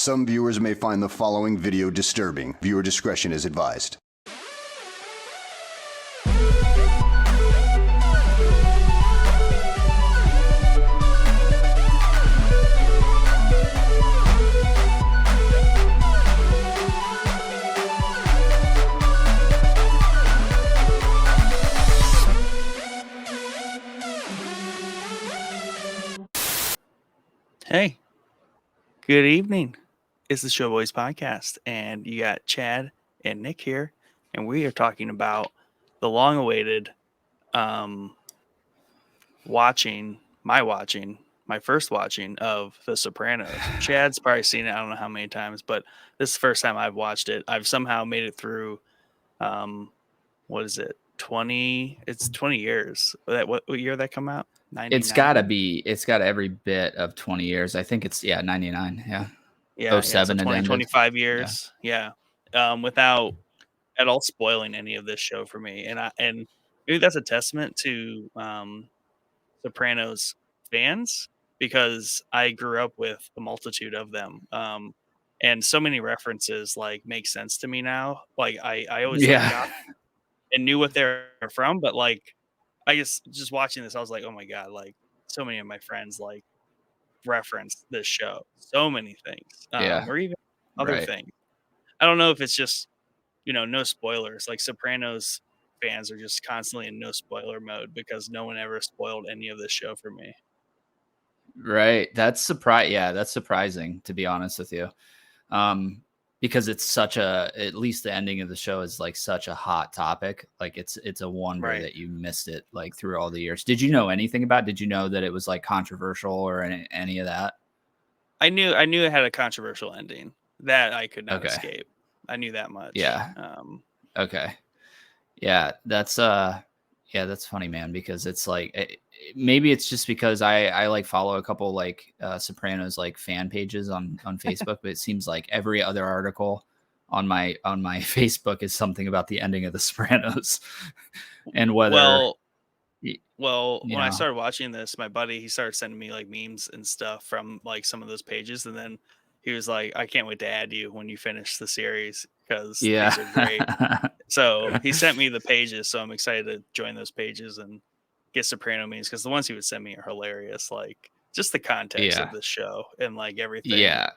Some viewers may find the following video disturbing. Viewer discretion is advised. Hey, good evening. It's the Showboys podcast, and you got Chad and Nick here, and we are talking about the long-awaited my first watching of The Sopranos. Chad's probably seen it, I don't know how many times, but this is the first time I've watched it. I've somehow made it through, what is it, 20 years. What year that come out? 99? It's got every bit of 20 years. I think it's 99. Yeah, 07 so 20, and 25 years. Yeah. Without at all spoiling any of this show for me. And maybe that's a testament to Sopranos fans, because I grew up with a multitude of them. And so many references like make sense to me now. Like I always like, got and knew what they're from, but like I just watching this, I was like, oh my God, like so many of my friends like reference this show, so many things, or even other things. I don't know if it's just, no spoilers. Like Sopranos fans are just constantly in no spoiler mode because no one ever spoiled any of this show for me. Right. That's surprising, to be honest with you. Because it's at least the ending of the show is like such a hot topic. Like it's a wonder that you missed it like through all the years. Did you know anything about it? Did you know that it was like controversial or any of that? I knew it had a controversial ending that I could not escape. I knew that much. Yeah. Okay. Yeah, that's funny, man, because it's like maybe it's just because I like follow a couple like Sopranos like fan pages on Facebook, but it seems like every other article on my Facebook is something about the ending of The Sopranos. And whether when I started watching this, my buddy, he started sending me like memes and stuff from like some of those pages, and then he was like, I can't wait to add you when you finish the series because these are great. So he sent me the pages, so I'm excited to join those pages and get Soprano memes, because the ones he would send me are hilarious. Like just the context of this show and like everything. Yeah,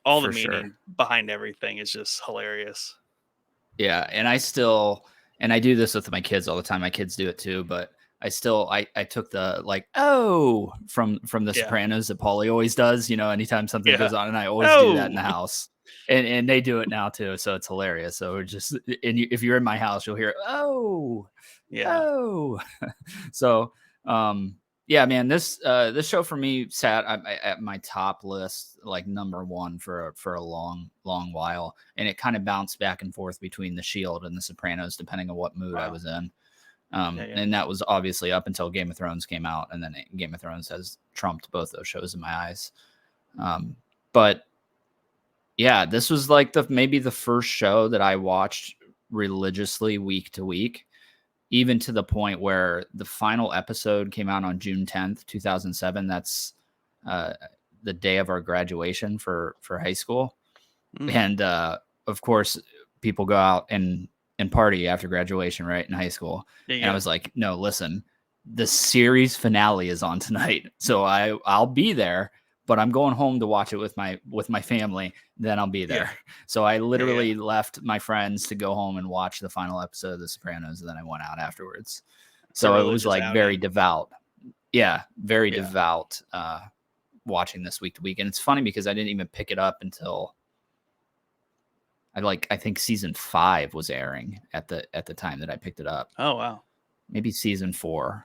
all the meaning behind everything is just hilarious. Yeah, and I do this with my kids all the time. My kids do it too, but I took the like from the Sopranos that Paulie always does. Anytime something goes on, and I always do that in the house. And they do it now too, so it's hilarious. So we're just, if you're in my house, you'll hear it, So, man, this show for me sat at my top list, like number one for a long while, and it kind of bounced back and forth between The Shield and The Sopranos depending on what mood I was in. And that was obviously up until Game of Thrones came out, and then Game of Thrones has trumped both those shows in my eyes. But yeah, this was like maybe the first show that I watched religiously week to week, even to the point where the final episode came out on June 10th, 2007. That's the day of our graduation for high school. And of course, people go out and party after graduation, right, in high school. And I was like, no, listen, the series finale is on tonight, so I'll be there, but I'm going home to watch it with my family. Then I'll be there. So I literally left my friends to go home and watch the final episode of The Sopranos, and then I went out afterwards. So it was like very devout. Yeah, very devout watching this week to week. And it's funny because I didn't even pick it up until I think season 5 was airing at the time that I picked it up. Oh wow. Maybe season 4.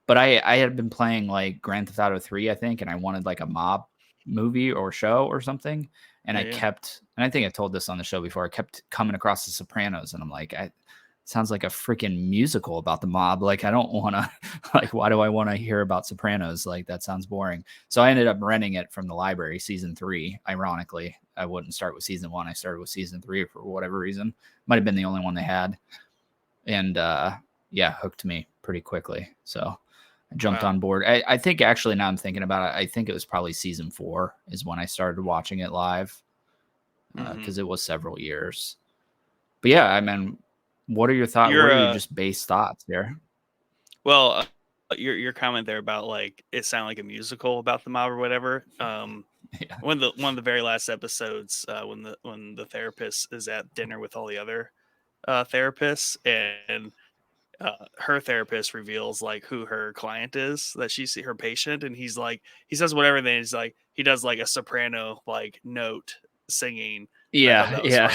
But I had been playing like Grand Theft Auto 3, I think, and I wanted like a mob movie or show or something. And I think I told this on the show before, I kept coming across The Sopranos, and I'm like, it sounds like a freaking musical about the mob. Like, I don't want to, like, why do I want to hear about Sopranos? Like, that sounds boring. So I ended up renting it from the library, season 3. Ironically, I wouldn't start with season 1. I started with season 3 for whatever reason. Might have been the only one they had. And hooked me pretty quickly. So I jumped Wow. on board. I think actually now I'm thinking about it, I think it was probably season 4 is when I started watching it live, because it was several years. But yeah, I mean, what are your thoughts? What You're are your just base thoughts here? well, your comment there about like it sounded like a musical about the mob or whatever. Yeah. One of the very last episodes, when the therapist is at dinner with all the other therapists, and her therapist reveals like who her client is, that she's her patient, and he's like, he says whatever, then he's like, he does like a soprano like note singing. And I thought Yeah, that was yeah.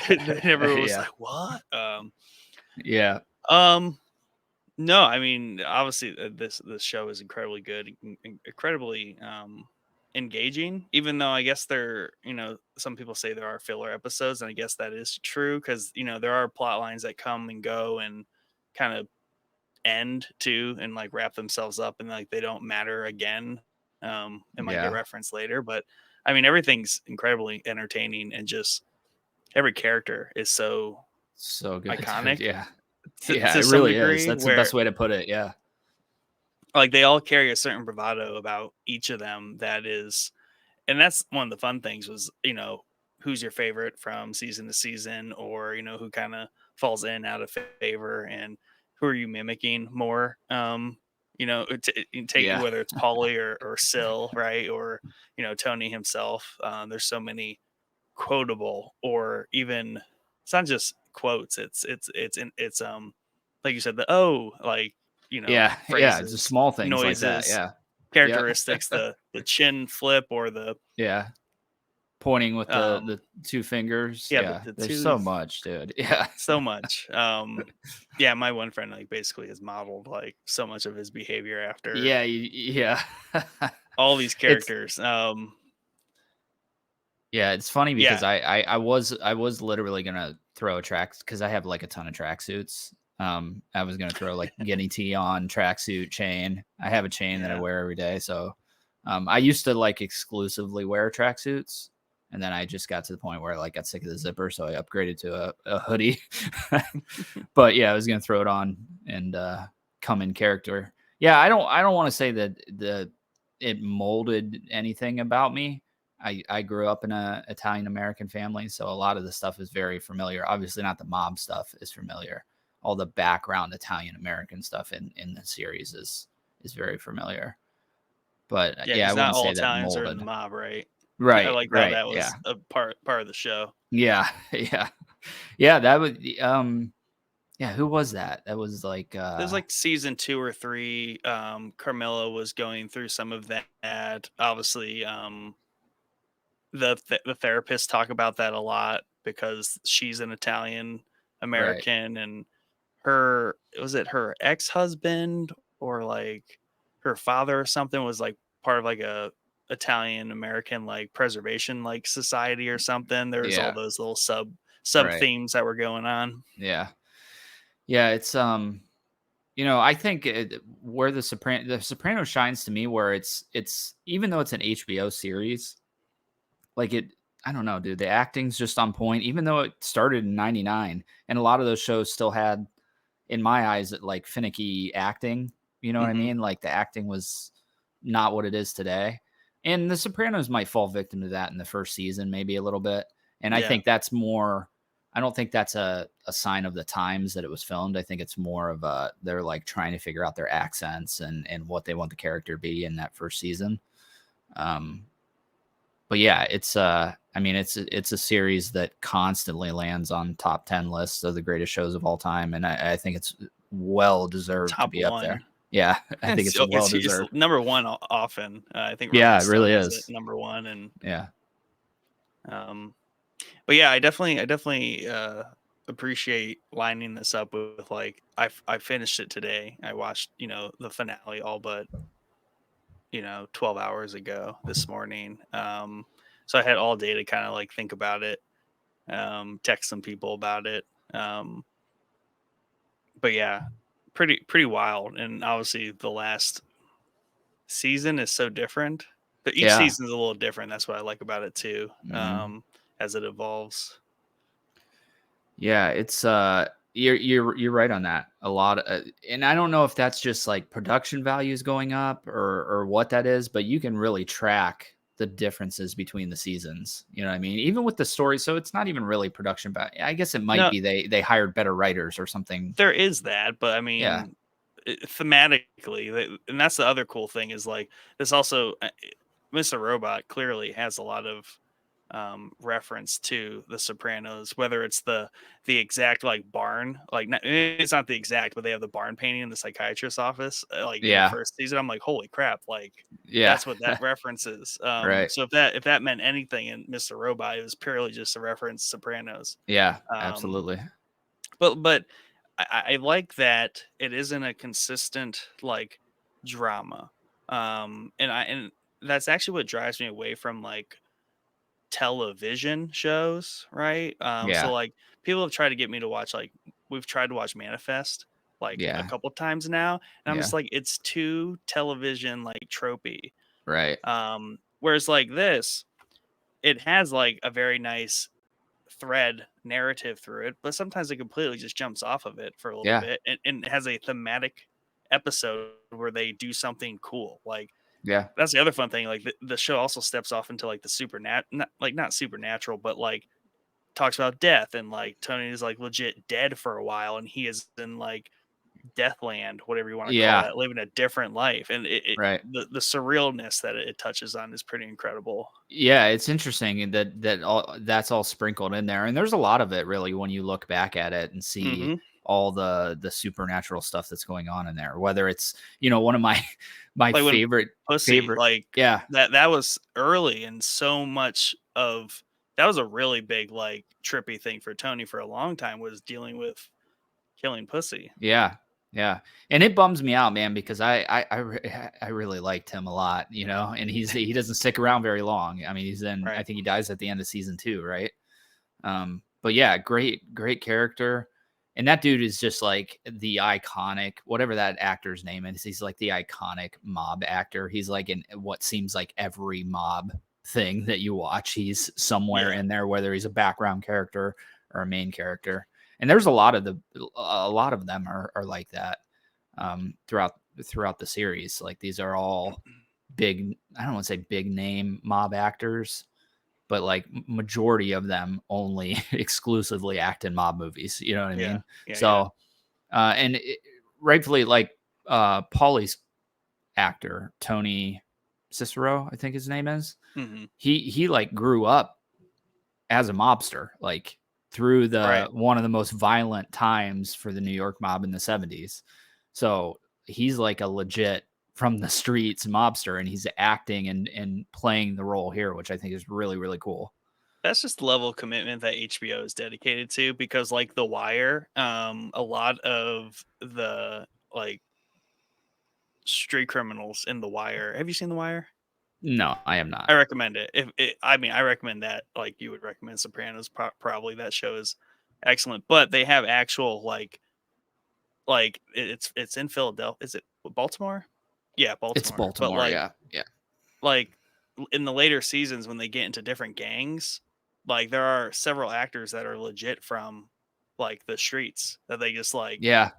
funny. And everyone was Yeah. like, what? Yeah. Um no, I mean, obviously, this show is incredibly good, incredibly engaging. Even though I guess some people say there are filler episodes, and I guess that is true because there are plot lines that come and go and kind of end too, and like wrap themselves up, and like they don't matter again. It might get Yeah. referenced later, but I mean, everything's incredibly entertaining, and just every character is so So good, dude. iconic Yeah. to, Yeah, to it some really is. degree, That's the where best way to put it. Yeah. like they all carry a certain bravado about each of them that is, and that's one of the fun things was, who's your favorite from season to season, or who kind of falls in out of favor, and who are you mimicking more. Take Yeah. whether it's Paulie or Syl, right, or Tony himself. There's so many quotable, or even, it's not just quotes, it's like you said, the like Yeah. Yeah. It's just phrases, small things like that. noises, Yeah. Yeah. characteristics, the chin flip, or the Yeah. Pointing with the um two fingers. yeah, Yeah. the There's two, so much, dude. Yeah. so much. Yeah, my one friend like basically has modeled like so much of his behavior after Yeah. Yeah. all these It's characters. Yeah, it's funny because Yeah. I was literally gonna throw a track because I have like a ton of tracksuits. I was gonna throw like Guinea tee on, tracksuit, chain. I have a chain that I Yeah. wear every day. So I used to like exclusively wear tracksuits. And then I just got to the point where I like got sick of the zipper, so I upgraded to a hoodie. But yeah, I was gonna throw it on and come in character. Yeah, I don't want to say that it molded anything about me. I grew up in a Italian American family, so a lot of the stuff is very familiar. Obviously, not the mob stuff is familiar. All the background Italian American stuff in the series is very familiar. But Yeah, yeah, I because not wouldn't all say that Italians are in molded. the mob, right? I Right, liked how right, that yeah, was a part of the show. yeah, yeah, yeah. That would yeah. Who was that? That was like It was like season 2 or 3. Carmela was going through some of that. Obviously, the therapists talk about that a lot because she's an Italian right, American, and her, was it her ex-husband or like her father or something, was like part of like a Italian American like preservation like society or something. There was all yeah, those little sub right, themes that were going on. yeah, yeah. It's I think where the Soprano shines to me, where it's even though it's an HBO series, like I don't know, dude. The acting's just on point, even though it started in '99, and a lot of those shows still had, in my eyes, like finicky acting. You know what I Hmm. mean? Like the acting was not what it is today. And The Sopranos might fall victim to that in the first season, maybe a little bit. And I Yeah, think that's more. I don't think that's a sign of the times that it was filmed. I think it's more of they're like trying to figure out their accents and what they want the character to be in that first season. Um, but yeah, I mean it's a series that constantly lands on top 10 lists of the greatest shows of all time, and I think it's well deserved to top be up there. one. Yeah, I think it's So well it's deserved. number one often. I think Yeah, Rolling it really Stone has it is. number one, and Yeah. um, but yeah, I definitely appreciate lining this up with like I finished it today. I watched the finale all but 12 hours ago this morning. So I had all day to kind of like think about it, text some people about it. Um, but yeah, pretty wild. And obviously the last season is so different. But each Yeah. season is a little different. That's what I like about it too. Hmm. As it evolves. Yeah, it's You're right on that. A lot and I don't know if that's just like production values going up or what that is, but you can really track the differences between the seasons. You know what I mean? Even with the story, so it's not even really production value. I guess it might No, be they hired better writers or something. there is that, but I Yeah. mean, thematically, and that's the other cool thing is like this also, Mr. Robot clearly has a lot of reference to the Sopranos, whether it's the exact like barn, like it's not the exact, but they have the barn painting in the psychiatrist's office, like in the Yeah. first season. I'm like, holy crap, like Yeah. that's what that reference is. Right. So if that meant anything in Mr. Robot, it was purely just a reference to Sopranos. Yeah, Um, absolutely. but I like that it isn't a consistent like drama. And that's actually what drives me away from like television shows, right? So Yeah. like people have tried to get me to watch like we've tried to watch Manifest like a Yeah. couple times now, and I'm Yeah. just like it's too television like tropey. Right. Whereas like this, it has like a very nice thread narrative through it, but sometimes it completely just jumps off of it for a little Yeah. bit and it has a thematic episode where they do something cool. Like Yeah. that's the other fun thing. Like the show also steps off into like the not supernatural, but like talks about death and like Tony is like legit dead for a while and he is in like Deathland, whatever you want to call Yeah. that, living a different life. And Right. the surrealness that it touches on is pretty incredible. Yeah, it's interesting that's all sprinkled in there, and there's a lot of it really when you look back at it and see Hmm. all the supernatural stuff that's going on in there. Whether it's one of my my Like when Pussy, favorite, like yeah, that was early and so much of that was a really big like trippy thing for Tony for a long time was dealing with killing Pussy. yeah, yeah, and it bums me out, man, because I really liked him a lot, and he doesn't stick around very long. I mean, I Right. think he dies at the end of season 2, right? But yeah, great character. And that dude is just like the iconic, whatever that actor's name is. He's like the iconic mob actor. He's like in what seems like every mob thing that you watch. He's somewhere Yeah. in there, whether he's a background character or a main character. And there's a lot of them are like that throughout the series. Like these are all big. I don't want to say big name mob actors, but like majority of them only exclusively act in mob movies. You know what I Yeah. mean? Yeah. Yeah. So, and rightfully, like Paulie's actor Tony Cicero, I think his name is. Hmm. He like grew up as a mobster, like through Right. the one of the most violent times for the New York mob in the 70s. So he's like a legit from the streets mobster, and he's acting and playing the role here, which I think is really, really cool. That's just the level of commitment that HBO is dedicated to because like The Wire, a lot of the like street criminals in The Wire. Have you seen The Wire? No, I am I not. recommend it. I mean, I recommend that like you would recommend Sopranos. Probably that show is excellent, but they have actual it's in Philadelphia. Is it Baltimore? Yeah, It's Baltimore. But Baltimore, yeah, yeah, like in the later seasons when they get into different gangs, like there are several actors that are legit from like the streets that they just like yeah,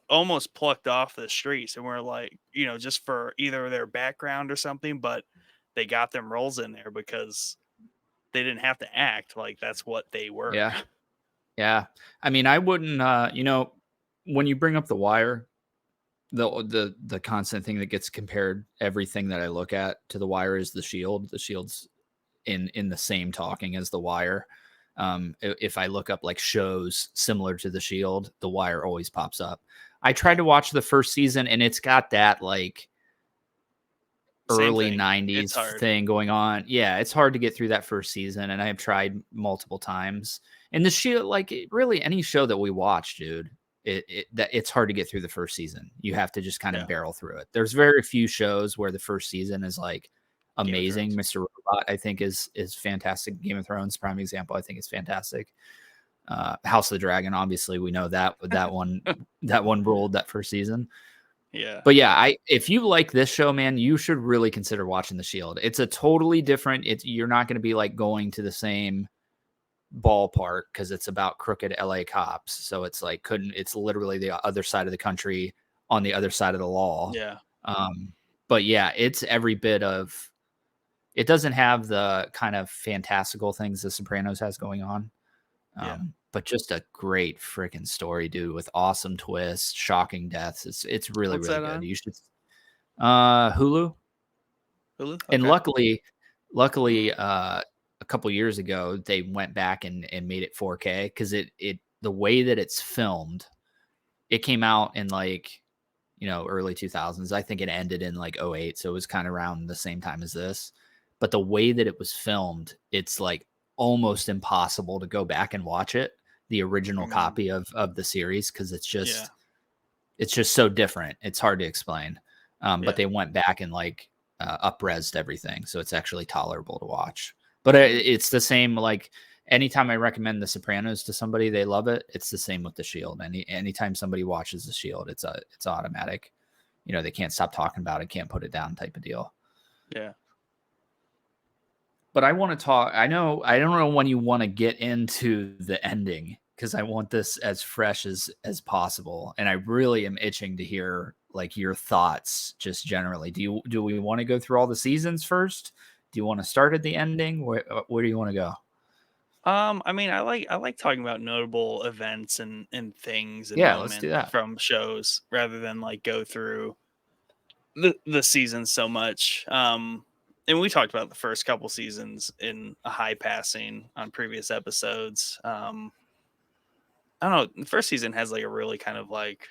almost plucked off the streets and we're like, just for either their background or something, but they got them roles in there because they didn't have to act like that's what they were. yeah, yeah. I mean, I wouldn't, when you bring up The Wire, the constant thing that gets compared, everything that I look at to The Wire is The Shield. The Shield's in the same talking as The Wire. If I look up like shows similar to The Shield, The Wire always pops up. I tried to watch the first season, and it's got that like Same early thing. It's 90s hard. thing going on. Yeah, it's hard to get through that first season, and I have tried multiple times. And The Shield, like really any show that we watch, dude, it's hard to get through the first season. You have to just kind of Yeah. barrel through it. There's very few shows where the first season is like Game of amazing. Thrones. Mr. Robot, I think, is fantastic. Game of Thrones, prime example, I think is fantastic. House of the Dragon, obviously, we know that with that one, that one ruled that first season. Yeah. But yeah, if you like this show, man, you should really consider watching The Shield. It's a totally different. You're not going to be like going to the same ballpark because it's about crooked LA cops. So it's like it's literally the other side of the country on the other side of the law. Yeah. But yeah, it's every bit of. It doesn't have the kind of fantastical things The Sopranos has going on. Yeah. But just a great freaking story, dude, with awesome twists, shocking deaths. It's really, What's really that good. on? You should Hulu. Hulu? And Okay. luckily, a couple years ago, they went back and made it 4K because the way that it's filmed, it came out in like, early 2000s. I think it ended in like '08, so it was kind of around the same time as this. But the way that it was filmed, it's like almost impossible to go back and watch it, the original copy of the series, because it's Yeah. just so different. It's hard to explain. But Yeah. they went back and like up-resed everything, so it's actually tolerable to watch. But it's the same. Like anytime I recommend The Sopranos to somebody, they love it. It's the same with The Shield. Anytime somebody watches The Shield, it's automatic. They can't stop talking about it, can't put it down, type of deal. Yeah. But I want to talk. I don't know when you want to get into the ending because I want this as fresh as possible, and I really am itching to hear like your thoughts just generally. Do we want to go through all the seasons first? Do you want to start at the ending? Where do you want to go? I mean, I like talking about notable events and things and Yeah, let's do moments that. from shows rather than like go through the season so much. And we talked about the first couple seasons in a high passing on previous episodes. I don't know. The first season has like a really kind of like,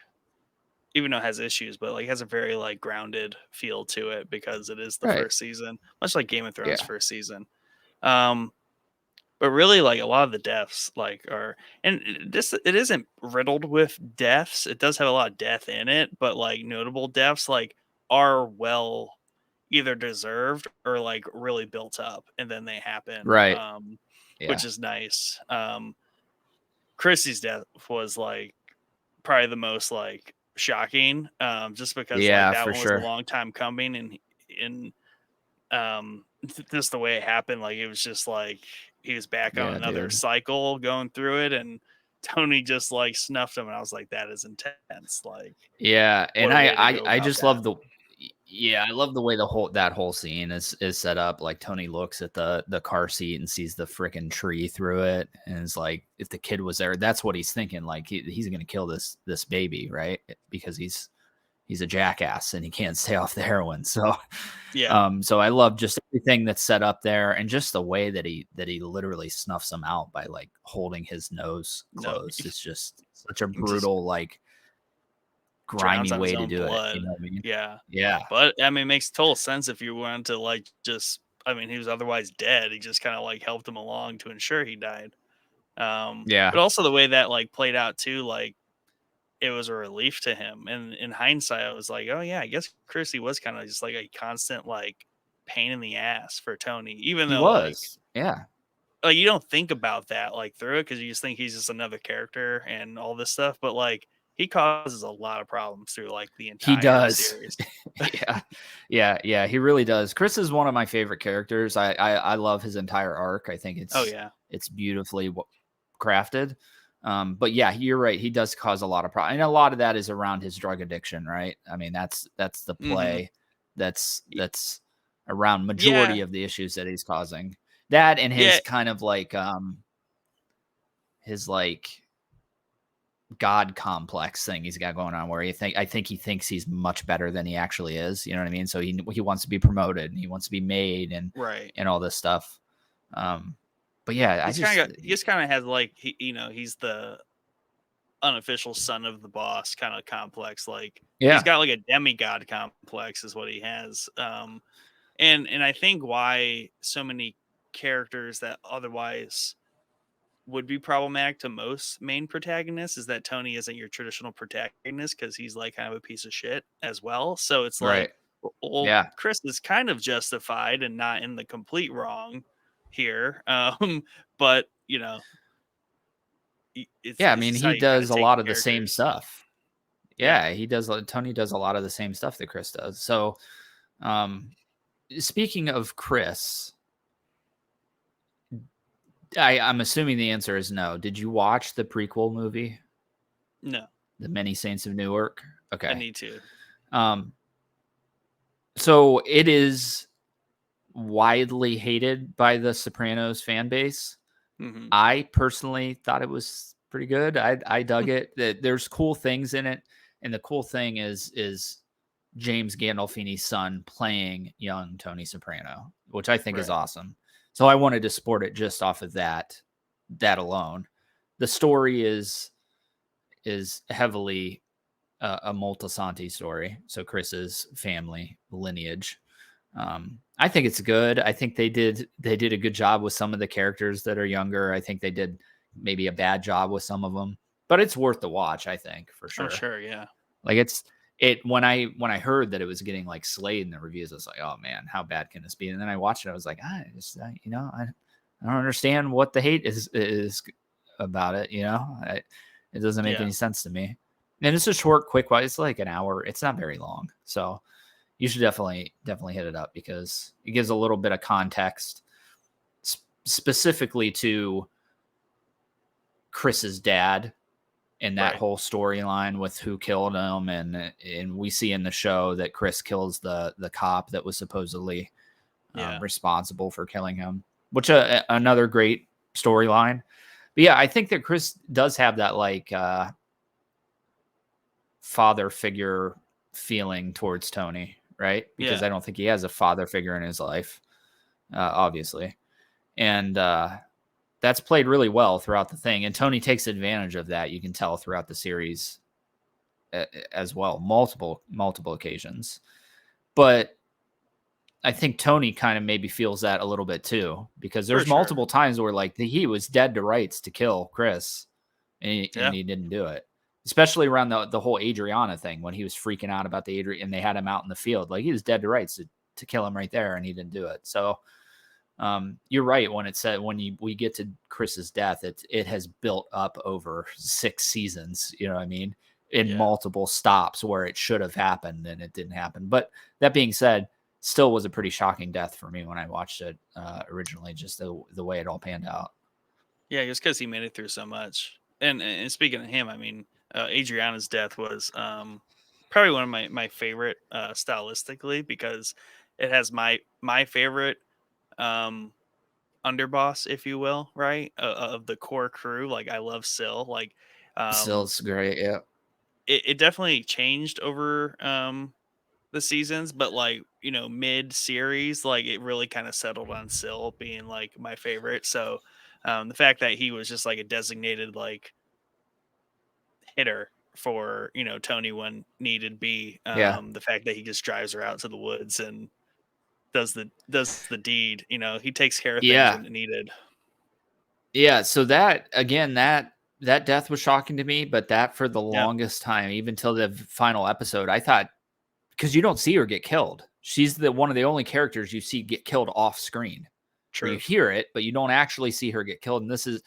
even though it has issues, but like has a very like grounded feel to it because it is the Right. first season, much like Game of Thrones Yeah. first season. Um, but really, like a lot of the deaths, like are, and it isn't riddled with deaths. It does have a lot of death in it, but like notable deaths, like are well either deserved or like really built up, and then they happen, Right. which Yeah. is nice. Chrissy's death was like probably the most like shocking, just because like Yeah, that for one was a sure. long time coming, and just the way it happened, like it was just like he was back on Yeah, another dude. cycle going through it, and Tony just like snuffed him, and I was like, that is intense. Like, Yeah, and what a way to go I about just that. love I love the way that whole scene is set up. Like Tony looks at the car seat and sees the freaking tree through it, and is like, if the kid was there, that's what he's thinking. Like he's gonna kill this baby, right? Because he's a jackass and he can't stay off the heroin. So, Yeah, so I love just everything that's set up there, and just the way that he literally snuffs him out by like holding his nose no, closed. It's just such a he just brutal, like drowns grimy on his way to own do it. blood. You know what I mean? Yeah, Yeah. but I mean, it makes total sense if you wanted to like just. I mean, he was otherwise dead. He just kind of like helped him along to ensure he died. Yeah. But also the way that like played out too, like it was a relief to him. And in hindsight, I was like, oh yeah, I guess Chrissy was kind of just like a constant like pain in the ass for Tony, even He though was. Yeah. like you don't think about that like through it because you just think he's just another character and all this stuff. But like he causes a lot of problems through like the He entire does. series. Yeah. Yeah, he really does. Chris is one of my favorite characters. I love his entire arc. I think Oh it's yeah, it's beautifully crafted. But yeah, you're right. He does cause a lot of problems, and a lot of that is around his drug addiction, right? I mean, that's the mm-hmm. play that's around Yeah, majority of the issues that he's causing. That and yeah, his kind of like his like God complex thing he's got going on, where I think he thinks he's much better than he actually is. You know what I mean? So he wants to be promoted and he wants to be made right. and all this stuff. But yeah, He just kind of has like he's the unofficial son of the boss kind of complex. Like he's yeah, got like a demigod complex is what he has. And I think why so many characters that otherwise would be problematic to most main protagonists is that Tony isn't your traditional protagonist because he's like kind of a piece of shit as well. So it's right, like, well, yeah, Chris is kind of justified and not in the complete wrong here. But yeah. I it's mean, just how he you kind of does a take lot the of the same characters. stuff. Yeah. Yeah, he does. Tony does a lot of the same stuff that Chris does. So, um, speaking of Chris, I'm assuming the answer is no. Did you watch the prequel movie, No, The Many Saints of Newark? I Okay. need to. So it is widely hated by the Sopranos fan base. Hmm. I personally thought it was pretty good. I dug it. There's cool things in it, and the cool thing is James Gandolfini's son playing young Tony Soprano, which I think is Right. awesome. So I wanted to support it just off of that alone. The story is heavily a Moltisanti story, so Chris's family lineage. I think it's good. I think they did a good job with some of the characters that are younger. I think they did maybe a bad job with some of them, but it's worth the watch. I think for Oh, sure. sure, yeah. Like when I heard that it was getting like slayed in the reviews, I was like, oh man, how bad can this be? And then I watched it. I was like, I don't understand what the hate is about it. It doesn't make Yeah. any sense to me. And it's a short, quick one. It's like an hour. It's not very long, so you should definitely hit it up because it gives a little bit of context specifically to Chris's dad and that Right. whole storyline with who killed him, and we see in the show that Chris kills the cop that was supposedly Yeah. responsible for killing him, which another great storyline. But yeah, I think that Chris does have that like father figure feeling towards Tony, right? Because Yeah. I don't think he has a father figure in his life, obviously, and that's played really well throughout the thing. And Tony takes advantage of that. You can tell throughout the series as well, multiple occasions. But I think Tony kind of maybe feels that a little bit too, because For there's sure. multiple times where like he was dead to rights to kill Chris, and Yeah. he didn't do it. Especially around the whole Adriana thing when he was freaking out about the Adriana and they had him out in the field, like he was dead to rights to kill him right there, and he didn't do it. So you're right when it said we get to Chris's death, it has built up over 6 seasons. You know what I mean? In Yeah. multiple stops where it should have happened and it didn't happen. But that being said, still was a pretty shocking death for me when I watched it originally. Just the way it all panned out. Yeah, just because he made it through so much. And speaking of him, I mean, Adriana's death was probably one of my favorite stylistically because it has my favorite um, underboss, if you will, right, of the core crew. Like I love Syl. Like Still, um, it's great. Yeah. it definitely changed over the seasons, but like mid series, like it really kind of settled on Syl being like my favorite. So the fact that he was just like a designated like hitter for Tony when needed be, Yeah. the fact that he just drives her out to the woods and does the deed, he takes care of things Yeah. when needed. Yeah, so that again, that death was shocking to me, but that for the Yeah, longest time, even till the final episode, I thought because you don't see her get killed. She's the one of the only characters you see get killed off screen, where you true. hear it, but you don't actually see her get killed. And this is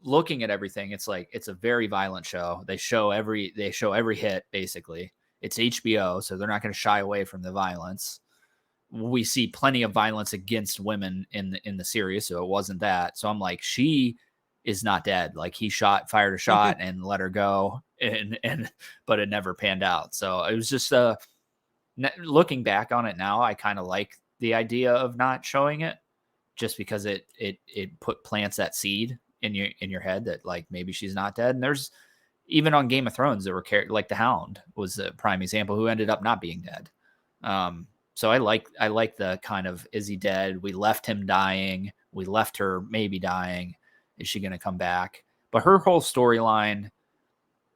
looking at everything. It's like it's a very violent show. They show every hit basically. It's HBO, so they're not going to shy away from the violence. We see plenty of violence against women in the series, so it wasn't that. So I'm like, she is not dead. Like he fired a shot and let her go, and but it never panned out. So it was just looking back on it now, I kind of like the idea of not showing it, just because it plants that seed in your head that like maybe she's not dead. And there's even on Game of Thrones there were like the Hound was a prime example who ended up not being dead. So I like the kind of, is he dead? We left him dying. We left her maybe dying. Is she going to come back? But her whole storyline,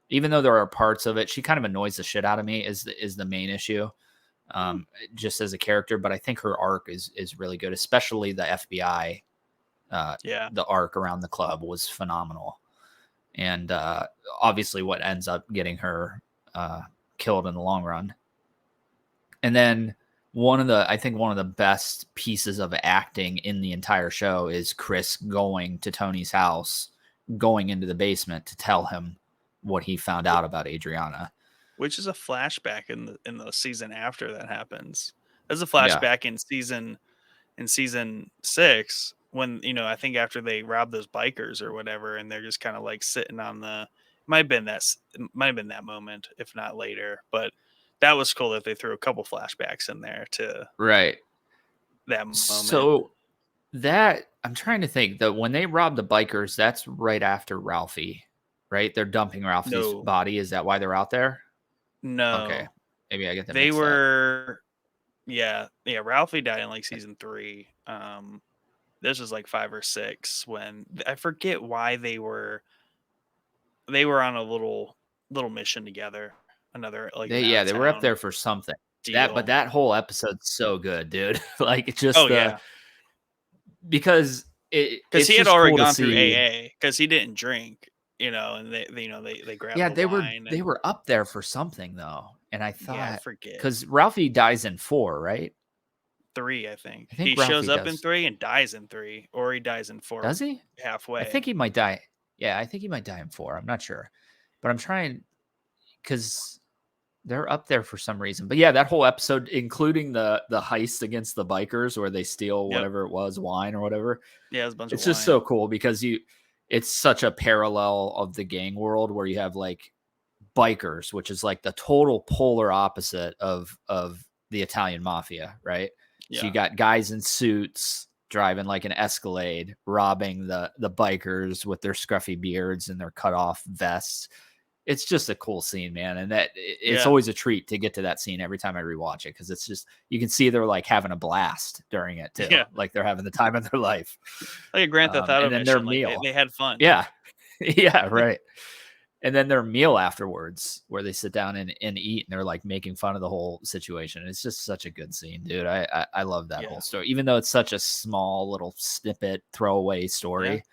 even though there are parts of it, she kind of annoys the shit out of me. Is the main issue, just as a character. But I think her arc is really good, especially the FBI. Yeah, The arc around the club was phenomenal, and obviously what ends up getting her killed in the long run. And then I think one of the best pieces of acting in the entire show is Chris going to Tony's house, going into the basement to tell him what he found out about Adriana. which is a flashback in the season after that happens. There's a Yeah. flashback in season 6 when I think after they rob those bikers or whatever, and they're just kind of like sitting on the might have been might have been that moment, if not later. But that was cool that they threw a couple flashbacks in there to Right. that moment. So that I'm trying to think that when they rob the bikers, that's right after Ralphie, right? They're dumping Ralphie's No, body. Is that why they're out there? Okay. no, Maybe I get that they mixed up. were. Yeah, yeah. Ralphie died in like season 3. This was like 5 or 6 when I forget why they were on a little mission together, another like an out of They were up town there for something. But deal. that whole episode's so good, dude. Like it's Oh just yeah, because because it's he had just already cool to gone through see. AA because he didn't drink, and they grabbed Yeah, the wine they and were up there for something though. And I yeah, I thought forget. because Ralphie dies in 4, right? 3, I think I he think shows Ralphie up in does. 3 and dies in 3, or he dies in 4 Does he? I think halfway. he might die. Yeah, I think he might die in 4. I'm not sure. But I'm trying because they're up there for some reason. But yeah, that whole episode, including the heist against the bikers where they steal Yep. whatever it was, wine or whatever. Yeah, it was a bunch It's of just wine. so cool because it's such a parallel of the gang world where you have like bikers, which is like the total polar opposite of the Italian mafia, right? So you Yeah, got guys in suits driving like an Escalade, robbing the bikers with their scruffy beards and their cut off vests. It's just a cool scene, man, and it's yeah, always a treat to get to that scene every time I rewatch it because it's just you can see they're like having a blast during it too, yeah. like they're having the time of their life. Like a Grand Theft Auto And then their mission. Like they, meal, they had fun. yeah, yeah, right. And then their meal afterwards, where they sit down and eat, and they're like making fun of the whole situation. It's just such a good scene, dude. I love that Yeah, whole story, even though it's such a small little snippet throwaway yeah, story.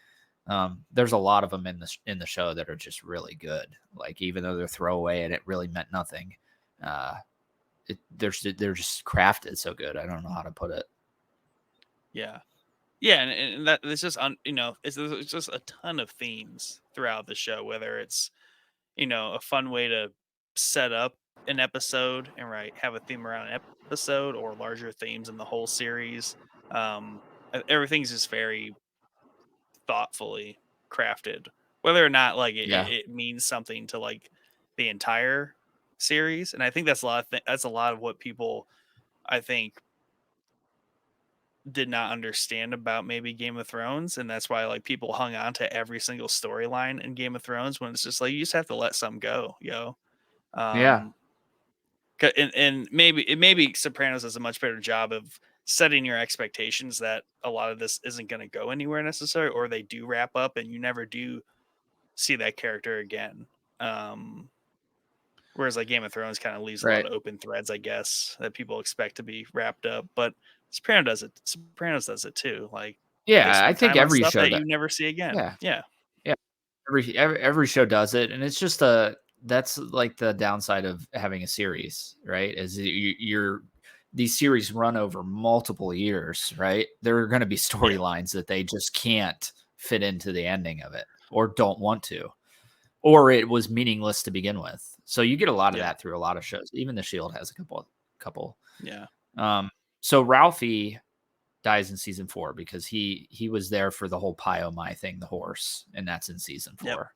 There's a lot of them in the show that are just really good. Like even though they're throwaway and it really meant nothing, uh, they're just crafted so good. I don't know how to put it. yeah. Yeah, and that it's just it's just a ton of themes throughout the show, whether it's a fun way to set up an episode and have a theme around an episode or larger themes in the whole series. Everything's just very thoughtfully crafted, whether or not like Yeah, it means something to like the entire series. And I think that's a lot of what people I think did not understand about maybe Game of Thrones, and that's why like people hung on to every single storyline in Game of Thrones when it's just like you just have to let some go, yo. yeah, Um, and maybe Sopranos does a much better job of setting your expectations that a lot of this isn't going to go anywhere necessarily, or they do wrap up and you never do see that character again. Um, Whereas like Game of Thrones kind of leaves a lot right. of open threads, I guess, that people expect to be wrapped up. But Sopranos does it too. Like they Yeah, I spend think time on every stuff show that that. you never see again. Yeah, Yeah. yeah. Every show does it, and it's just that's like the downside of having a series, right? Is you're these series run over multiple years, right? There are going to be Yeah. storylines that they just can't fit into the ending of it, or don't want to, or it was meaningless to begin with. So you get a lot of Yeah. that through a lot of shows. Even The Shield has a couple. Yeah. So Ralphie dies in season 4 because he was there for the whole Pio Mai thing, the horse, and that's in season Yep. 4.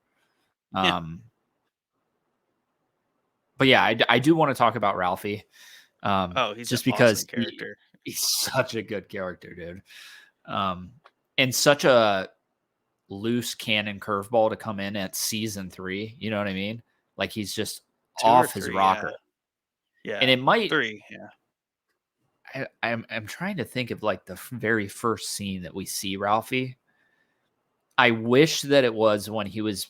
Yeah. But yeah, I do want to talk about Ralphie, Oh, he's an just awesome because character. he's such a good character, dude, and such a loose cannon curveball to come in at season 3. You know what I mean? Like he's just 2 or off his 3, yeah. rocker, and Yeah. it might. 3, yeah. I'm trying to think of like the very first scene that we see Ralphie. I wish that it was when he was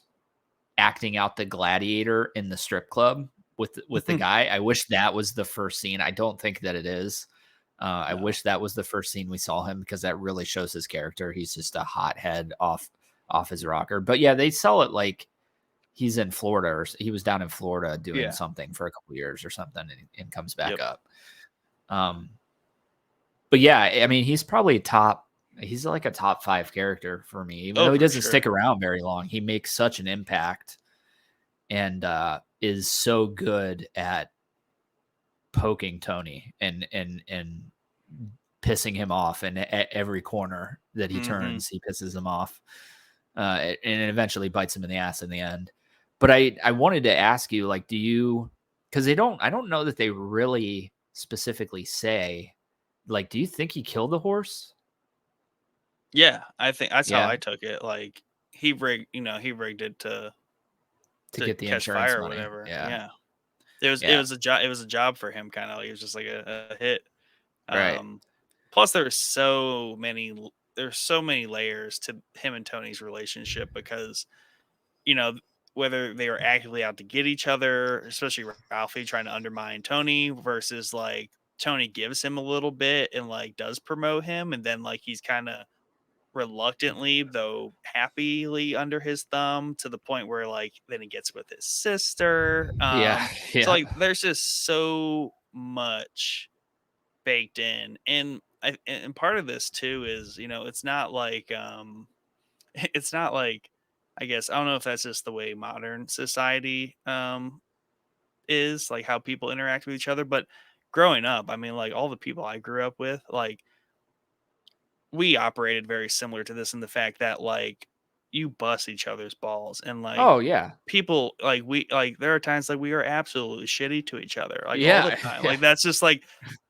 acting out the gladiator in the strip club with the guy. I wish that was the first scene. I don't think that it is. I No. wish that was the first scene we saw him because that really shows his character. He's just a hothead off his rocker. But yeah, they sell it like he's in Florida or he was down in Florida doing Yeah. something for a couple years or something and comes back Yep. up. But yeah, I mean, he's probably he's like a top 5 character for me, even though he For doesn't sure. stick around very long. He makes such an impact and is so good at poking Tony and pissing him off, and at every corner that he Mm-hmm. turns, he pisses him off, and it eventually bites him in the ass in the end. But I wanted to ask you, like, do you? Because I don't know that they really specifically say, like, do you think he killed the horse? Yeah, I think that's how Yeah, I took it. Like he rigged it to to get the catch insurance fire or money. whatever. Yeah, Yeah, yeah, it was a job for him, kind of. Like, it was just like a hit. right. Um, Plus there's so many layers to him and Tony's relationship because you know whether they were actively out to get each other, especially Ralphie trying to undermine Tony versus like Tony gives him a little bit and like does promote him, and then like he's kind of reluctantly though happily under his thumb to the point where like then he gets with his sister. Yeah, So yeah. like there's just so much baked in, and part of this too is it's not like it's not like, I guess I don't know if that's just the way modern society is, like how people interact with each other, but growing up, I mean, like all the people I grew up with, like we operated very similar to this in the fact that like you bust each other's balls, and like Oh, yeah. people like there are times like we are absolutely shitty to each other like all the Yeah, time. yeah, Like that's just like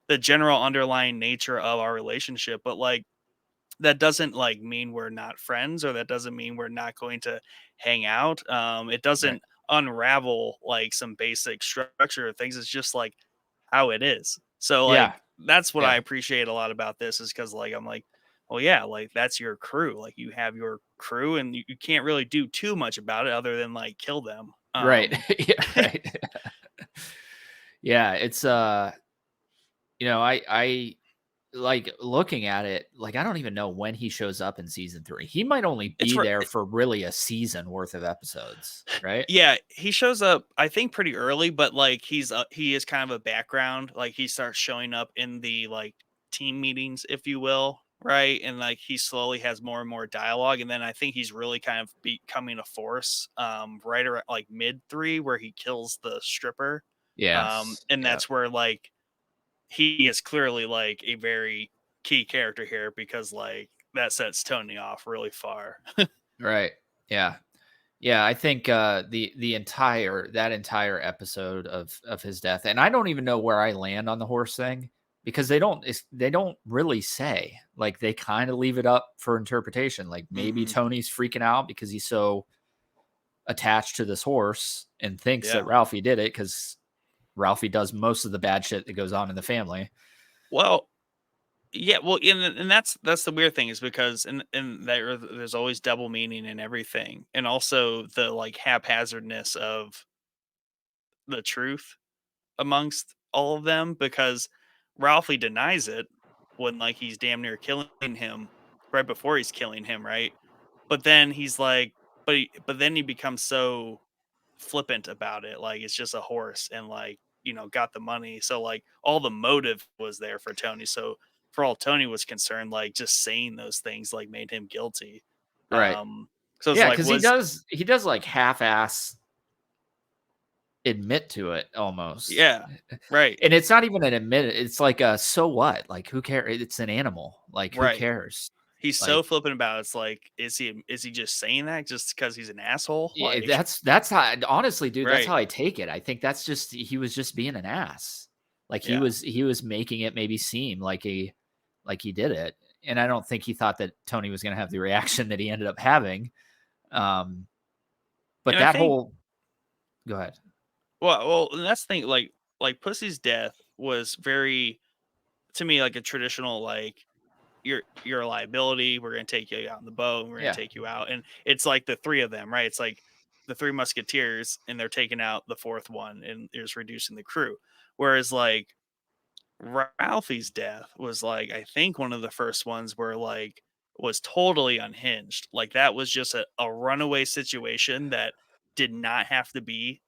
the general underlying nature of our relationship. But like that doesn't like mean we're not friends, or that doesn't mean we're not going to hang out. It right. doesn't unravel like some basic structure of things. It's just like how it is. So Yeah, like that's what I yeah, appreciate a lot about this, is because like I'm like, well, yeah, like that's your crew. Like you have your crew, and you can't really do too much about it other than like kill them. right. Yeah, right. Yeah, it's, I like, looking at it, like, I don't even know when he shows up in season 3. He might only It's be there for really a season worth of episodes, right? Yeah, he shows up, I think, pretty early, but like he is kind of a background. Like he starts showing up in the like team meetings, if you will, right? And like he slowly has more and more dialogue, and then I think he's really kind of becoming a force, right around like mid 3, where he kills the stripper, Yes. and Yeah. that's where like he is clearly like a very key character here, because like that sets Tony off really far. Right. Yeah. Yeah, I think, the entire that entire episode of his death, and I don't even know where I land on the horse thing, because they don't really say. Like, they kinda leave it up for interpretation. Like, maybe Hmm. Tony's freaking out because he's so attached to this horse and thinks that Yeah. Ralphie did it, because Ralphie does most of the bad shit that goes on in the family. Well, yeah, well, and that's the weird thing, is because and there's always double meaning in everything, and also the like haphazardness of the truth amongst all of them, because Ralphie denies it when like he's damn near killing him right before he's killing him, right? But then he's like, but then he becomes so flippant about it, like it's just a horse, and like got the money, so like all the motive was there for Tony. So for all Tony was concerned, like just saying those things like made him guilty. Right. um so it's Yeah, like because was he does, like, half-ass admit to it almost. Yeah, right, And it's not even an admit, it's like a, "So what?" Like, who cares? It's an animal. Like, who right. cares? He's so Like, flippant about it. It's like, is he just saying that just because he's an asshole? yeah, Like, that's how, honestly, dude, that's right, how I take it. I think that's just, he was just being an ass. Like, yeah. he was making it maybe seem like he did it, and I don't think he thought that Tony was gonna have the reaction that he ended up having. Um, but And I that think, whole Go ahead. and that's the thing. Like Pussy's death was very, to me, like a traditional like you're a liability. We're gonna take you out in the boat, and we're gonna Yeah. take you out. And it's like the three of them, right? It's like the three musketeers, and they're taking out the fourth one, and there's reducing the crew. Whereas like Ralphie's death was like, I think one of the first ones where like was totally unhinged. Like that was just a runaway situation that did not have to be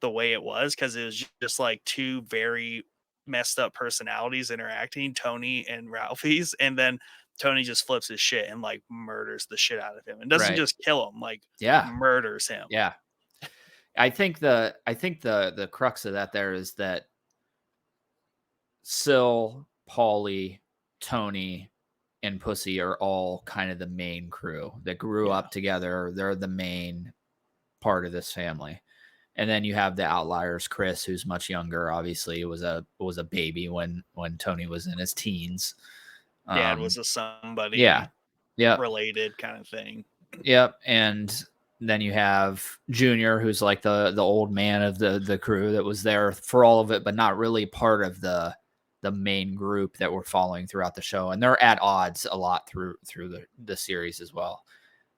the way it was, because it was just like two very messed up personalities interacting, Tony and Ralphie's, and then Tony just flips his shit and like murders the shit out of him, and doesn't Right. just kill him, like Yeah. murders him. Yeah. I think the crux of that there is that Syl, Paulie, Tony and Pussy are all kind of the main crew that grew Yeah. up together. They're the main part of this family. And then you have the outliers, Chris, who's much younger. Obviously, was a baby when Tony was in his teens. Dad was a somebody Yeah. Yep. related kind of thing. Yep. And then you have Junior, who's like the old man of the crew that was there for all of it, but not really part of the main group that we're following throughout the show. And they're at odds a lot through the series as well.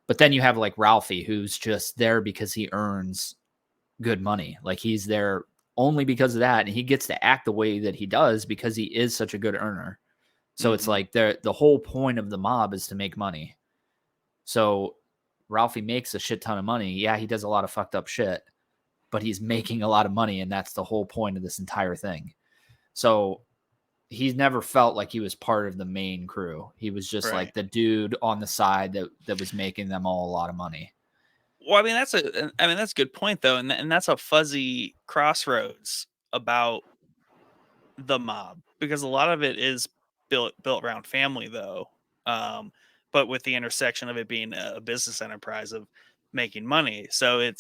But then you have like Ralphie, who's just there because he earns good money. Like he's there only because of that. And he gets to act the way that he does because he is such a good earner. So it's like the whole point of the mob is to make money. So Ralphie makes a shit ton of money. Yeah, he does a lot of fucked up shit, but he's making a lot of money. And that's the whole point of this entire thing. So he's never felt like he was part of the main crew. He was just like the dude on the side that was making them all a lot of money. Well, I mean, that's a good point though. And that's a fuzzy crossroads about the mob, because a lot of it is built around family though. But with the intersection of it being a business enterprise of making money. So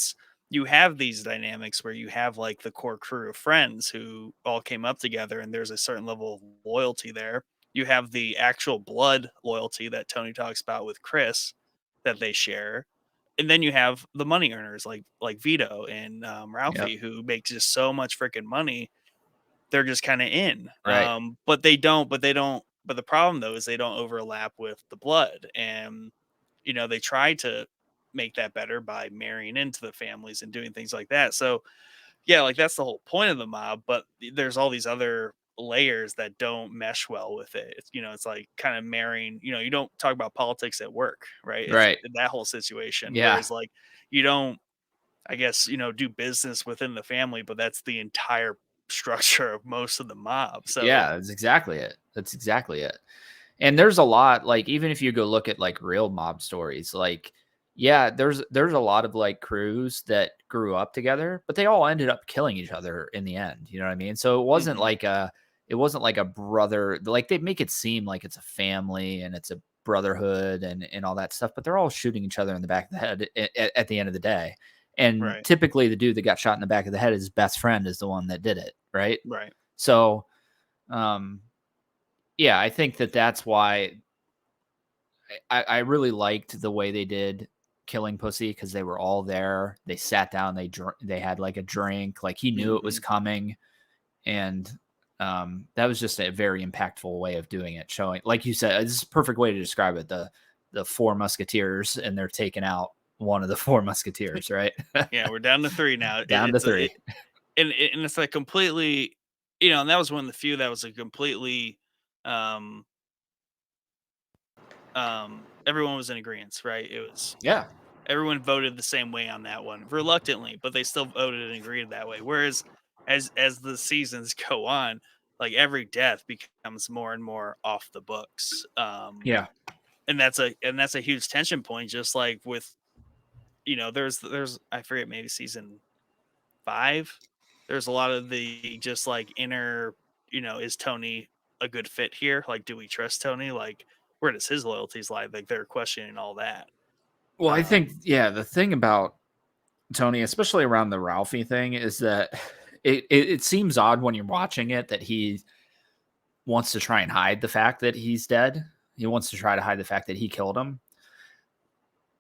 you have these dynamics where you have like the core crew of friends who all came up together and there's a certain level of loyalty there. You have the actual blood loyalty that Tony talks about with Chris that they share. And then you have the money earners like Vito and Ralphie, who make just so much freaking money. They're just kind of in. Right. But the problem though is they don't overlap with the blood. And they try to make that better by marrying into the families and doing things like that. So yeah, like that's the whole point of the mob, but there's all these other layers that don't mesh well with it. It's like kind of marrying, you don't talk about politics at work, right? It's Right. that whole situation. Yeah. Whereas like you don't, I guess, do business within the family, but that's the entire structure of most of the mob. So Yeah, that's exactly it. That's exactly it. And there's a lot, like, even if you go look at like real mob stories, like, yeah, there's a lot of like crews that grew up together, but they all ended up killing each other in the end. You know what I mean? So it wasn't like a brother, like they make it seem like it's a family and it's a brotherhood and all that stuff, but they're all shooting each other in the back of the head at the end of the day. And right, typically the dude that got shot in the back of the head, his best friend is the one that did it. Right. right. So, um, yeah, I think that's why I really liked the way they did Killing Pussy, because they were all there. They sat down, they had like a drink, like he knew it was coming, and that was just a very impactful way of doing it. Showing, like you said, this is a perfect way to describe it. The four musketeers, and they're taking out one of the four musketeers, right? Yeah, we're down to 3 now. Down to 3. And it's like completely, and that was one of the few that was a completely, um, everyone was in agreement, right? It was Yeah. everyone voted the same way on that one, reluctantly, but they still voted and agreed that way. Whereas as the seasons go on, like every death becomes more and more off the books. Yeah. And that's a huge tension point, just like with, there's I forget, maybe season 5. There's a lot of the just like inner, is Tony a good fit here? Like, do we trust Tony? Like, where does his loyalties lie? Like, they're questioning all that. Well, I think, yeah, the thing about Tony, especially around the Ralphie thing, is that it seems odd when you're watching it that he wants to try and hide the fact that he's dead. He wants to try to hide the fact that he killed him.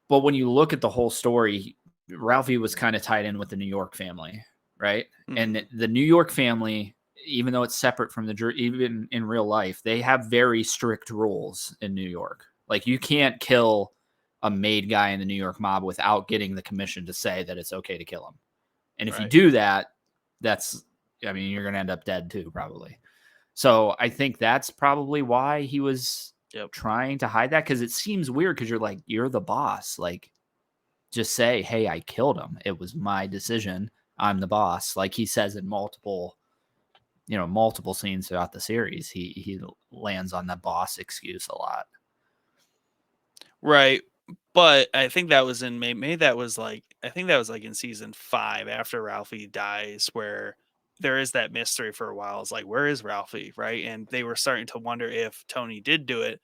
But when you look at the whole story, Ralphie was kind of tied in with the New York family, right? And the New York family, even though it's separate from even in real life, they have very strict rules in New York. Like you can't kill a made guy in the New York mob without getting the commission to say that it's okay to kill him. And if you do that, you're going to end up dead too, probably. So I think that's probably why he was trying to hide that, because it seems weird, because you're the boss. Like, just say, hey, I killed him. It was my decision. I'm the boss. Like he says in multiple scenes throughout the series, he lands on the boss excuse a lot. Right. But I think that was maybe that was like, I think that was like in season 5 after Ralphie dies, where there is that mystery for a while. It's like, where is Ralphie, right? And they were starting to wonder if Tony did do it,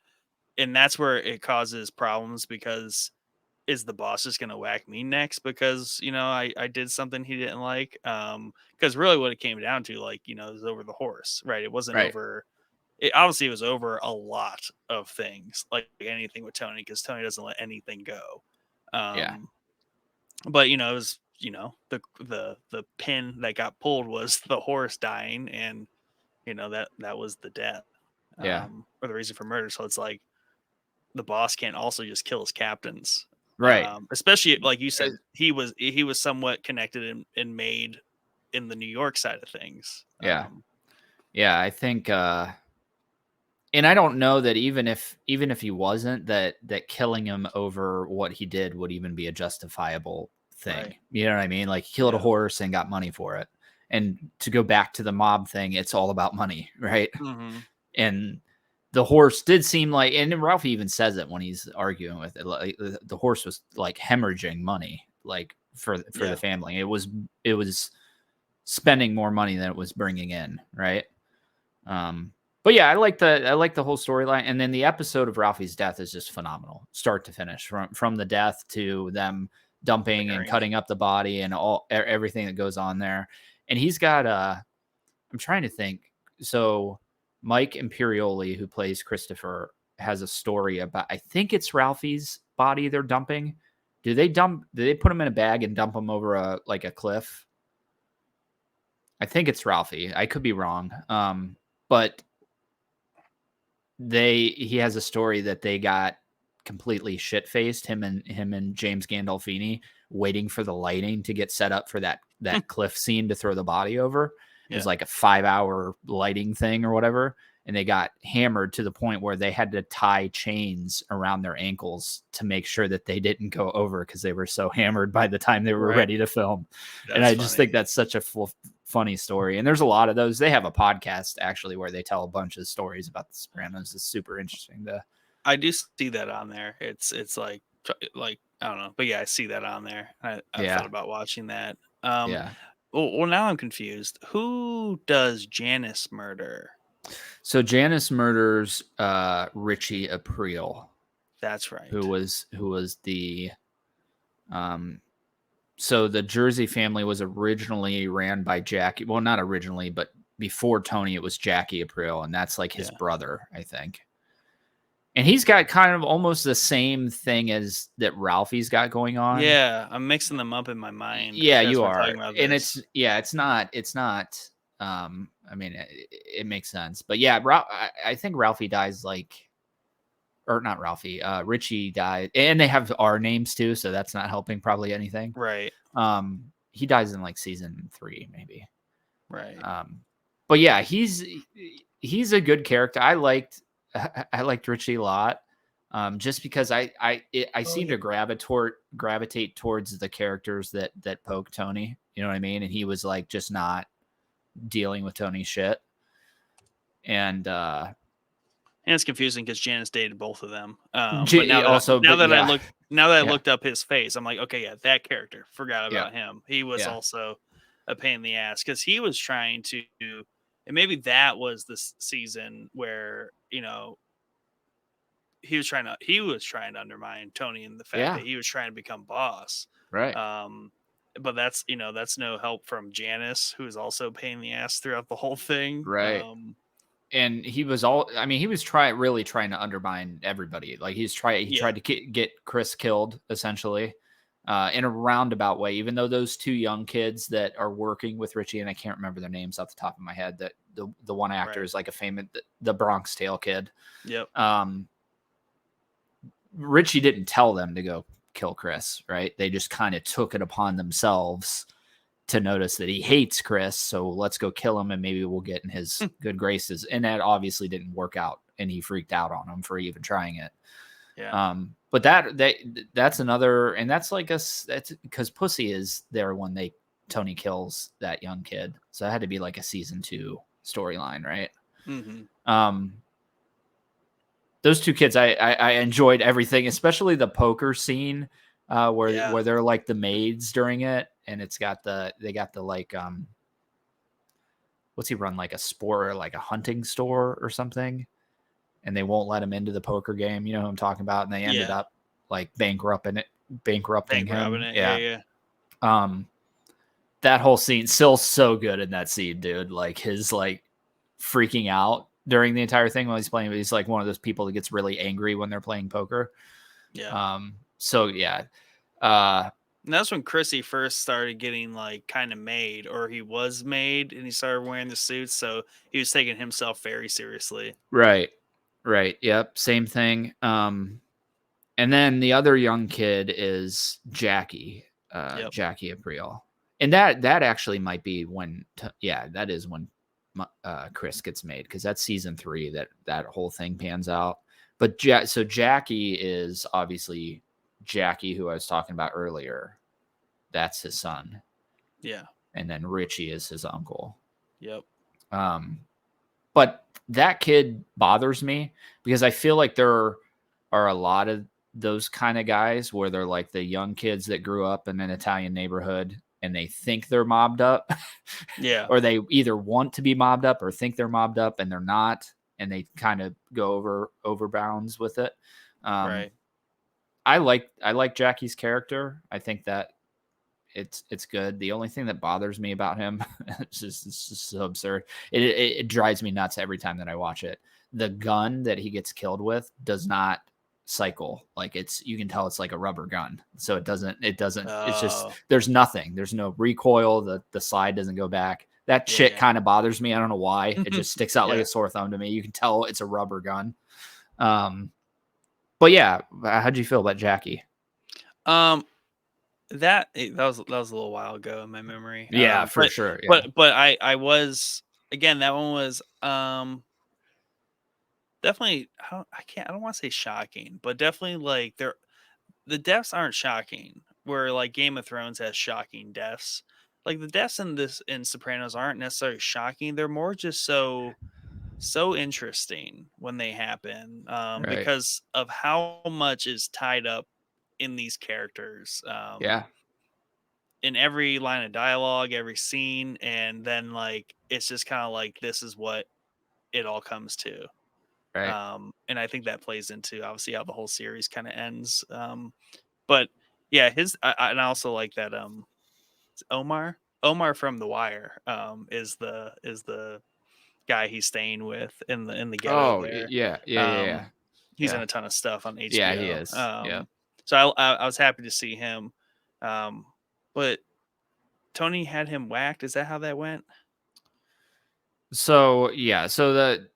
and that's where it causes problems because is the boss just gonna whack me next because I did something he didn't like? Because really, what it came down to, like it was over the horse, right? It wasn't Right. over. It obviously it was over a lot of things, like anything with Tony, because Tony doesn't let anything go. Yeah. But it was the pin that got pulled was the horse dying, and that was the death, Yeah. or the reason for murder. So it's like the boss can't also just kill his captains, Right. especially like you said, Uh, he was somewhat connected and made in the New York side of things. Yeah. Yeah. I think, and I don't know that even if he wasn't, that killing him over what he did would even be a justifiable thing. Right. You know what I mean? Like he killed a Yeah. horse and got money for it. And to go back to the mob thing, it's all about money, right? Mm-hmm. And the horse did seem like, and Ralphie even says it when he's arguing with it, like the horse was like hemorrhaging money, like for Yeah. the family. It was spending more money than it was bringing in, right? But yeah, I like the whole storyline, and then the episode of Ralphie's death is just phenomenal, start to finish, from the death to them dumping and Burying cutting up the body and everything that goes on there. And he's got I'm trying to think. So Mike Imperioli, who plays Christopher, has a story about, I think it's Ralphie's body they're dumping. Do they put him in a bag and dump him over a cliff? I think it's Ralphie. I could be wrong. But he has a story that they got completely shit faced, him and James Gandolfini, waiting for the lighting to get set up for that cliff scene to throw the body over. It was like a 5-hour lighting thing or whatever. And they got hammered to the point where they had to tie chains around their ankles to make sure that they didn't go over because they were so hammered by the time they were ready to film. And I just think that's such a funny story. And there's a lot of those. They have a podcast actually where they tell a bunch of stories about the Sopranos. It's super interesting I do see that on there. It's like I don't know, but yeah, I see that on there. I thought about watching that. Yeah. Well, now I'm confused. Who does Janice murder? So Janice murders Richie April. That's right. Who was the so the Jersey family was originally ran by Jackie. Well, not originally, but before Tony, it was Jackie April, and that's like his brother, I think. And he's got kind of almost the same thing as that Ralphie's got going on. Yeah, I'm mixing them up in my mind. Yeah, you are. And it's not. I mean, it makes sense, but yeah, I think Ralphie dies or not Ralphie. Richie died, and they have our names too, so that's not helping probably anything. Right. He dies in season 3, maybe. Right. But yeah, he's a good character. I liked Richie a lot. Just because I seem to gravitate towards the characters that poke Tony. You know what I mean? And he was just not dealing with Tony's shit. And it's confusing because Janice dated both of them. But now that I looked up his face, I'm like, okay, yeah, that character. Forgot about him. He was also a pain in the ass because he was trying to, and maybe that was the season where he was trying to undermine Tony and the fact that he was trying to become boss. Right. But that's no help from Janice, who is also a pain in the ass throughout the whole thing. Right. And he was really trying to undermine everybody. He tried to get Chris killed essentially, in a roundabout way, even though those two young kids that are working with Richie, and I can't remember their names off the top of my head, that the one actor is a famous, the Bronx Tale kid. Yep. Richie didn't tell them to go kill Chris, right? They just kind of took it upon themselves to notice that he hates Chris, so let's go kill him and maybe we'll get in his good graces. And that obviously didn't work out, and he freaked out on him for even trying it. Yeah. But that's another, and that's that's because Pussy is there when Tony kills that young kid, so that had to be a season 2 storyline, right? Mm-hmm. Those two kids, I enjoyed everything, especially the poker scene where they're the maids during it, and they got the what's he run, like a sport, like a hunting store or something, and they won't let him into the poker game. You know who I'm talking about? And they ended up like bankrupting him. It. Yeah. Yeah. That whole scene, Sill's so good in that scene, dude. Like his like freaking out during the entire thing while he's playing. He's like one of those people that gets really angry when they're playing poker. Yeah. So yeah. And that's when Chrissy first started getting like kind of made, or he was made, and he started wearing the suits. So he was taking himself very seriously. Right. Yep. Same thing. And then the other young kid is Jackie, Jackie Aprile. And that actually might be when, that is when Chris gets made, because that's season 3 that whole thing pans out. But so Jackie is obviously Jackie, who I was talking about earlier. That's his son. Yeah. And then Richie is his uncle. Yep. But that kid bothers me because I feel like there are a lot of those kind of guys where they're like the young kids that grew up in an Italian neighborhood and they think they're mobbed up. Yeah. Or they either want to be mobbed up or think they're mobbed up and they're not. And they kind of go over bounds with it. Right. I like Jackie's character. I think that it's good. The only thing that bothers me about him, it's just so absurd. It drives me nuts every time that I watch it. The gun that he gets killed with does not cycle. Like you can tell it's like a rubber gun. So it doesn't, it's just, there's nothing. There's no recoil. The slide doesn't go back. That shit kind of bothers me. I don't know why. It just sticks out like a sore thumb to me. You can tell it's a rubber gun. But yeah, how'd you feel about Jackie? That was a little while ago in my memory. Yeah, for sure. Yeah. But I was, again, that one was definitely, I don't want to say shocking, but definitely like the deaths aren't shocking. Where like Game of Thrones has shocking deaths. Like the deaths in Sopranos aren't necessarily shocking. They're more just so interesting when they happen, because of how much is tied up in these characters. In every line of dialogue, every scene, and then like it's just kind of like this is what it all comes to. Right. And I think that plays into obviously how the whole series kind of ends. But yeah, and I also like that Omar from The Wire is the guy he's staying with in the ghetto there. Yeah. He's in a ton of stuff on HBO. Yeah, he is. Yeah. So I was happy to see him. But Tony had him whacked. Is that how that went? So yeah, because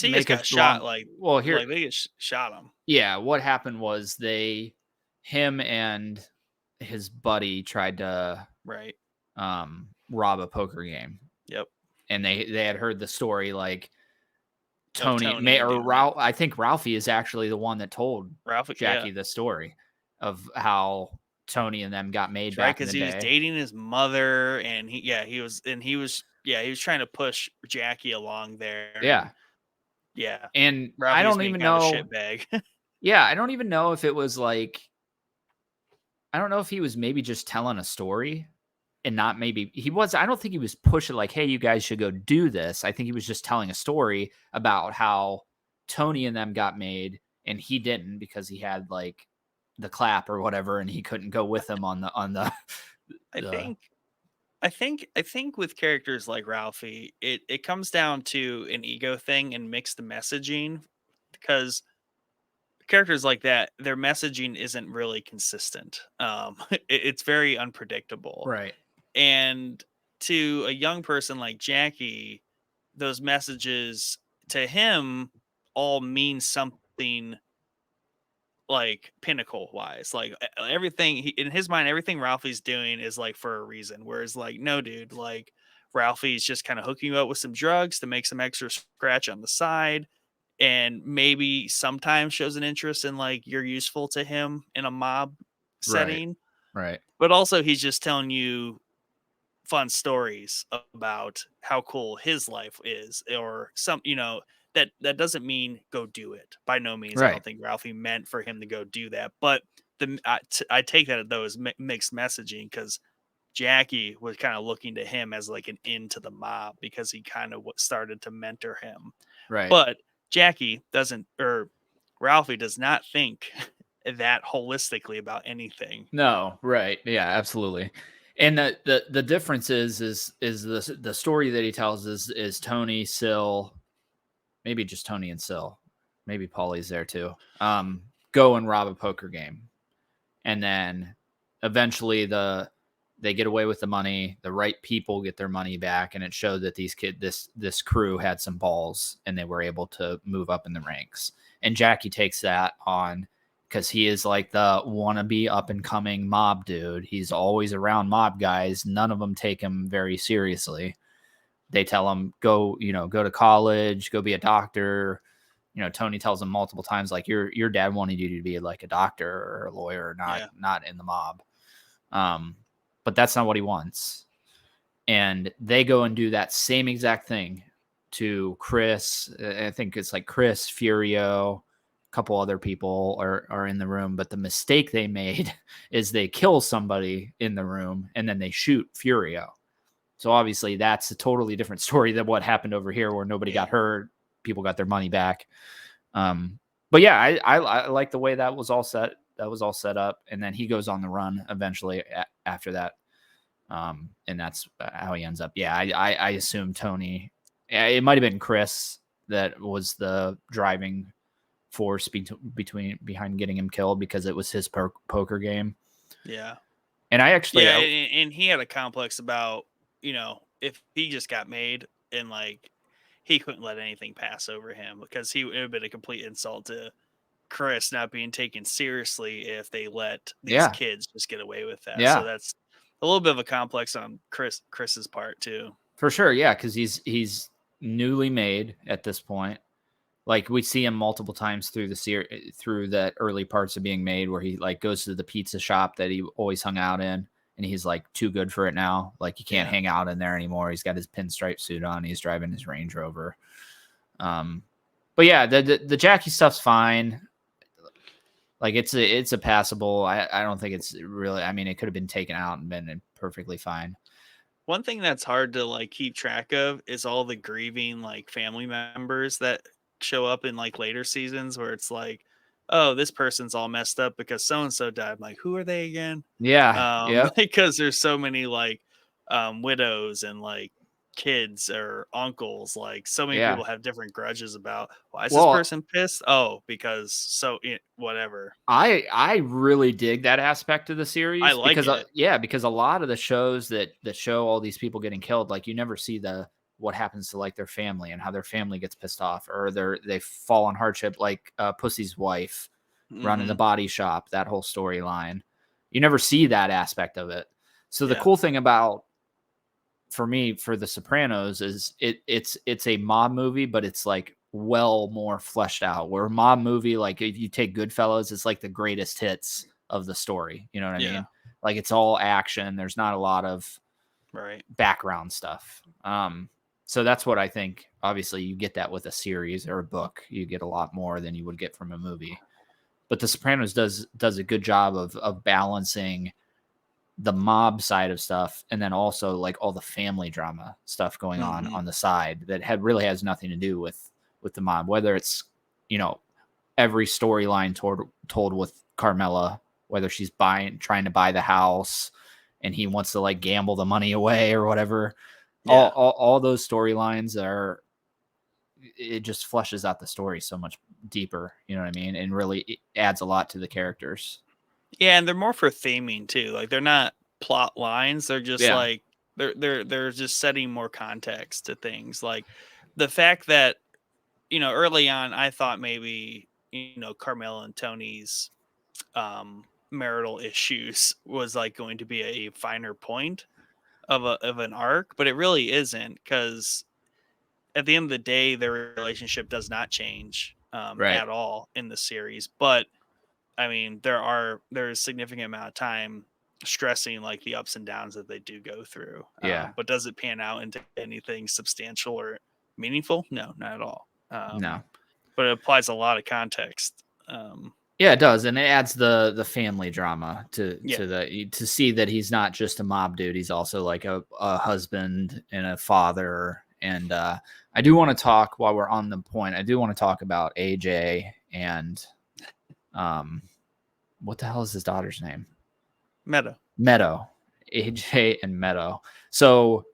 he just got shot. Like they just shot him. Yeah, what happened was him and his buddy tried to rob a poker game. Yep. And they had heard the story like Tony or Ralph. I think Ralphie is actually the one that told Jackie the story of how Tony and them got made back in the day. Because he was dating his mother, and he was trying to push Jackie along there. Yeah. And Ralphie I don't even know. Shitbag. Yeah, I don't even know if it was like, I don't know if he was maybe just telling a story and not maybe I don't think he was pushing like, hey, you guys should go do this. I think he was just telling a story about how Tony and them got made and he didn't because he had like the clap or whatever and he couldn't go with them on the I think with characters like Ralphie, it comes down to an ego thing and mixed messaging, because characters like that, their messaging isn't really consistent. It's very unpredictable. Right. And to a young person like Jackie, those messages to him all mean something, like pinnacle wise. Like everything in his mind, everything Ralphie's doing is like for a reason. Whereas like, no, dude, like Ralphie's just kind of hooking you up with some drugs to make some extra scratch on the side, and maybe sometimes shows an interest in like you're useful to him in a mob setting. Right. But also he's just telling you fun stories about how cool his life is, or some, that doesn't mean go do it. By no means. I don't think Ralphie meant for him to go do that. But I take that though as mixed messaging, because Jackie was kind of looking to him as like an into the mob because he kind of started to mentor him. Right. But Jackie doesn't, or Ralphie does not think that holistically about anything. No, right. Yeah, absolutely. And the difference is the story that he tells is Tony, Syl, maybe just Tony and Syl, maybe Paulie's there too. Go and rob a poker game, and then eventually they get away with the money. The right people get their money back, and it showed that this crew had some balls, and they were able to move up in the ranks. And Jackie takes that on because he is like the wannabe up and coming mob dude. He's always around mob guys. None of them take him very seriously. They tell him go to college, go be a doctor. Tony tells him multiple times, like, your dad wanted you to be like a doctor or a lawyer, not in the mob. But that's not what he wants. And they go and do that same exact thing to Chris. I think it's like Chris, Furio, a couple other people are in the room. But the mistake they made is they kill somebody in the room and then they shoot Furio. So obviously that's a totally different story than what happened over here, where nobody got hurt. People got their money back. But yeah, I like the way that was all set. That was all set up. And then he goes on the run eventually after that. And that's how he ends up. Yeah, I assume Tony, it might've been Chris that was the driving force behind getting him killed, because it was his poker game. Yeah. And I actually, and he had a complex about, if he just got made, and like, he couldn't let anything pass over him, because it would have been a complete insult to Chris not being taken seriously if they let these kids just get away with that. Yeah. So that's a little bit of a complex on Chris's part too. For sure. Yeah. Cause he's newly made at this point. Like, we see him multiple times through through the early parts of being made, where he like goes to the pizza shop that he always hung out in, and he's like too good for it now. Like, he can't hang out in there anymore. He's got his pinstripe suit on. He's driving his Range Rover. But yeah, the Jackie stuff's fine. Like, it's a passable. I don't think it's really, I mean, it could have been taken out and been perfectly fine. One thing that's hard to like keep track of is all the grieving like family members that show up in like later seasons, where it's like, oh, this person's all messed up because so and so died. I'm like, who are they again? Yeah. Because there's so many like widows and like kids or uncles. Like, so many people have different grudges about, why is this person pissed? Oh, because whatever. I really dig that aspect of the series. I like it. Because a lot of the shows that show all these people getting killed, like, you never see what happens to like their family and how their family gets pissed off, or they fall on hardship, like Pussy's wife running the body shop, that whole storyline. You never see that aspect of it. So the cool thing about, for me, for The Sopranos, is it's a mob movie, but it's like well more fleshed out. Where a mob movie, like if you take Goodfellas, it's like the greatest hits of the story. You know what I mean? Like, it's all action. There's not a lot of background stuff. So that's what I think. Obviously, you get that with a series or a book. You get a lot more than you would get from a movie. But The Sopranos does a good job of balancing the mob side of stuff, and then also like all the family drama stuff going on the side that really has nothing to do with the mob. Whether it's, every storyline told with Carmela, whether she's trying to buy the house and he wants to like gamble the money away or whatever. All those storylines it just fleshes out the story so much deeper, you know what I mean? And really it adds a lot to the characters. Yeah, and they're more for theming too. Like, they're not plot lines. They're just like they're just setting more context to things. Like, the fact that, early on I thought maybe, Carmela and Tony's marital issues was like going to be a finer point of an arc, but it really isn't, because at the end of the day their relationship does not change at all in the series. But I mean, there's a significant amount of time stressing like the ups and downs that they do go through. But does it pan out into anything substantial or meaningful? No, not at all. No. But it applies a lot of context. Yeah, it does, and it adds the family drama Yeah. to see that he's not just a mob dude. He's also like a husband and a father. And I do want to talk while we're on the point. I do want to talk about AJ and um, what the hell is his daughter's name? Meadow. Meadow. AJ and Meadow. So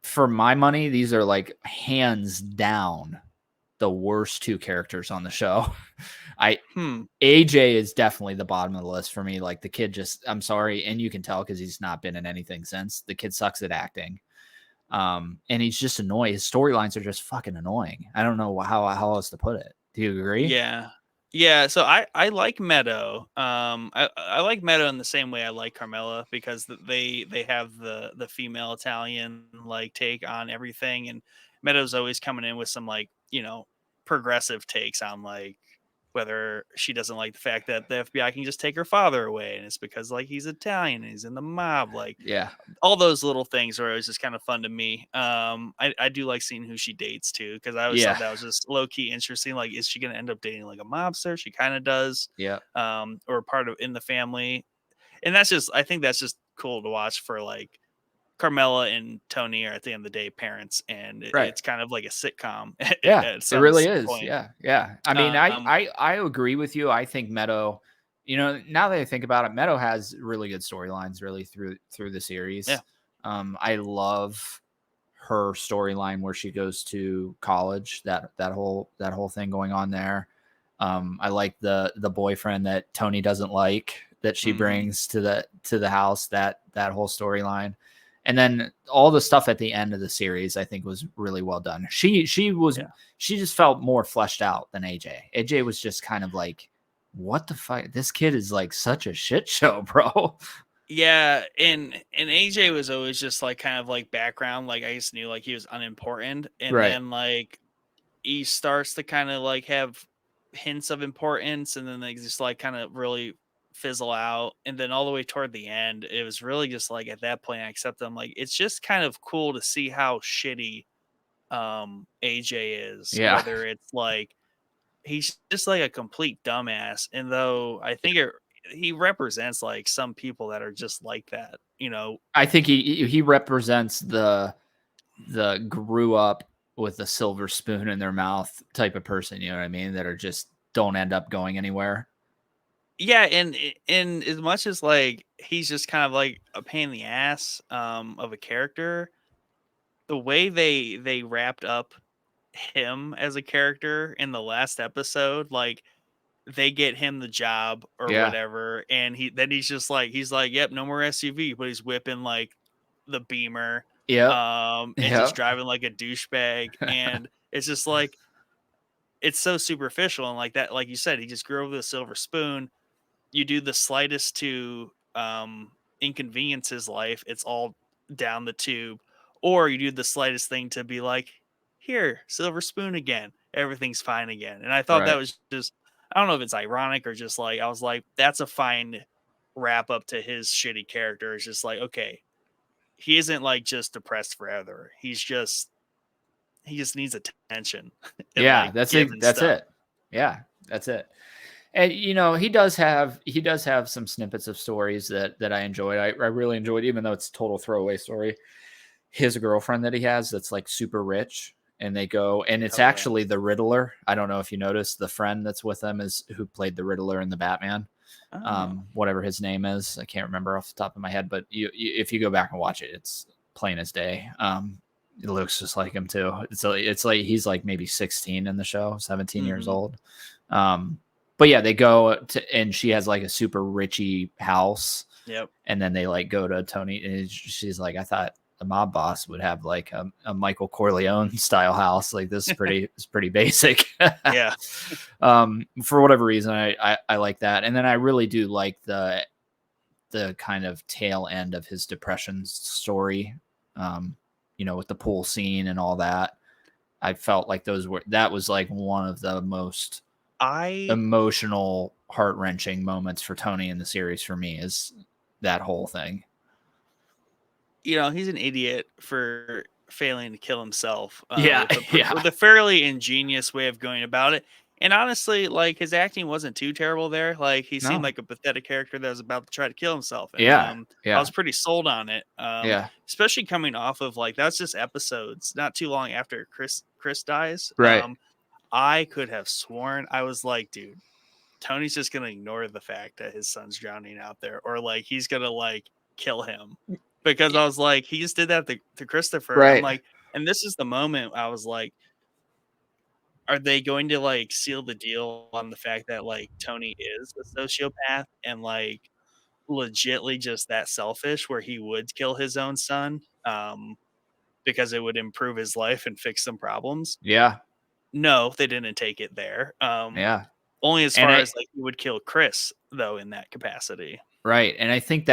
for my money, these are like hands down the worst two characters on the show. I AJ is definitely the bottom of the list for me. Like the kid just, I'm sorry, and you can tell because he's not been in anything since. The kid sucks at acting. And he's just annoying. His storylines are just fucking annoying. I don't know how else to put it. Do you agree? Yeah. Yeah, so I like Meadow. I like Meadow in the same way I like Carmela because they have the female Italian like take on everything, and Meadow's always coming in with some like, progressive takes on like whether she doesn't like the fact that the FBI can just take her father away, and it's because like he's Italian and he's in the mob, like Yeah. all those little things are always just kind of fun to me. I do like seeing who she dates too, because I always Yeah. thought that was just low key interesting. Like, is she going to end up dating like a mobster? She kind of does, Yeah. or part of in the family, and that's just I think that's just cool to watch for like Carmela and Tony are at the end of the day parents, and Right. it's kind of like a sitcom Yeah, at it some really is. point. Yeah. Yeah. I mean, Um, I agree with you. I think Meadow, now that I think about it, Meadow has really good storylines really through the series. yeah, I love her storyline where she goes to college, that whole thing going on there. I like the boyfriend that Tony doesn't like that she brings to the house, that whole storyline. And then all the stuff at the end of the series, I think, was really well done. She just felt more fleshed out than AJ. AJ was just kind of like, what the fuck? This kid is like such a shit show, bro. Yeah, and AJ was always just like kind of like background. Like I just knew like he was unimportant, and Right. then like he starts to kind of like have hints of importance, and then they just like kind of really fizzle out. And then all the way toward the end, it was really just like at that point, I accept them. Like it's just kind of cool to see how shitty AJ is, Yeah. whether it's like he's just like a complete dumbass. And though I think he represents like some people that are just like that. I think he represents the grew up with a silver spoon in their mouth type of person, you know what I mean? That are just don't end up going anywhere. Yeah, and as much as like he's just kind of like a pain in the ass of a character, the way they wrapped up him as a character in the last episode, like they get him the job or Yeah. whatever, and he's just like he's like, yep, no more SUV, but he's whipping like the Beamer, Yep. and just Yep. driving like a douchebag, and it's just like it's so superficial and like that, like you said, he just grew up with a silver spoon. You do the slightest to inconvenience his life, it's all down the tube. Or you do the slightest thing to be like, here, silver spoon again. Everything's fine again. And I thought that Right. was just, I don't know if it's ironic or just like, I was like, that's a fine wrap up to his shitty character. It's just like, okay, he isn't like just depressed forever. He just needs attention and Yeah, like given that's stuff. it. Yeah, that's it. And he does have some snippets of stories that I enjoyed. I really enjoyed, even though it's a total throwaway story. His girlfriend that he has that's like super rich, and they go, and it's Oh, yeah. actually the Riddler. I don't know if you noticed, the friend that's with them is who played the Riddler in the Batman. Oh, Whatever his name is, I can't remember off the top of my head, but if you go back and watch it, it's plain as day. It looks just like him too. It's like he's like maybe 16 in the show, 17 years old. But yeah, they go to, and she has like a super richy house, yep. and then they like go to Tony, and she's like, I thought the mob boss would have like a Michael Corleone style house. Like this is pretty basic. Yeah. For whatever reason, I like that, and then I really do like the kind of tail end of his depression story. With the pool scene and all that. I felt like that was like one of the most emotional, heart wrenching moments for Tony in the series for me, is that whole thing. He's an idiot for failing to kill himself Yeah, with yeah, a fairly ingenious way of going about it. And honestly, like, his acting wasn't too terrible there. Like, he seemed No. like a pathetic character that was about to try to kill himself, and, Yeah. I Yeah. was pretty sold on it, Yeah. especially coming off of, like, that's just episodes not too long after Chris dies. Right. I could have sworn I was like, "Dude, Tony's just gonna ignore the fact that his son's drowning out there, or, like, he's gonna, like, kill him." Because I was like, he just did that to Christopher. I'm Right. like, and this is the moment I was like, are they going to, like, seal the deal on the fact that, like, Tony is a sociopath and, like, legitly just that selfish where he would kill his own son, because it would improve his life and fix some problems? Yeah. No, they didn't take it there, Yeah. only as And far as, like, he would kill Chris, though, in that capacity. right. And I think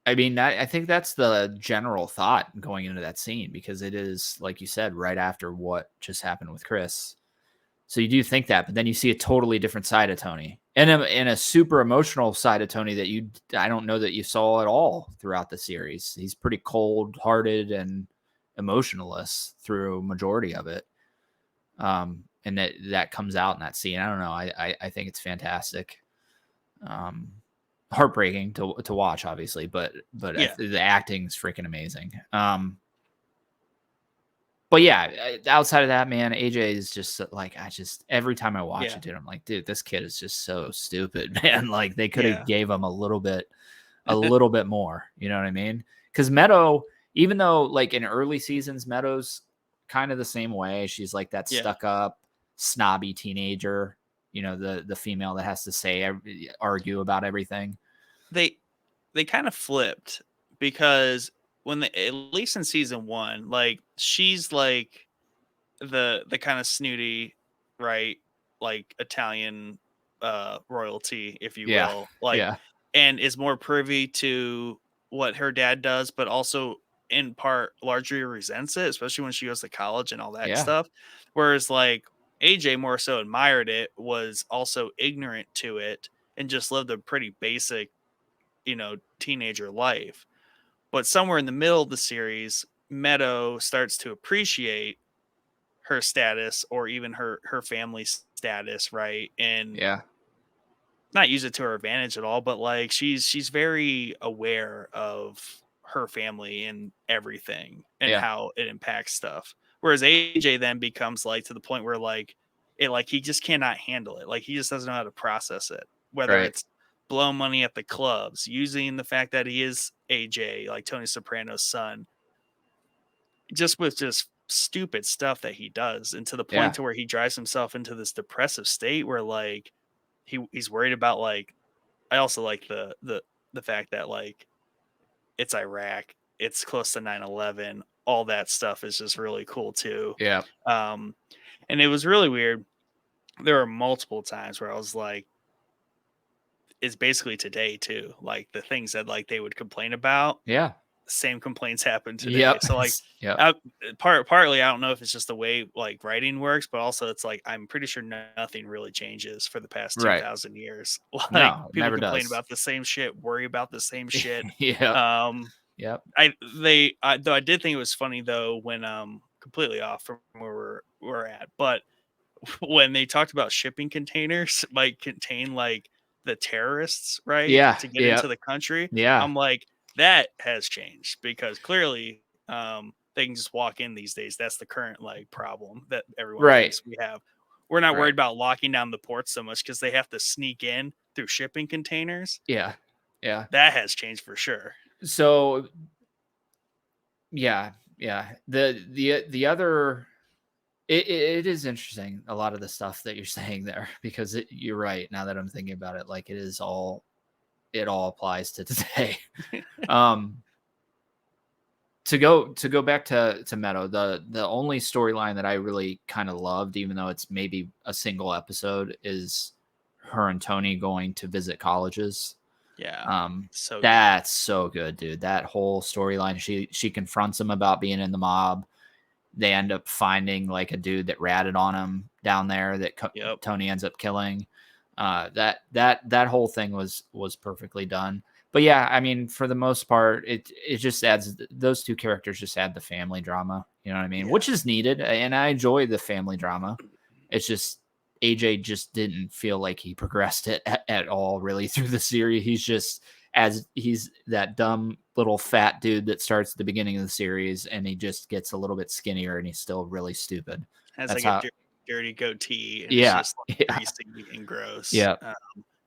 I think that's the general thought going into that scene, because it is, like you said, right after what just happened with Chris. So you do think that, but then you see a totally different side of Tony, and a super emotional side of Tony that I don't know that you saw at all throughout the series. He's pretty cold hearted and emotionless through majority of it. And that comes out in that scene. I don't know. I think it's fantastic. Heartbreaking to watch, obviously, but Yeah. the acting's freaking amazing. But yeah, outside of that, man, AJ is just like, every time I watch Yeah. it, dude, I'm like, dude, this kid is just so stupid, man. Like, they could have Yeah. gave him a little bit more. You know what I mean? Because Meadow, even though like in early seasons, Meadow's kind of the same way. She's like that Yeah. stuck up, snobby teenager. You know, the female that has to argue about everything. They kind of flipped because at least in season 1, like, she's like the kind of snooty, right? Like, Italian royalty, if you Yeah, will. Like, yeah, and is more privy to what her dad does, but also in part largely resents it, especially when she goes to college and all that yeah, stuff. Whereas, like, AJ more so admired it, was also ignorant to it, and just lived a pretty basic, teenager life. But somewhere in the middle of the series, Meadow starts to appreciate her status, or even her family status, right? And yeah, not use it to her advantage at all, but, like, she's very aware of her family and everything and yeah, how it impacts stuff. Whereas AJ then becomes, like, to the point where, like, he just cannot handle it. Like, he just doesn't know how to process it. Whether right, it's blow money at the clubs, using the fact that he is AJ, like Tony Soprano's son, just with just stupid stuff that he does, and to the point yeah, to where he drives himself into this depressive state where, like, he's worried about, like, I also like the fact that, like, it's Iraq, it's close to 9/11, all that stuff is just really cool too. yeah, Um, and it was really weird. There were multiple times where I was like, it's basically today too. Like, the things that, like, they would complain about, yeah, same complaints happen today. yep, So, like, yep, uh, partly, I don't know if it's just the way, like, writing works, but also it's like I'm pretty sure nothing really changes for the past right. 2,000 years. Like, No, it people never complain does. about the same shit, worry about the same shit. Yep, Um, yep, though I did think it was funny though when, completely off from where we're at, but when they talked about shipping containers might contain, like, the terrorists, right, yeah, to get into yep, the country, yeah, I'm like, that has changed because clearly, they can just walk in these days. That's the current, like, problem that everyone right, thinks we have. We're not right, worried about locking down the ports so much because they have to sneak in through shipping containers. yeah, yeah. That has changed for sure. So yeah, yeah. The other, it is interesting, a lot of the stuff that you're saying there, because you're right. Now that I'm thinking about it, like, it all applies to today. um, to go back to Meadow, the only storyline that I really kind of loved, even though it's maybe a single episode, is her and Tony going to visit colleges. Yeah. So good. That's so good, dude. That whole storyline. She confronts him about being in the mob. They end up finding, like, a dude that ratted on him down there that Yep. Tony ends up killing. That whole thing was perfectly done. But yeah, I mean, for the most part, it just adds, those two characters just add the family drama. You know what I mean? Yeah. Which is needed, and I enjoy the family drama. It's just AJ just didn't feel like he progressed it at all really through the series. He's that dumb little fat dude that starts at the beginning of the series, and he just gets a little bit skinnier, and he's still really stupid. Has That's like how. a dirty goatee, and it's Yeah, just like greasy and gross. yeah,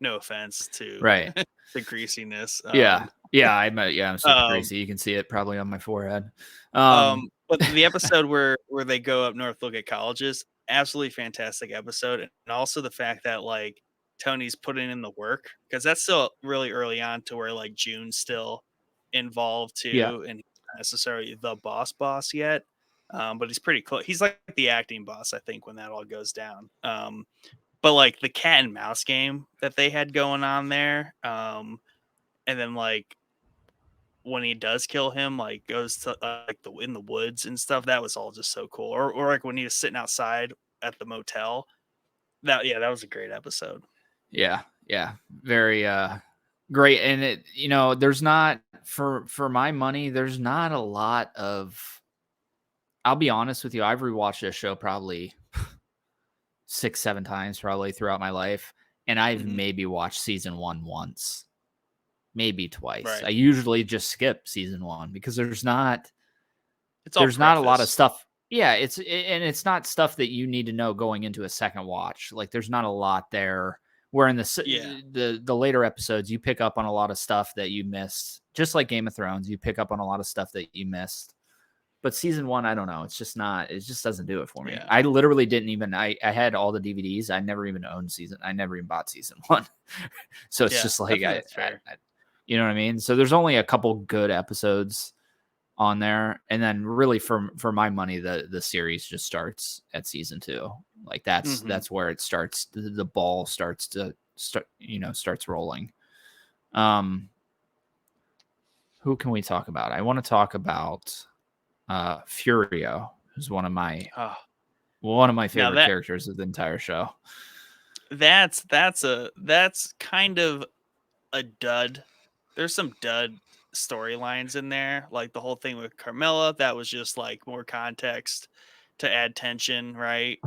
No offense to right. the greasiness. I'm super greasy. You can see it probably on my forehead. But the episode where they go up north, look at colleges, absolutely fantastic episode, and also the fact that like Tony's putting in the work, because that's still really early on to where like June's still involved Yeah. too, and he's not necessarily the boss yet. But he's pretty close. He's like the acting boss, I think, when that all goes down. But like the cat and mouse game that they had going on there, and then like when he does kill him, like goes to like in the woods and stuff, that was all just so cool. Or like when he was sitting outside at the motel, that was a great episode. Yeah, very great. And it, there's not for my money, there's not a lot of. I'll be honest with you, I've rewatched this show probably 6-7 times probably throughout my life, and I've maybe watched season 1 once, maybe twice. Right. I usually just skip season 1 because there's not a lot of stuff. Yeah, it's not stuff that you need to know going into a second watch. Like there's not a lot there. Where in the later episodes, you pick up on a lot of stuff that you missed. Just like Game of Thrones, you pick up on a lot of stuff that you missed. But season 1, I don't know. It's just not. It just doesn't do it for me. Yeah. I literally didn't even. I had all the DVDs. I never even owned season. I never even bought season 1. So it's just like you know what I mean. So there's only a couple good episodes on there, and then really for my money, the series just starts at season 2. Like that's where it starts. The ball starts rolling. Who can we talk about? I want to talk about Furio, who's one of my favorite characters of the entire show. That's kind of a dud. There's some dud storylines in there, like the whole thing with Carmela. That was just like more context to add tension, right?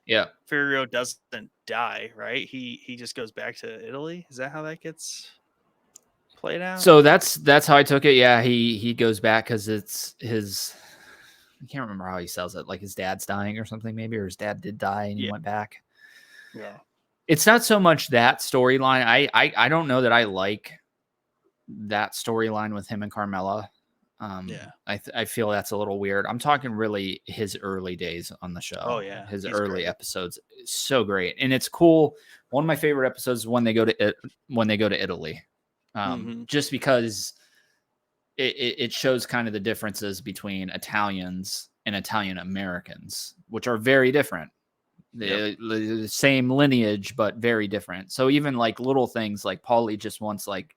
Yeah. Furio doesn't die, right? He just goes back to Italy. Is that how that gets played out? So that's how I took it. Yeah, he goes back because it's his. I can't remember how he sells it. Like his dad's dying or something, maybe, or his dad did die and he went back. Yeah. It's not so much that storyline. I don't know that I like that storyline with him and Carmela. I feel that's a little weird. I'm talking really his early days on the show. Oh yeah, his early episodes, so great, and it's cool. One of my favorite episodes is when they go to Italy, just because it shows kind of the differences between Italians and Italian Americans, which are very different. The same lineage, but very different. So even like little things like Paulie just wants like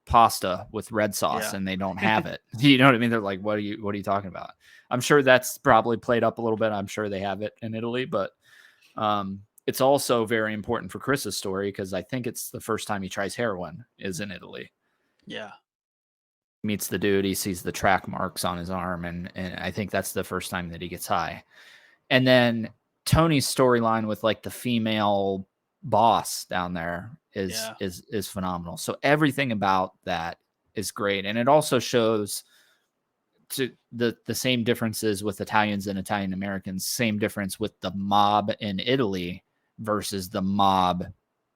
pasta with red sauce and they don't have it. You know what I mean? They're like, what are you talking about? I'm sure that's probably played up a little bit. I'm sure they have it in Italy, but it's also very important for Chris's story because I think it's the first time he tries heroin is in Italy. Yeah. Meets the dude, he sees the track marks on his arm, and I think that's the first time that he gets high. And then Tony's storyline with like the female boss down there is phenomenal. So everything about that is great, and it also shows to the same differences with Italians and Italian Americans, same difference with the mob in Italy versus the mob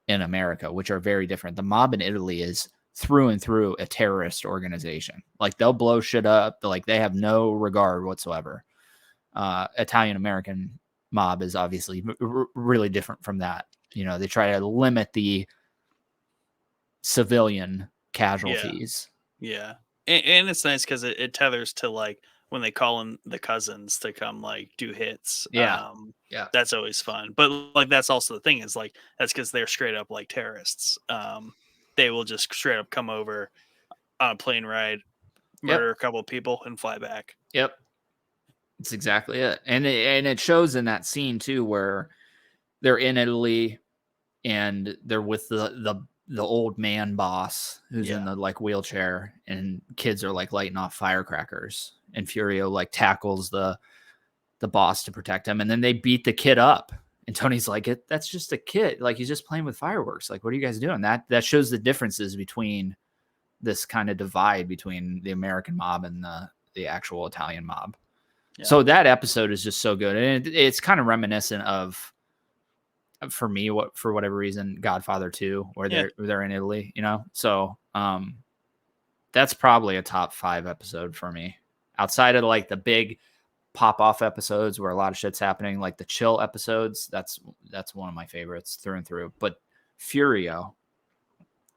in America, which are very different. The mob in Italy is through and through a terrorist organization. Like they'll blow shit up. Like they have no regard whatsoever. Italian American mob is obviously really different from that. You know, they try to limit the civilian casualties. Yeah. And it's nice because it tethers to like when they call in the cousins to come like do hits. Yeah. That's always fun. But like that's also the thing is like that's because they're straight up like terrorists. They will just straight up come over on a plane ride, murder a couple of people, and fly back. Yep. That's exactly it. And it shows in that scene too where they're in Italy and they're with the old man boss who's in the like wheelchair, and kids are like lighting off firecrackers, and Furio like tackles the the boss to protect him, and then they beat the kid up. And Tony's like, that's just a kid. Like, he's just playing with fireworks. Like, what are you guys doing? That shows the differences between this kind of divide between the American mob and the actual Italian mob. Yeah. So that episode is just so good. And it's kind of reminiscent of, for me, for whatever reason, Godfather 2, where they're in Italy, you know? So that's probably a top 5 episode for me. Outside of like the big pop-off episodes where a lot of shit's happening, like the chill episodes, that's one of my favorites through and through. But Furio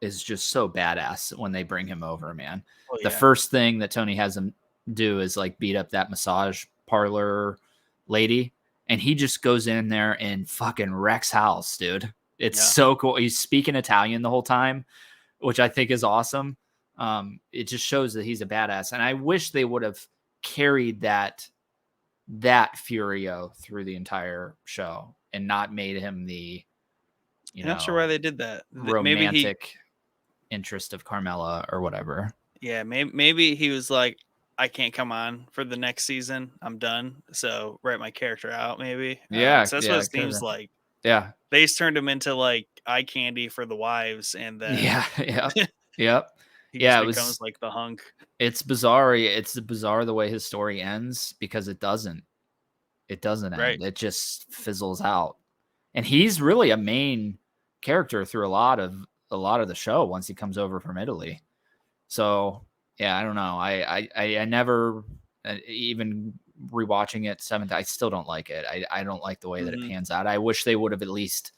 is just so badass when they bring him over, man. Oh, yeah. The first thing that Tony has him do is like beat up that massage parlor lady, and he just goes in there and fucking wrecks house, dude. It's so cool. He's speaking Italian the whole time, which I think is awesome. It just shows that he's a badass, and I wish they would have carried that Furio through the entire show and not made him the, I'm not sure why they did that. Romantic interest of Carmela or whatever. Yeah, maybe he was like, I can't come on for the next season. I'm done. So write my character out, maybe. Yeah. So that's what it seems like. Yeah. They just turned him into like eye candy for the wives, and then Yep. He just becomes like the hunk. It's bizarre. It's bizarre the way his story ends, because it doesn't end. Right. It just fizzles out. And he's really a main character through a lot of the show once he comes over from Italy. So yeah, I don't know. I never, even rewatching it 7 times, I still don't like it. I don't like the way that it pans out. I wish they would have at least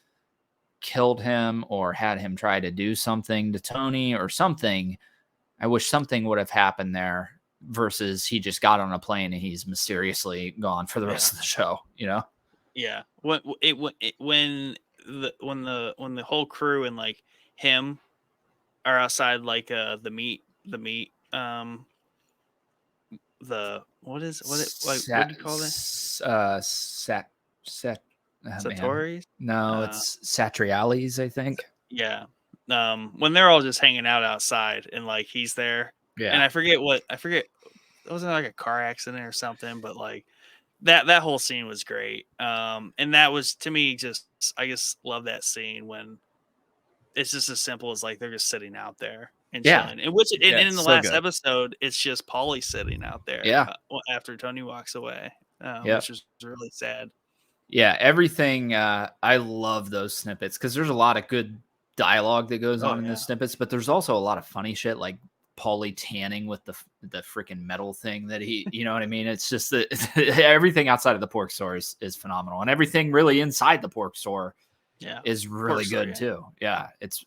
killed him or had him try to do something to Tony or something. I wish something would have happened there versus he just got on a plane and he's mysteriously gone for the rest of the show, you know? Yeah. When the whole crew and like him are outside, like the meat what do you call this? Satori's? No, it's Satriales, I think. Yeah. When they're all just hanging out outside and like he's there. Yeah. And I forget it wasn't like a car accident or something, but like that whole scene was great. And that was, to me, just, I just love that scene when it's just as simple as like they're just sitting out there and chilling. And in the last episode, it's just Paulie sitting out there. Yeah. After Tony walks away, which is really sad. Yeah, everything. I love those snippets because there's a lot of good dialogue that goes on in the snippets, but there's also a lot of funny shit, like Paulie tanning with the freaking metal thing that he, you know what I mean? It's just that everything outside of the pork store is phenomenal, and everything really inside the pork store is really good too. Yeah, it's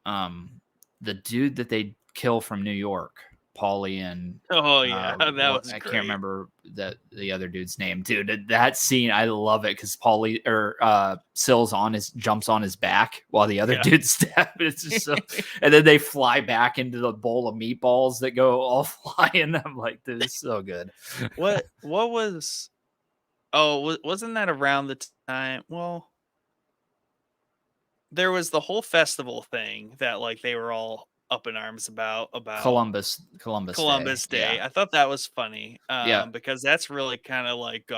the dude that they kill from New York, Paulie and that was I great. Can't remember the other dude's name, dude. That scene, I love it because Paulie or Sills jumps on his back while the other dude stabs. It's just so, and then they fly back into the bowl of meatballs that go all flying. I'm like, this is so good. What was? Oh, wasn't that around the time? Well, there was the whole festival thing that like they were all up in arms about Columbus Day. I thought that was funny. Because that's really kind of like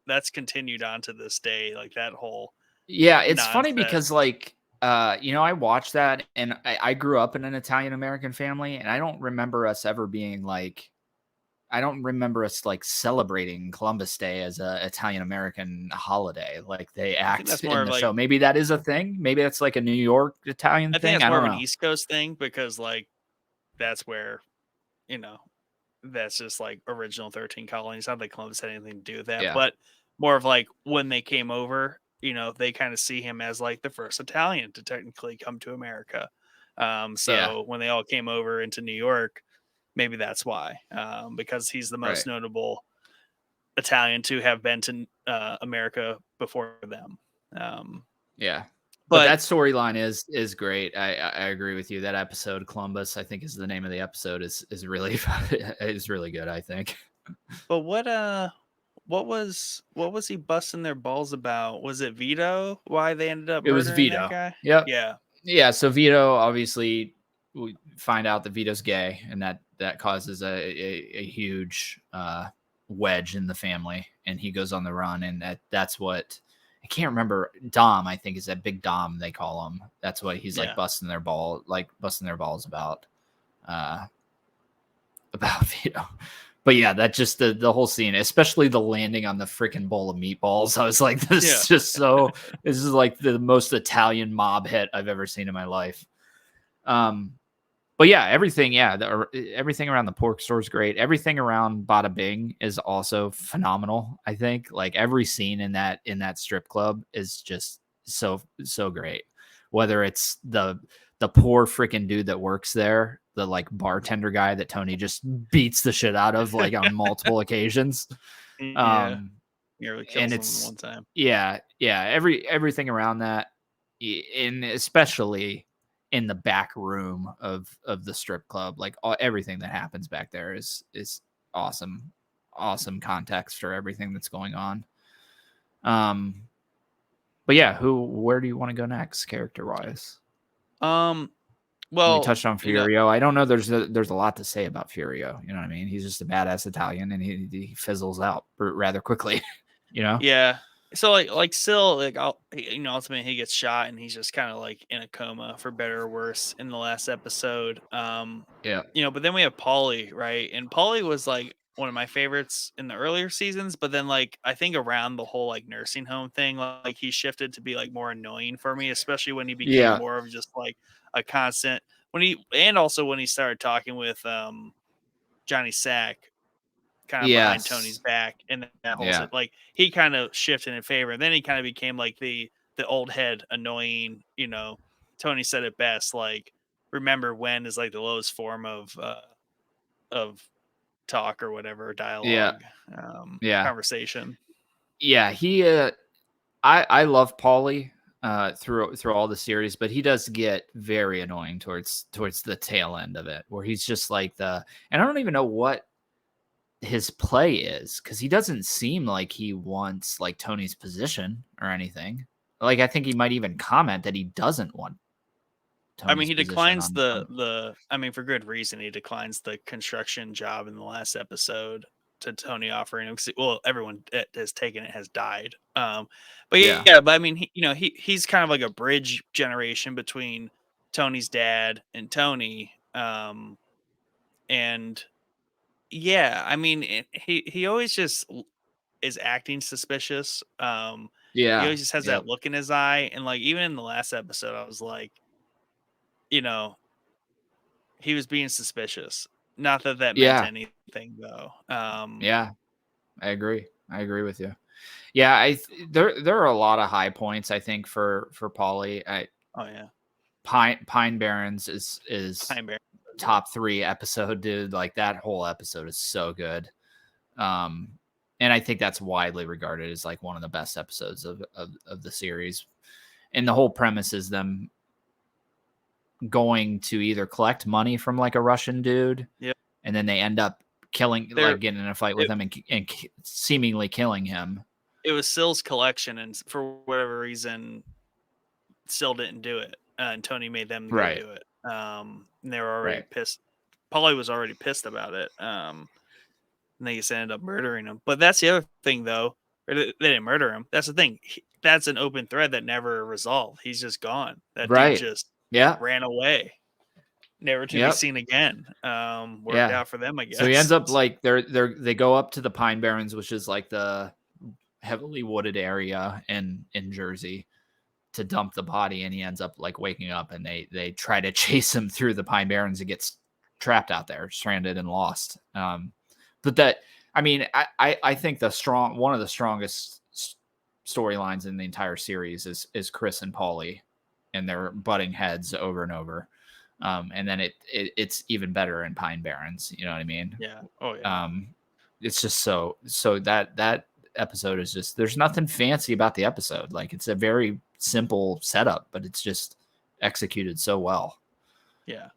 that's continued on to this day, like that whole it's funny because like I watched that, and I grew up in an Italian American family, and I don't remember us celebrating Columbus Day as a Italian American holiday like they act in the show. Maybe that is a thing. Maybe that's like a New York Italian thing. I think it's more of an East Coast thing because like that's where, that's just like original 13 colonies. Not that Columbus had anything to do with that, but more of like when they came over, they kind of see him as like the first Italian to technically come to America. When they all came over into New York, maybe that's why, because he's the most notable Italian to have been to America before them. But that storyline is great. I agree with you. That episode, Columbus, I think is the name of the episode, is really is really good, I think. But what was he busting their balls about? Was it Vito? Why they ended up? It was Vito. That guy? Yep. Yeah. So Vito, obviously, we find out that Vito's gay, and that causes a huge wedge in the family, and he goes on the run, and that's what I can't remember. Dom, I think, is that Big Dom they call him. That's what he's like busting their balls about Vito. But yeah, that just the whole scene, especially the landing on the freaking bowl of meatballs. I was like, this is just so. This is like the most Italian mob hit I've ever seen in my life. But yeah, everything around the pork store is great. Everything around Bada Bing is also phenomenal. I think like every scene in that strip club is just so great. Whether it's the poor freaking dude that works there, the like bartender guy that Tony just beats the shit out of like on multiple occasions. Nearly kills and him one time. Everything around that, and especially in the back room of the strip club, like everything that happens back there is awesome context for everything that's going on. But yeah, where do you want to go next, character wise? Well, we touched on Furio. I don't know. There's a lot to say about Furio. You know what I mean? He's just a badass Italian, and he fizzles out rather quickly. You know? Yeah. So like still like ultimately he gets shot and he's just kind of like in a coma for better or worse in the last episode. But then we have Paulie, right? And Paulie was like one of my favorites in the earlier seasons, but then like I think around the whole like nursing home thing, like he shifted to be like more annoying for me, especially when he became more of just like a constant when he started talking with Johnny Sack kind of behind Tony's back, and that whole like he kind of shifted in favor. And then he kind of became like the old head, annoying. Tony said it best, like remember when is like the lowest form of talk or whatever, dialogue, conversation. Yeah, he I love Paulie through all the series, but he does get very annoying towards the tail end of it, where he's just like and I don't even know what his play is, because he doesn't seem like he wants like Tony's position or anything. Like I think he might even comment that he doesn't want Tony's he declines for good reason. He declines the construction job in the last episode to Tony offering him. Well, everyone that has taken it has died. But he's kind of like a bridge generation between Tony's dad and Tony. He always just is acting suspicious. He always just has that look in his eye, and like even in the last episode, I was like, he was being suspicious. Not that meant anything, though. I agree with you. Yeah, there are a lot of high points, I think, for Paulie. Pine Barrens is Pine Barrens. Top 3 episode, dude. Like that whole episode is so good. And I think that's widely regarded as like one of the best episodes of the series. And the whole premise is them going to either collect money from like a Russian dude, and then they end up getting in a fight with him and seemingly killing him. It was Sill's collection, and for whatever reason, Sill didn't do it, and Tony made them go do it. And they were already pissed. Paulie was already pissed about it. And they just ended up murdering him. But that's the other thing, though. They didn't murder him. That's the thing. That's an open thread that never resolved. He's just gone. That dude just ran away, never to be seen again. Worked out for them, I guess. So he ends up like they go up to the Pine Barrens, which is like the heavily wooded area in Jersey, to dump the body, and he ends up like waking up, and they try to chase him through the Pine Barrens and gets trapped out there, stranded and lost. But that, I think one of the strongest storylines in the entire series is Chris and Paulie and their butting heads over and over. And then it's even better in Pine Barrens. You know what I mean? Yeah. Oh yeah. It's just so that episode is just, there's nothing fancy about the episode. Like it's a very simple setup, but it's just executed so well. Yeah.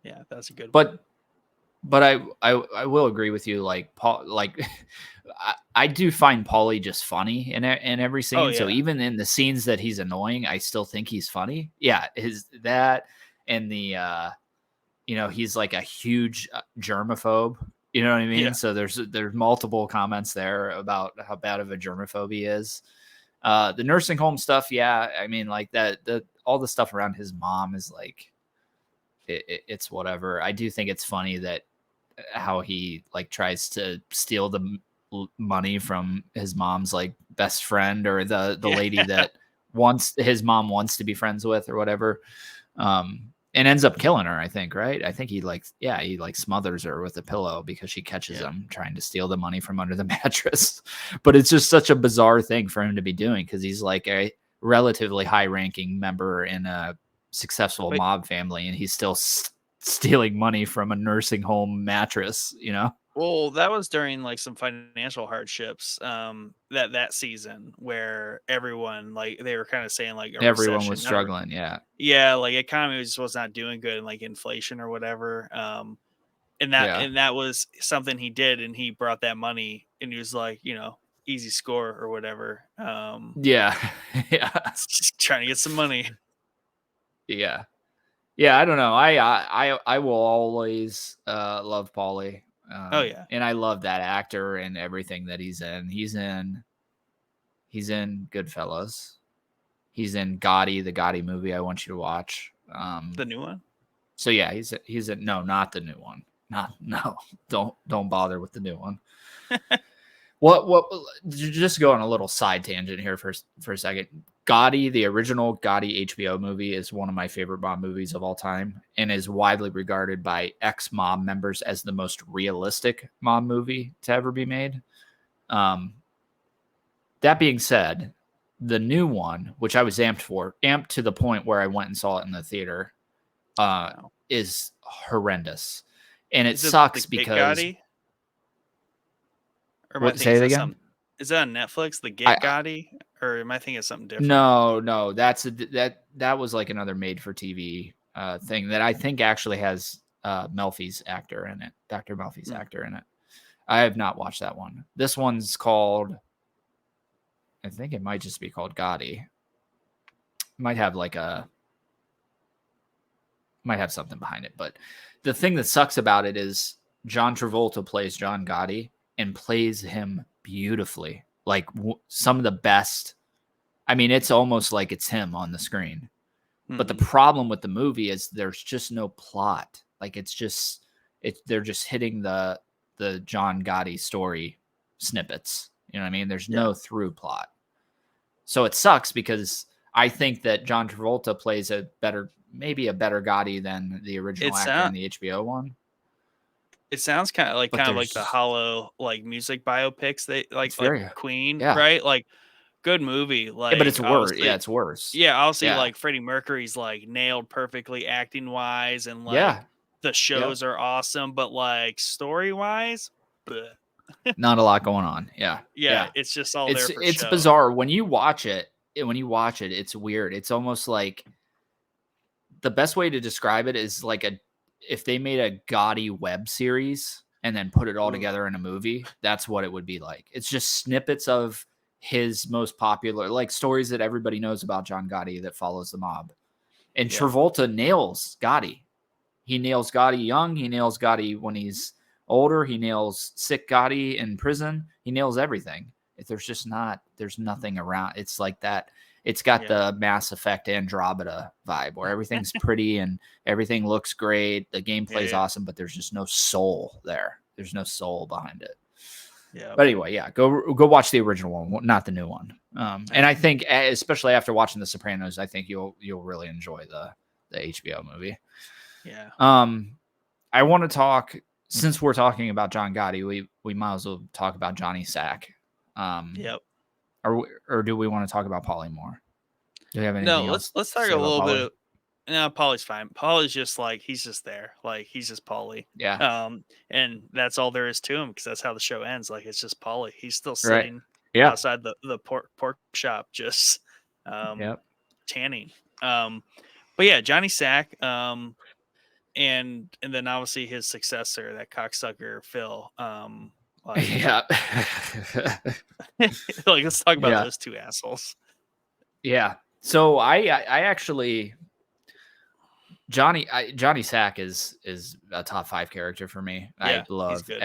Yeah, that's a good one. But I will agree with you. Like Paul, like I do find Paulie just funny in every scene. So even in the scenes that he's annoying, I still think he's funny. Yeah, that and the he's like a huge germaphobe. You know what I mean? Yeah. So there's multiple comments there about how bad of a germaphobe he is. The nursing home stuff, yeah. I mean, like all the stuff around his mom is like, it's whatever. I do think it's funny that how he like tries to steal the money from his mom's like best friend or the lady that his mom wants to be friends with or whatever. And ends up killing her, I think, right? I think he smothers her with a pillow because she catches him trying to steal the money from under the mattress. But it's just such a bizarre thing for him to be doing because he's like a relatively high-ranking member in a successful mob family, and he's still stealing money from a nursing home mattress, you know? Well, that was during like some financial hardships that season where everyone like they were kind of saying like a Everyone recession. was struggling, yeah. Yeah, like economy was not doing good and like inflation or whatever. And that was something he did, and he brought that money and he was like, easy score or whatever. Yeah. Yeah. Just trying to get some money. Yeah. Yeah, I don't know. I will always love Paulie. Oh yeah. And I love that actor and everything that he's in. He's in Goodfellas. He's in Gotti, the Gotti movie I want you to watch. The new one? So yeah, he's in no, not the new one. Don't bother with the new one. What just go on a little side tangent here for a second. Gotti, the original Gotti HBO movie, is one of my favorite mob movies of all time and is widely regarded by ex-mob members as the most realistic mob movie to ever be made. That being said, the new one, which I was amped to the point where I went and saw it in the theater, is horrendous. And it sucks because... Gotti? Or what, say it again? Is that on Netflix, the Get Gotti? Or am I thinking of something different? No, that was like another made-for-TV thing that I think actually has Melfi's actor in it, Dr. Melfi's actor in it. I have not watched that one. This one's called, I think it might just be called Gotti. Might have something behind it, but the thing that sucks about it is John Travolta plays John Gotti and plays him beautifully. Like some of the best. I mean, it's almost like it's him on the screen. But the problem with the movie is there's just no plot. Like they're just hitting the John Gotti story snippets. You know what I mean? There's no through plot. So it sucks because I think that John Travolta plays maybe a better Gotti than the original actor in the HBO one. It sounds kind of like the hollow like music biopics they like Queen, right? Like good movie. Like but it's worse. Yeah, it's worse. Yeah, I'll see like Freddie Mercury's like nailed perfectly acting wise, and like the shows are awesome, but like story wise, not a lot going on. Yeah. It's just all there for it's show. Bizarre when you watch it. It's weird. It's almost like the best way to describe it is like if they made a Gotti web series and then put it all together in a movie, that's what it would be like. It's just snippets of his most popular, like stories that everybody knows about John Gotti that follows the mob. And Travolta nails Gotti. He nails Gotti young. He nails Gotti when he's older. He nails sick Gotti in prison. He nails everything. If there's nothing around. It's like that. It's got the Mass Effect Andromeda vibe where everything's pretty and everything looks great. The gameplay's awesome, but there's just no soul there. There's no soul behind it. Yeah. But anyway, go watch the original one, not the new one. And I think, especially after watching The Sopranos, I think you'll really enjoy the HBO movie. Yeah. I want to talk, since we're talking about John Gotti, we might as well talk about Johnny Sack. Or do we want to talk about Paulie more? Do you have anything else? Let's talk a little bit. No, Paulie's fine. Paulie's just like, he's just there. Like, he's just Paulie. Yeah. And that's all there is to him, because that's how the show ends. Like, it's just Paulie. He's still sitting outside the pork shop, just tanning. But yeah, Johnny Sack. And then obviously his successor, that cocksucker Phil. Like, let's talk about those two assholes. Yeah. So I actually, Johnny Sack is a top 5 character for me. I Yeah, he's love good.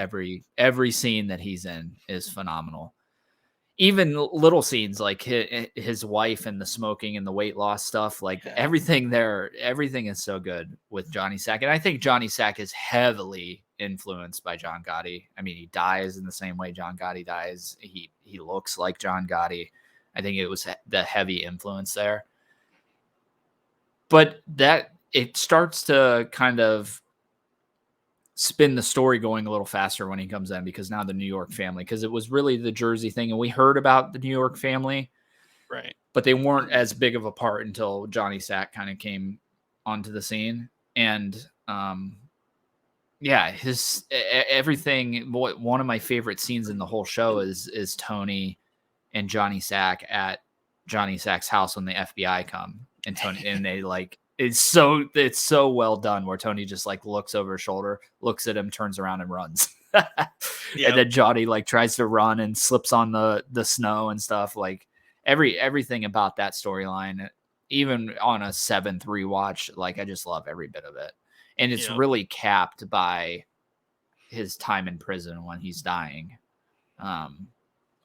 every scene that he's in is phenomenal. Even little scenes like his wife and the smoking and the weight loss stuff, like Yeah. everything is so good with Johnny Sack. And I think Johnny Sack is heavily influenced by John Gotti. I mean, he dies in the same way John Gotti dies. He looks like John Gotti. I think it was the heavy influence there. But that it starts to kind of spin the story going a little faster when he comes in, because now the New York family, because it was really the Jersey thing, and we heard about the New York family, Right. but they weren't as big of a part until Johnny Sack kind of came onto the scene. And yeah, his everything. One of my favorite scenes in the whole show is Tony and Johnny Sack at Johnny Sack's house when the FBI come, and Tony and they like it's so well done, where Tony just like looks over his shoulder, looks at him, turns around and runs. And then Johnny like tries to run and slips on the snow and stuff. Like everything about that storyline, even on a 7th rewatch, like I just love every bit of it. And it's really capped by his time in prison when he's dying.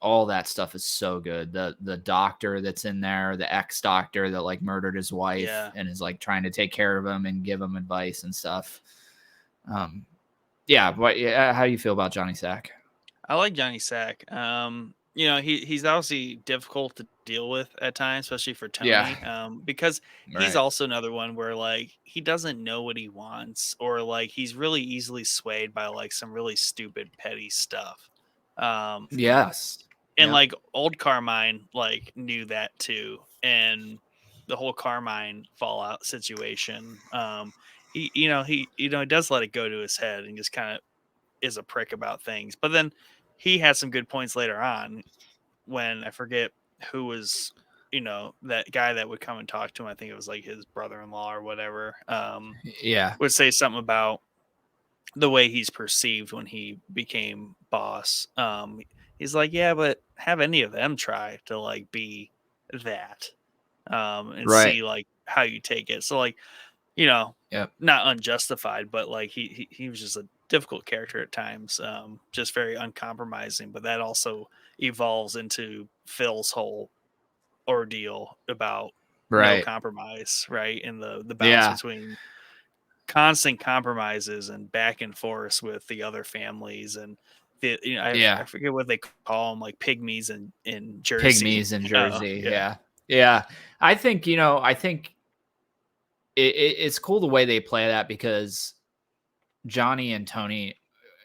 All that stuff is so good. The doctor that's in there, the ex-doctor that like murdered his wife and is like trying to take care of him and give him advice and stuff. How do you feel about Johnny Sack? I like Johnny Sack. He's obviously difficult to deal with at times, especially for Tony. Because he's also another one where like he doesn't know what he wants, or like he's really easily swayed by like some really stupid petty stuff. And like old Carmine like knew that too, and the whole Carmine fallout situation. He does let it go to his head and just kind of is a prick about things. But then he had some good points later on when I forget who was, that guy that would come and talk to him. I think it was like his brother-in-law or whatever. Would say something about the way he's perceived when he became boss. He's like, yeah, but have any of them try to like be that, and see like how you take it. So like, not unjustified, but like he was just a difficult character at times, just very uncompromising. But that also evolves into Phil's whole ordeal about no compromise, right? And the balance between constant compromises and back and forth with the other families, and I forget what they call them, like pygmies in Jersey. Pygmies in Jersey. Yeah. I think it's cool the way they play that, because Johnny and Tony,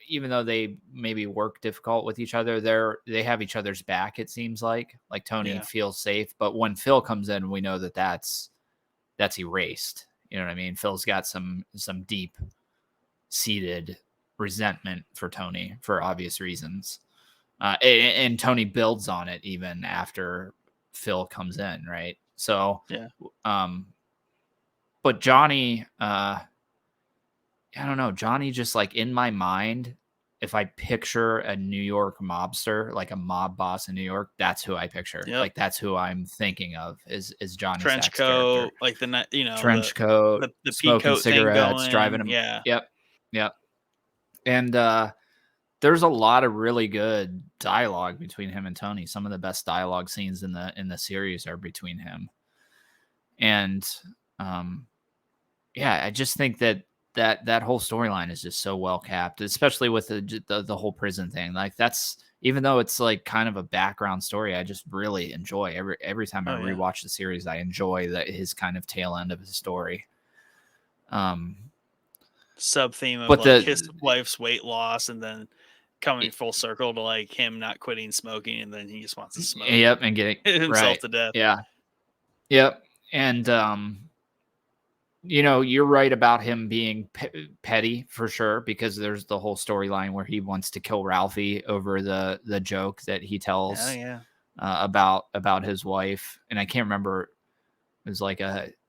even though they maybe work difficult with each other, they have each other's back. It seems like Tony feels safe, but when Phil comes in, we know that's erased. You know what I mean? Phil's got some deep seated resentment for Tony for obvious reasons. And Tony builds on it even after Phil comes in. Right. So, but Johnny, I don't know. Johnny just like in my mind, if I picture a New York mobster, like a mob boss in New York, that's who I picture. Like that's who I'm thinking of is Johnny trench Sack's coat, character. like trench coat, the smoking peacoat cigarettes, thing going, driving him. Yep. And there's a lot of really good dialogue between him and Tony. Some of the best dialogue scenes in the series are between him. And I just think that whole storyline is just so well capped, especially with the whole prison thing. Like that's, even though it's like kind of a background story, I just really enjoy every time I rewatch the series. I enjoy his kind of tail end of his story. Sub theme of like his wife's weight loss, and then coming full circle to like him not quitting smoking, and then he just wants to smoke. Yep, and getting himself to death. Yeah. Yep. And you're right about him being petty for sure, because there's the whole storyline where he wants to kill Ralphie over the joke that he tells about his wife. And I can't remember. It was like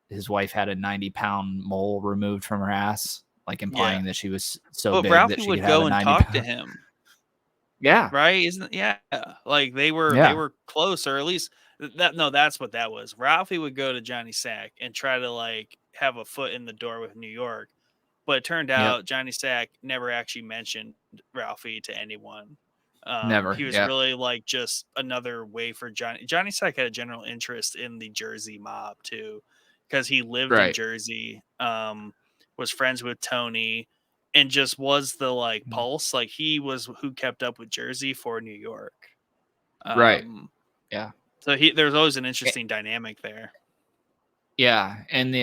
his wife had a 90-pound mole removed from her ass, like implying that she was so big Ralphie that she would could go have a and 90 talk to him. Yeah. Right. Like they were close, or at least that's what that was. Ralphie would go to Johnny Sack and try to like have a foot in the door with New York. But it turned Yep. out Johnny Sack never actually mentioned Ralphie to anyone. Never. He was Yeah. really like just another way for Johnny Sack had a general interest in the Jersey mob too, because he lived in Right. Jersey, was friends with Tony, and just was the like Mhm. pulse. Like he was who kept up with Jersey for New York. Right. Yeah. So there's always an Eh, interesting dynamic there. Yeah. And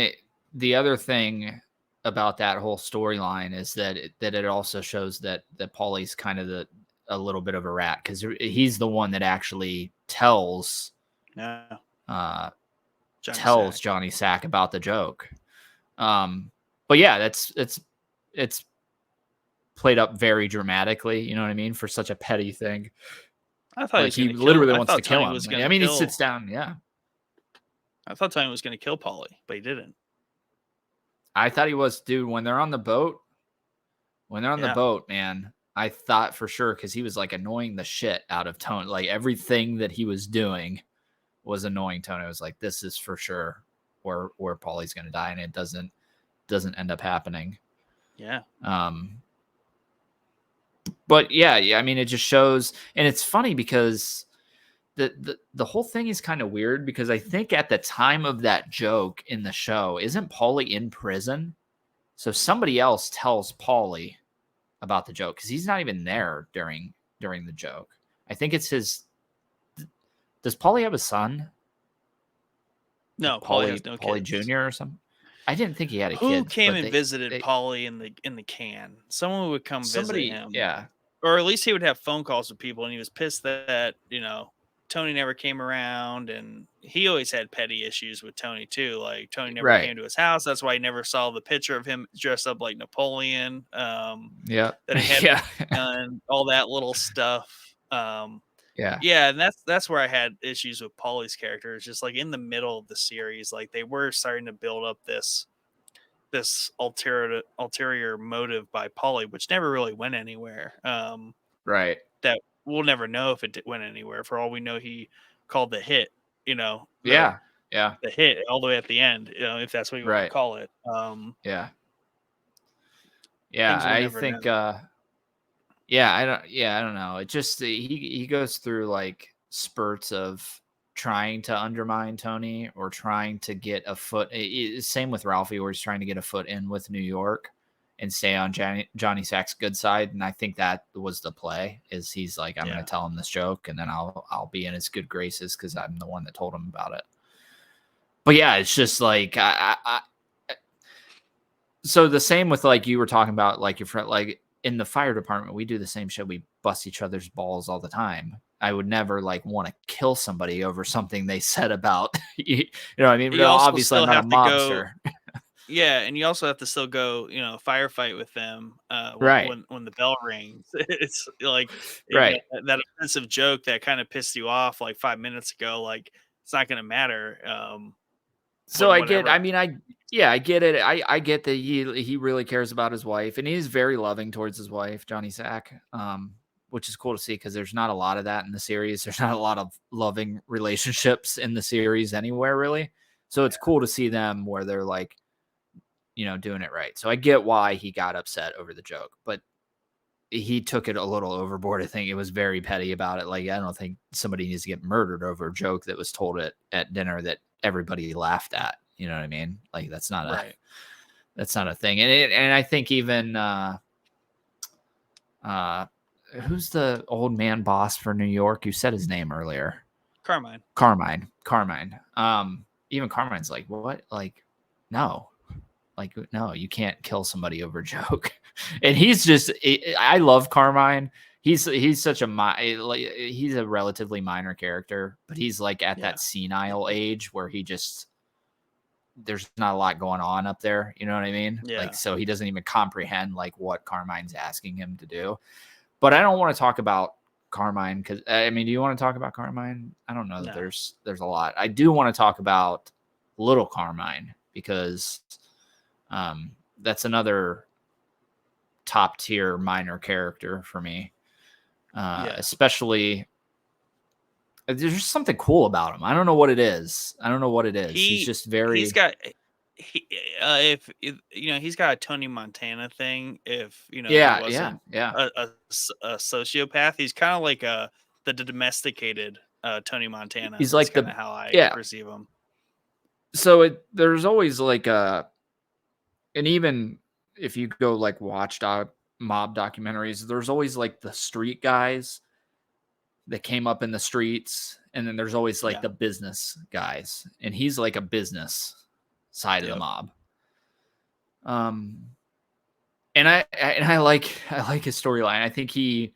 the other thing about that whole storyline is that it also shows that Paulie's kind of a little bit of a rat, because he's the one that actually tells Yeah, Johnny Sack about the joke. But yeah, it's played up very dramatically, you know what I mean, for such a petty thing. I thought Like he he was gonna literally kill. I wants to thought kill Tony him. was I gonna mean, kill. he sits down. Yeah, I thought Tony was gonna kill Paulie, but he didn't. I thought he was, dude. When they're on the boat, man, I thought for sure, because he was like annoying the shit out of Tony. Like everything that he was doing was annoying Tony. I was like, this is for sure where Paulie's gonna die, and it doesn't end up happening. Yeah. But yeah, I mean, it just shows, and it's funny because the whole thing is kind of weird, because I think at the time of that joke in the show, isn't Paulie in prison? So somebody else tells Paulie about the joke, because he's not even there during the joke. I think it's his. Does Paulie have a son? No, Like Paulie has no Paulie kids. Jr. or something? I didn't think he had a kid. Who came and visited Paulie in the can? Someone would come visit him. Yeah. Or at least he would have phone calls with people, and he was pissed that, Tony never came around, and he always had petty issues with Tony too. Like Tony never came to his house. That's why he never saw the picture of him dressed up like Napoleon. Yeah. That he had Yeah. done all that little stuff. Yeah. Yeah, and that's where I had issues with Paulie's character. It's just like in the middle of the series, like they were starting to build up this ulterior motive by Paulie, which never really went anywhere. Right. That we'll never know if it went anywhere. For all we know, he called the hit. Yeah. The hit all the way at the end. If that's what you want to call it. Yeah. Yeah, I think. Yeah, I don't know. It just he goes through like spurts of trying to undermine Tony, or trying to get a foot. Same with Ralphie, where he's trying to get a foot in with New York and stay on Johnny Sack's good side. And I think that was the play. Is he's like, I'm going to tell him this joke, and then I'll be in his good graces because I'm the one that told him about it. But yeah, it's just like so the same with like you were talking about, like your friend, like in the fire department, we do the same shit. We bust each other's balls all the time. I would never like want to kill somebody over something they said about, you know what I mean? You also obviously I'm not a mobster. Yeah, and you also have to still go, firefight with them Right. when the bell rings. It's like right. That offensive joke that kind of pissed you off like 5 minutes ago, like it's not going to matter. So I get, I mean, I get it. I get that he really cares about his wife, and he's very loving towards his wife, Johnny Sack, which is cool to see, because there's not a lot of that in the series. There's not a lot of loving relationships in the series anywhere, really. So it's cool to see them where they're like, doing it right. So I get why he got upset over the joke, but he took it a little overboard. I think it was very petty about it. Like, I don't think somebody needs to get murdered over a joke that was told at dinner that everybody laughed at. You know what I mean? Like, that's not a thing. And I think even who's the old man boss for New York? You said his name earlier. Carmine. Even Carmine's like, what? Like, no. Like, no, you can't kill somebody over a joke. And he's just, I love Carmine. He's such he's a relatively minor character, but he's like at that senile age where there's not a lot going on up there. You know what I mean? Yeah. Like, so he doesn't even comprehend like what Carmine's asking him to do. But I don't want to talk about Carmine, because I mean, do you want to talk about Carmine? I don't know that there's a lot. I do want to talk about Little Carmine, because that's another top tier minor character for me. Especially, there's just something cool about him. I don't know what it is. He's just very. if he's got a Tony Montana thing. If he Yeah, wasn't a sociopath, he's kind of like the domesticated Tony Montana. He's Is like kind of the how I yeah. perceive him. So there's always like and even if you go like watch mob documentaries, there's always like the street guys that came up in the streets, and then there's always like Yeah. the business guys, and he's like a business side of the Yep. mob. And I like his storyline. I think he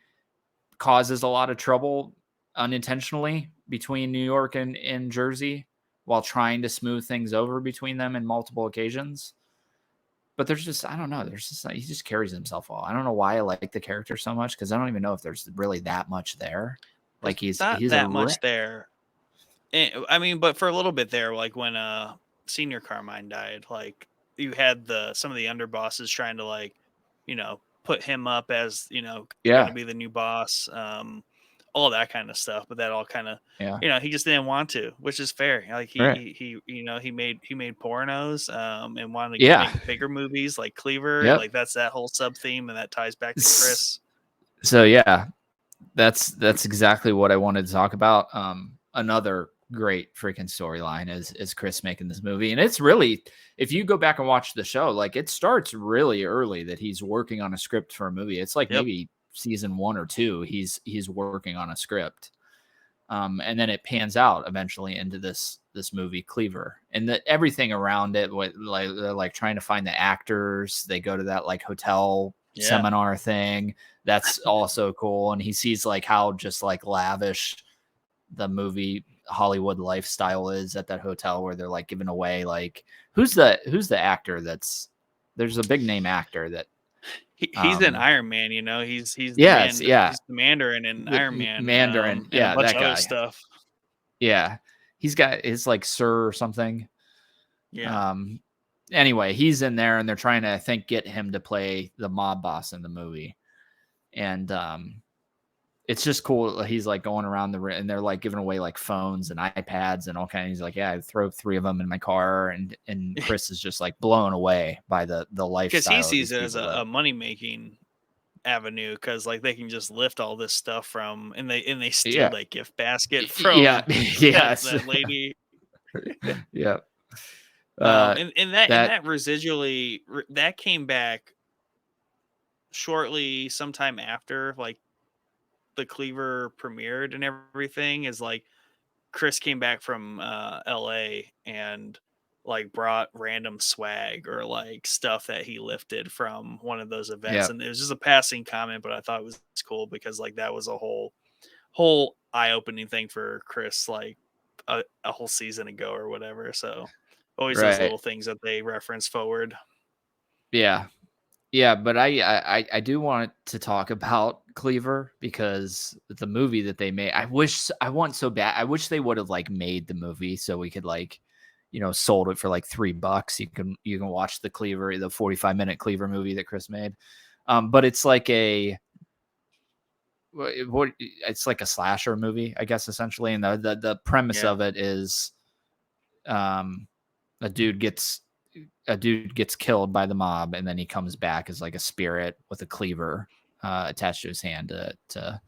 causes a lot of trouble unintentionally between New York and Jersey while trying to smooth things over between them in multiple occasions. But there's just, I don't know. There's just, he just carries himself well. I don't know why I like the character so much, because I don't even know if there's really that much there. Like There's not that much there. I mean, but for a little bit there, like when Senior Carmine died, like you had some of the underbosses trying to like, put him up as going to be the new boss, all that kind of stuff. But that all kind of, he just didn't want to, which is fair. Like he made pornos, and wanted to make bigger movies like Cleaver. Like that's that whole sub theme, and that ties back to Chris. So yeah, that's exactly what I wanted to talk about. Another great freaking storyline is Chris making this movie, and it's really, if you go back and watch the show, like it starts really early that he's working on a script for a movie. It's like maybe season 1 or 2 he's working on a script, and then it pans out eventually into this movie Cleaver, and everything around it, they're like trying to find the actors. They go to that like hotel seminar thing. That's also cool, and he sees like how just like lavish the movie Hollywood lifestyle is at that hotel, where they're like giving away like who's the actor there's a big name actor that he's in Iron Man, he's he's the Mandarin in Iron Man, Mandarin, and a bunch that of guy. other stuff. He's got his like Sir or something. Anyway, he's in there, and they're trying to, I think, get him to play the mob boss in the movie, and it's just cool. He's like going around and they're like giving away like phones and iPads and all kinds. He's like, yeah, I throw 3 of them in my car, and Chris is just like blown away by the lifestyle. Because he sees it as a money making avenue, because like they can just lift all this stuff from, and they steal that gift basket from that lady. And that residually that came back shortly, sometime after like the Cleaver premiered and everything, is like Chris came back from LA and like brought random swag or like stuff that he lifted from one of those events. And it was just a passing comment, but I thought it was cool because like that was a whole eye-opening thing for Chris, like a whole season ago or whatever. So always those little things that they reference forward. Yeah, but I do want to talk about Cleaver, because the movie that they made, I wish they would have like made the movie so we could like, sold it for like $3. You can watch the 45-minute Cleaver movie that Chris made. But it's like it's like a slasher movie, I guess, essentially. And the premise of it is, a dude gets killed by the mob, and then he comes back as like a spirit with a cleaver attached to his hand to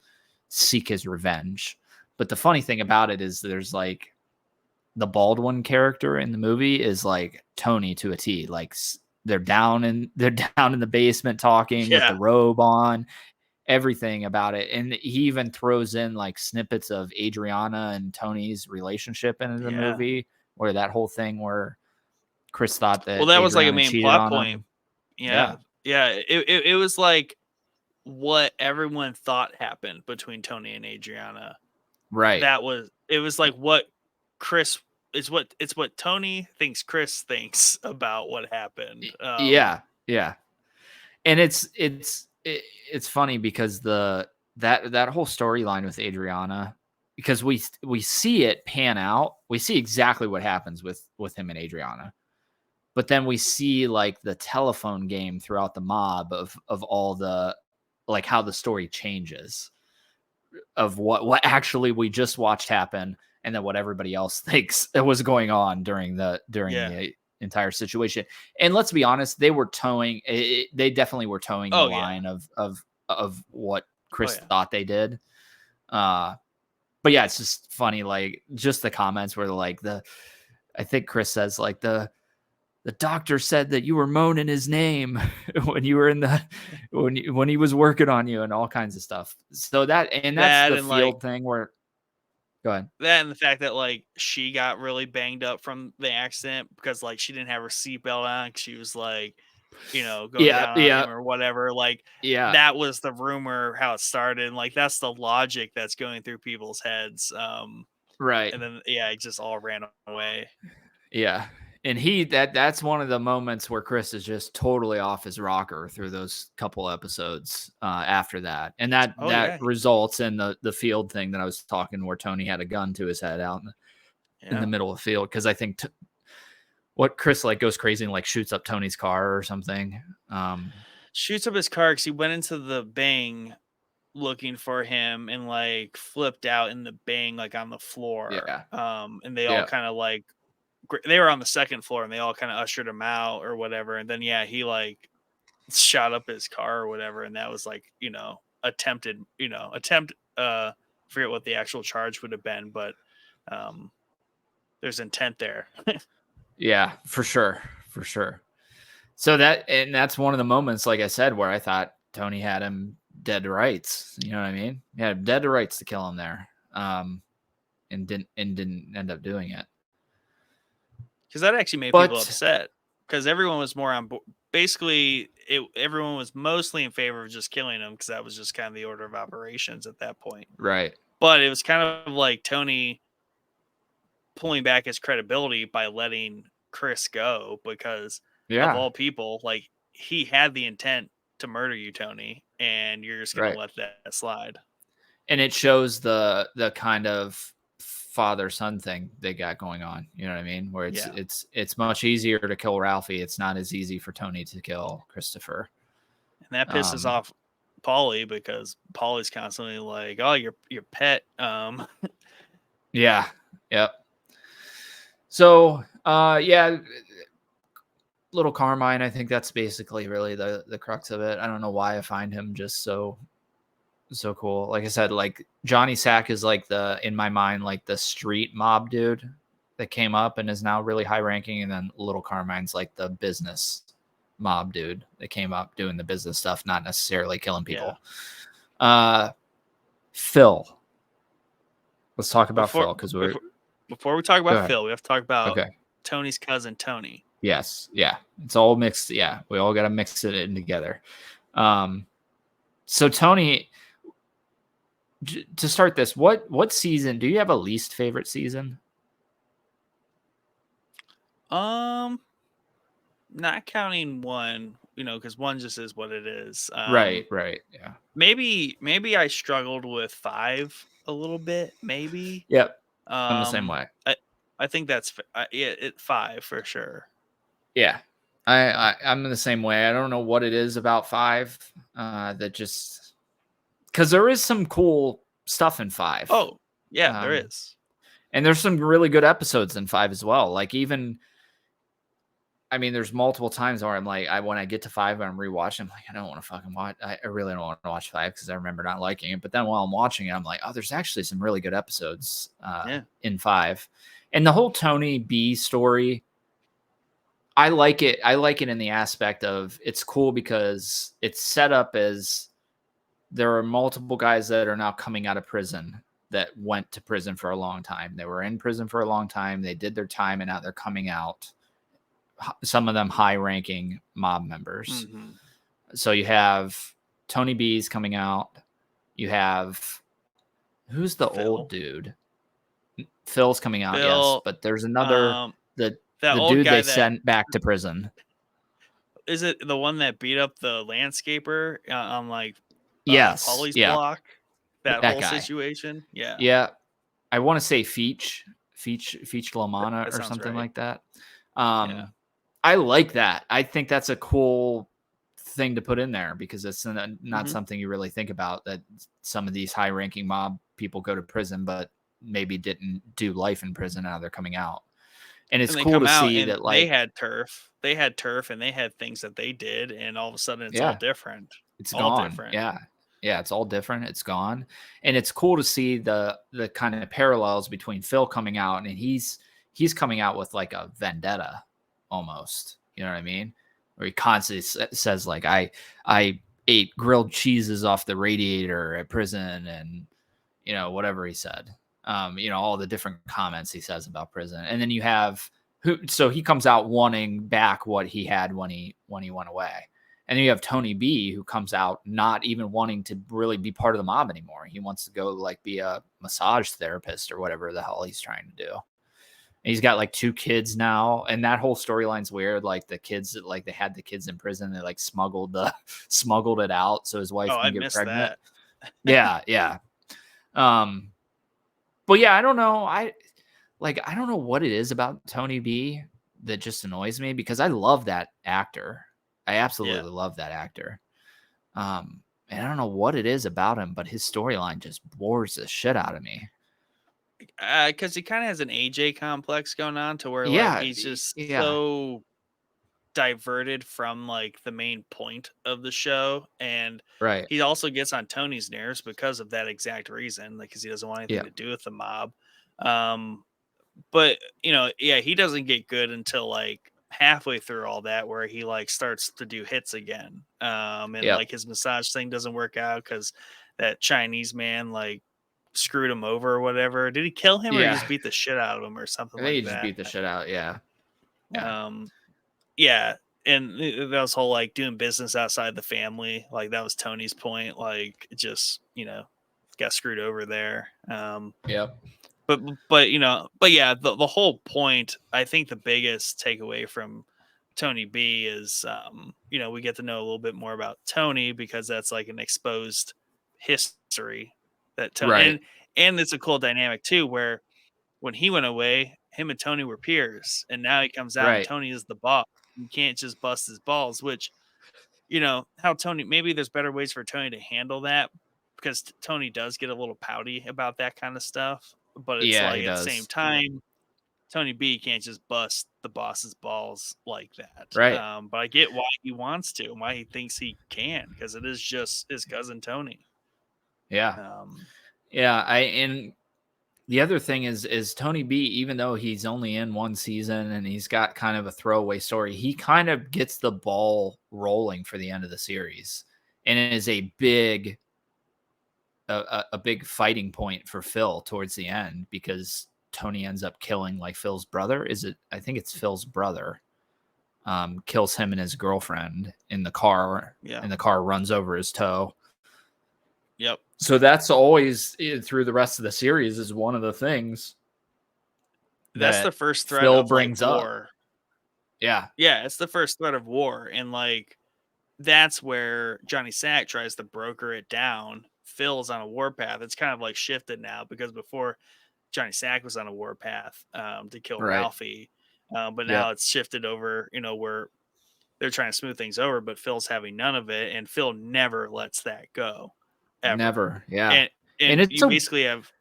seek his revenge. But the funny thing about it is there's like the Baldwin character in the movie is like Tony to a T. Like they're down in the basement talking with the robe on, everything about it. And he even throws in like snippets of Adriana and Tony's relationship into the movie, where that whole thing where Chris thought that that was like a Adriana main plot point. It was like what everyone thought happened between Tony and Adriana. Right. It was like what Chris it's what Tony thinks Chris thinks about what happened. Yeah. And it's funny because that whole storyline with Adriana, because we see it pan out. We see exactly what happens with him and Adriana. But then we see like the telephone game throughout the mob of all the, like how the story changes of what actually we just watched happen, and then what everybody else thinks it was going on during the entire situation. And let's be honest, they were towing. They definitely were towing the line of what Chris thought they did. But yeah, it's just funny. Like just the comments were like I think Chris says like the doctor said that you were moaning his name when you were in the when he was working on you and all kinds of stuff. So that's the field like, thing where. Go ahead. That and the fact that like she got really banged up from the accident because like she didn't have her seatbelt on. She was like, going down on him or whatever. Like that was the rumor how it started. And, like that's the logic that's going through people's heads. Right. And then it just all ran away. Yeah. And that's one of the moments where Chris is just totally off his rocker through those couple episodes after that. And that results in the field thing that I was talking where Tony had a gun to his head out in the middle of the field. Cause I think what Chris like goes crazy and like shoots up Tony's car or something. Shoots up his car because he went into the Bang looking for him and like flipped out in the Bang like on the floor. Yeah. And they all kind of like they were on the second floor and they all kind of ushered him out or whatever. And then, he like shot up his car or whatever. And that was like, forget what the actual charge would have been, but there's intent there. Yeah, for sure. For sure. So that's one of the moments, like I said, where I thought Tony had him dead to rights. You know what I mean? He had him dead to rights to kill him there. And didn't end up doing it. Because that actually made people upset. Because everyone was more on board. Basically, everyone was mostly in favor of just killing him because that was just kind of the order of operations at that point. Right. But it was kind of like Tony pulling back his credibility by letting Chris go because of all people, like he had the intent to murder you, Tony, and you're just going to let that slide. And it shows the kind of father-son thing they got going on. You know what I mean? Where it's much easier to kill Ralphie. It's not as easy for Tony to kill Christopher. And that pisses off Paulie because Paulie's constantly like, "Oh, your pet." Yeah. Yep. So, little Carmine. I think that's basically really the crux of it. I don't know why I find him just so cool. Like I said, like Johnny Sack is like in my mind, like the street mob dude that came up and is now really high ranking. And then Little Carmine's like the business mob dude that came up doing the business stuff, not necessarily killing people. Phil. Let's talk about Phil because before we talk about Phil, we have to talk about Tony's cousin, Tony. Yes. Yeah. It's all mixed. Yeah. We all got to mix it in together. So Tony, to start this, what season do you have a least favorite season? Not counting one, because one just is what it is. Right. Yeah. Maybe I struggled with 5 a little bit. Maybe. Yep. I'm the same way. I think that's 5 for sure. Yeah. I'm in the same way. I don't know what it is about 5 that just because there is some cool stuff in 5. Oh, yeah, there is. And there's some really good episodes in 5 as well. Like there's multiple times where I'm like, when I get to 5 and I'm rewatching, I'm like, I don't want to fucking watch. I really don't want to watch 5 because I remember not liking it. But then while I'm watching it, I'm like, oh, there's actually some really good episodes in 5. And the whole Tony B story, I like it. I like it in the aspect of it's cool because it's set up as there are multiple guys that are now coming out of prison that went to prison for a long time. They were in prison for a long time. They did their time and now they're coming out. Some of them high-ranking mob members. Mm-hmm. So you have Tony B's coming out. You have who's the old dude? Phil's coming out, yes. But there's another the dude they sent back to prison. Is it the one that beat up the landscaper on like Paulie's block? That whole guy. Situation? Yeah. Yeah. I want to say Feach Lamana or something like that. I like that. I think that's a cool thing to put in there because it's not something you really think about, that some of these high-ranking mob people go to prison, but maybe didn't do life in prison. Now they're coming out. And it's And they cool come to out see and that, they like, had turf. They had turf and they had things that they did, and all of a sudden it's all yeah, different. it's All gone. different. Yeah. Yeah, it's all different. It's gone. And it's cool to see the kind of parallels between Phil coming out, and he's coming out with like a vendetta almost. You know what I mean? Where he constantly says like I ate grilled cheeses off the radiator at prison, and whatever he said. All the different comments he says about prison. And then you have so he comes out wanting back what he had when he went away. And then you have Tony B, who comes out not even wanting to really be part of the mob anymore. He wants to go like be a massage therapist or whatever the hell he's trying to do. And he's got like 2 kids now, and that whole storyline's weird. Like the kids, like they had the kids in prison, they like smuggled it out so his wife Oh, I can get missed pregnant. that. Yeah. But yeah, I don't know. I don't know what it is about Tony B that just annoys me, because I love that actor. I Yeah. absolutely love that actor. And I don't know what it is about him, but his storyline just bores the shit out of me. Because he kind of has an AJ complex going on, to where like Yeah, he's just yeah, so diverted from like the main point of the show, and right, he also gets on Tony's nerves because of that exact reason, like because he doesn't want anything yeah, to do with the mob. Um, but yeah, he doesn't get good until like halfway through all that, where he like starts to do hits again. And yeah, like his massage thing doesn't work out because that Chinese man like screwed him over or whatever. Did he kill him, or he yeah. just beat the shit out of him or something I think he like just that? beat the shit out. Yeah, yeah, Um, yeah, and that was whole like doing business outside the family. Like that was Tony's point. Like it just got screwed over there. yep, But yeah, the whole point, I think the biggest takeaway from Tony B is we get to know a little bit more about Tony, because that's like an exposed history that Tony, right, and it's a cool dynamic too, where when he went away, him and Tony were peers, and now he comes out and right. Tony is the boss. You can't just bust his balls, which how Tony, maybe there's better ways for Tony to handle that, because Tony does get a little pouty about that kind of stuff. But it's Yeah, he like at the same does. time, Tony B can't just bust the boss's balls like that. Right. But I get why he wants to and why he thinks he can, because it is just his cousin Tony. Yeah. Um, Yeah. And the other thing is Tony B, even though he's only in one season and he's got kind of a throwaway story, he kind of gets the ball rolling for the end of the series, and it is a big fighting point for Phil towards the end, because Tony ends up killing like Phil's brother. I think it's Phil's brother. Kills him and his girlfriend in the car, yeah. and the car runs over his toe. Yep. So that's always through the rest of the series is one of the things That's the that first threat Phil of like brings up. war. Yeah. Yeah, it's the first threat of war. And like that's where Johnny Sack tries to broker it down. Phil's on a warpath. It's kind of like shifted now, because before Johnny Sack was on a warpath to kill Right. Ralphie. But now Yep. it's shifted over, where they're trying to smooth things over, but Phil's having none of it. And Phil never lets that go ever. Never. Yeah. And, And and it's you a basically have,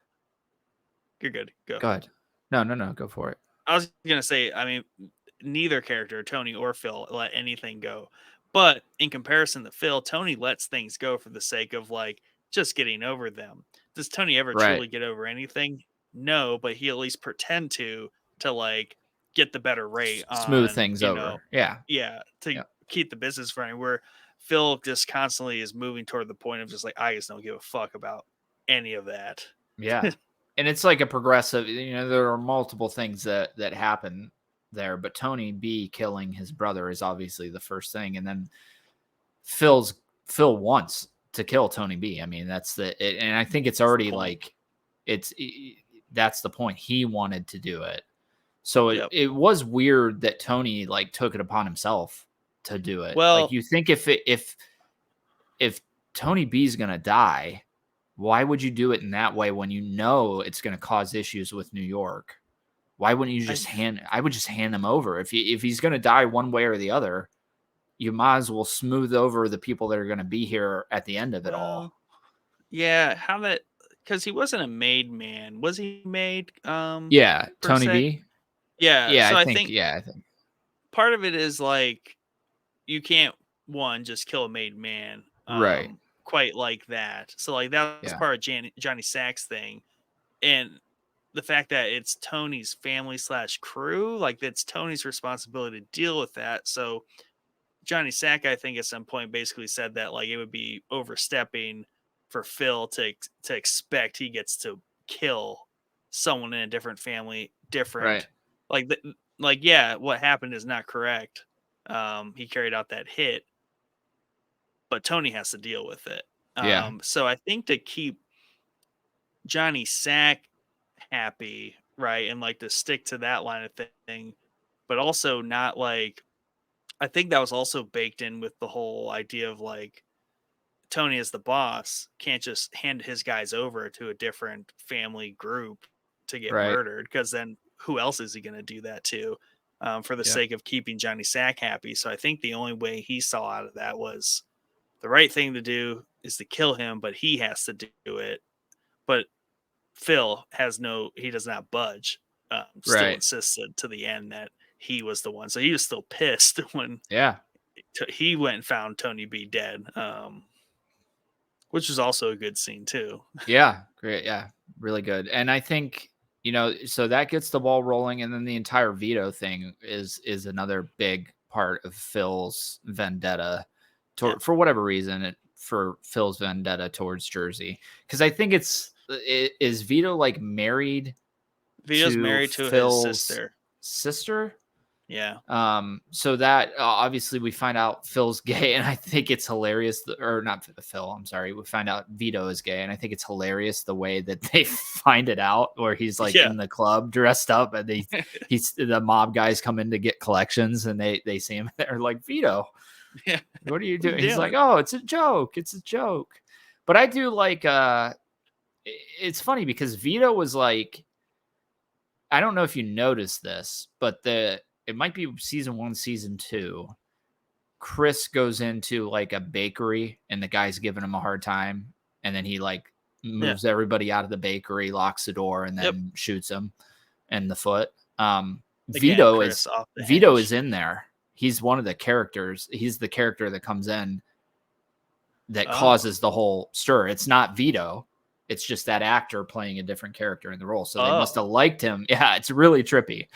you're good. Go. go ahead. No. Go for it. I was going to say, I mean, neither character, Tony or Phil, let anything go. But in comparison to Phil, Tony lets things go for the sake of like just getting over them. Does Tony ever Right. truly get over anything? No, but he at least pretend to like get the better rate Smooth on, things over. Yeah. yeah, to Yep. keep the business running. Where Phil just constantly is moving toward the point of just like, I just don't give a fuck about any of that. Yeah. And it's like a progressive, there are multiple things that happen there, but Tony B killing his brother is obviously the first thing. And then Phil wants to kill Tony B. I mean, and I think it's already like, that's the point. He wanted to do it. So Yep. it was weird that Tony like took it upon himself to do it. Well, Like you think if Tony B is going to die, why would you do it in that way when you know it's going to cause issues with New York? Why wouldn't you just I would just hand him over. If he's going to die one way or the other, you might as well smooth over the people that are going to be here at the end of it all. Yeah, because he wasn't a made man. Was he made? Yeah, Per Tony se? B. Yeah, Yeah, so I I think think yeah, I think part of it is like you can't one just kill a made man right. quite like that. So like that was Yeah. part of Johnny Sack's thing, and the fact that it's Tony's family slash crew, like it's Tony's responsibility to deal with that. So Johnny Sack, I think, at some point basically said that like it would be overstepping for Phil to expect he gets to kill someone in a different family, Right. different like like yeah, what happened is not correct. He carried out that hit, but Tony has to deal with it. Yeah. So I think to keep Johnny Sack happy, right, and like to stick to that line of thing, but also not like I think that was also baked in with the whole idea of like Tony as the boss can't just hand his guys over to a different family group to get Right. murdered because then who else is he going to do that to for the Yep. sake of keeping Johnny Sack happy? So I think the only way he saw out of that was the right thing to do is to kill him, but he has to do it. But Phil he does not budge. Still Right. insisted to the end that he was the one. So he was still pissed when Yeah. he went and found Tony B dead, which was also a good scene too. Yeah. Great. Yeah. Really good. And I think, so that gets the ball rolling, and then the entire Vito thing is another big part of Phil's vendetta Yeah, for whatever reason, for Phil's vendetta towards Jersey. Because I think is Vito like married Vito's to married to his Phil's sister. sister? Yeah, So that obviously we find out Phil's gay, and I think it's hilarious. Or not Phil, I'm sorry. We find out Vito is gay, and I think it's hilarious the way that they find it out, where he's like yeah, in the club dressed up, and the mob guys come in to get collections, and they see him. They're like, Vito, yeah. what are you What are you doing? He's like, doing? oh, it's a joke. It's a joke. But I do like. It's funny because Vito was like, I don't know if you noticed this, but it might be season 1, season 2. Chris goes into like a bakery and the guy's giving him a hard time, and then he like Yeah, moves everybody out of the bakery, locks the door, and yep. then shoots him in the foot. Again, Vito Chris is off the Vito hinge. is in there. He's one of the characters. He's the character that comes in that Oh, causes the whole stir. It's not Vito. It's just that actor playing a different character in the role. So they must have oh, liked him. Yeah, it's really trippy.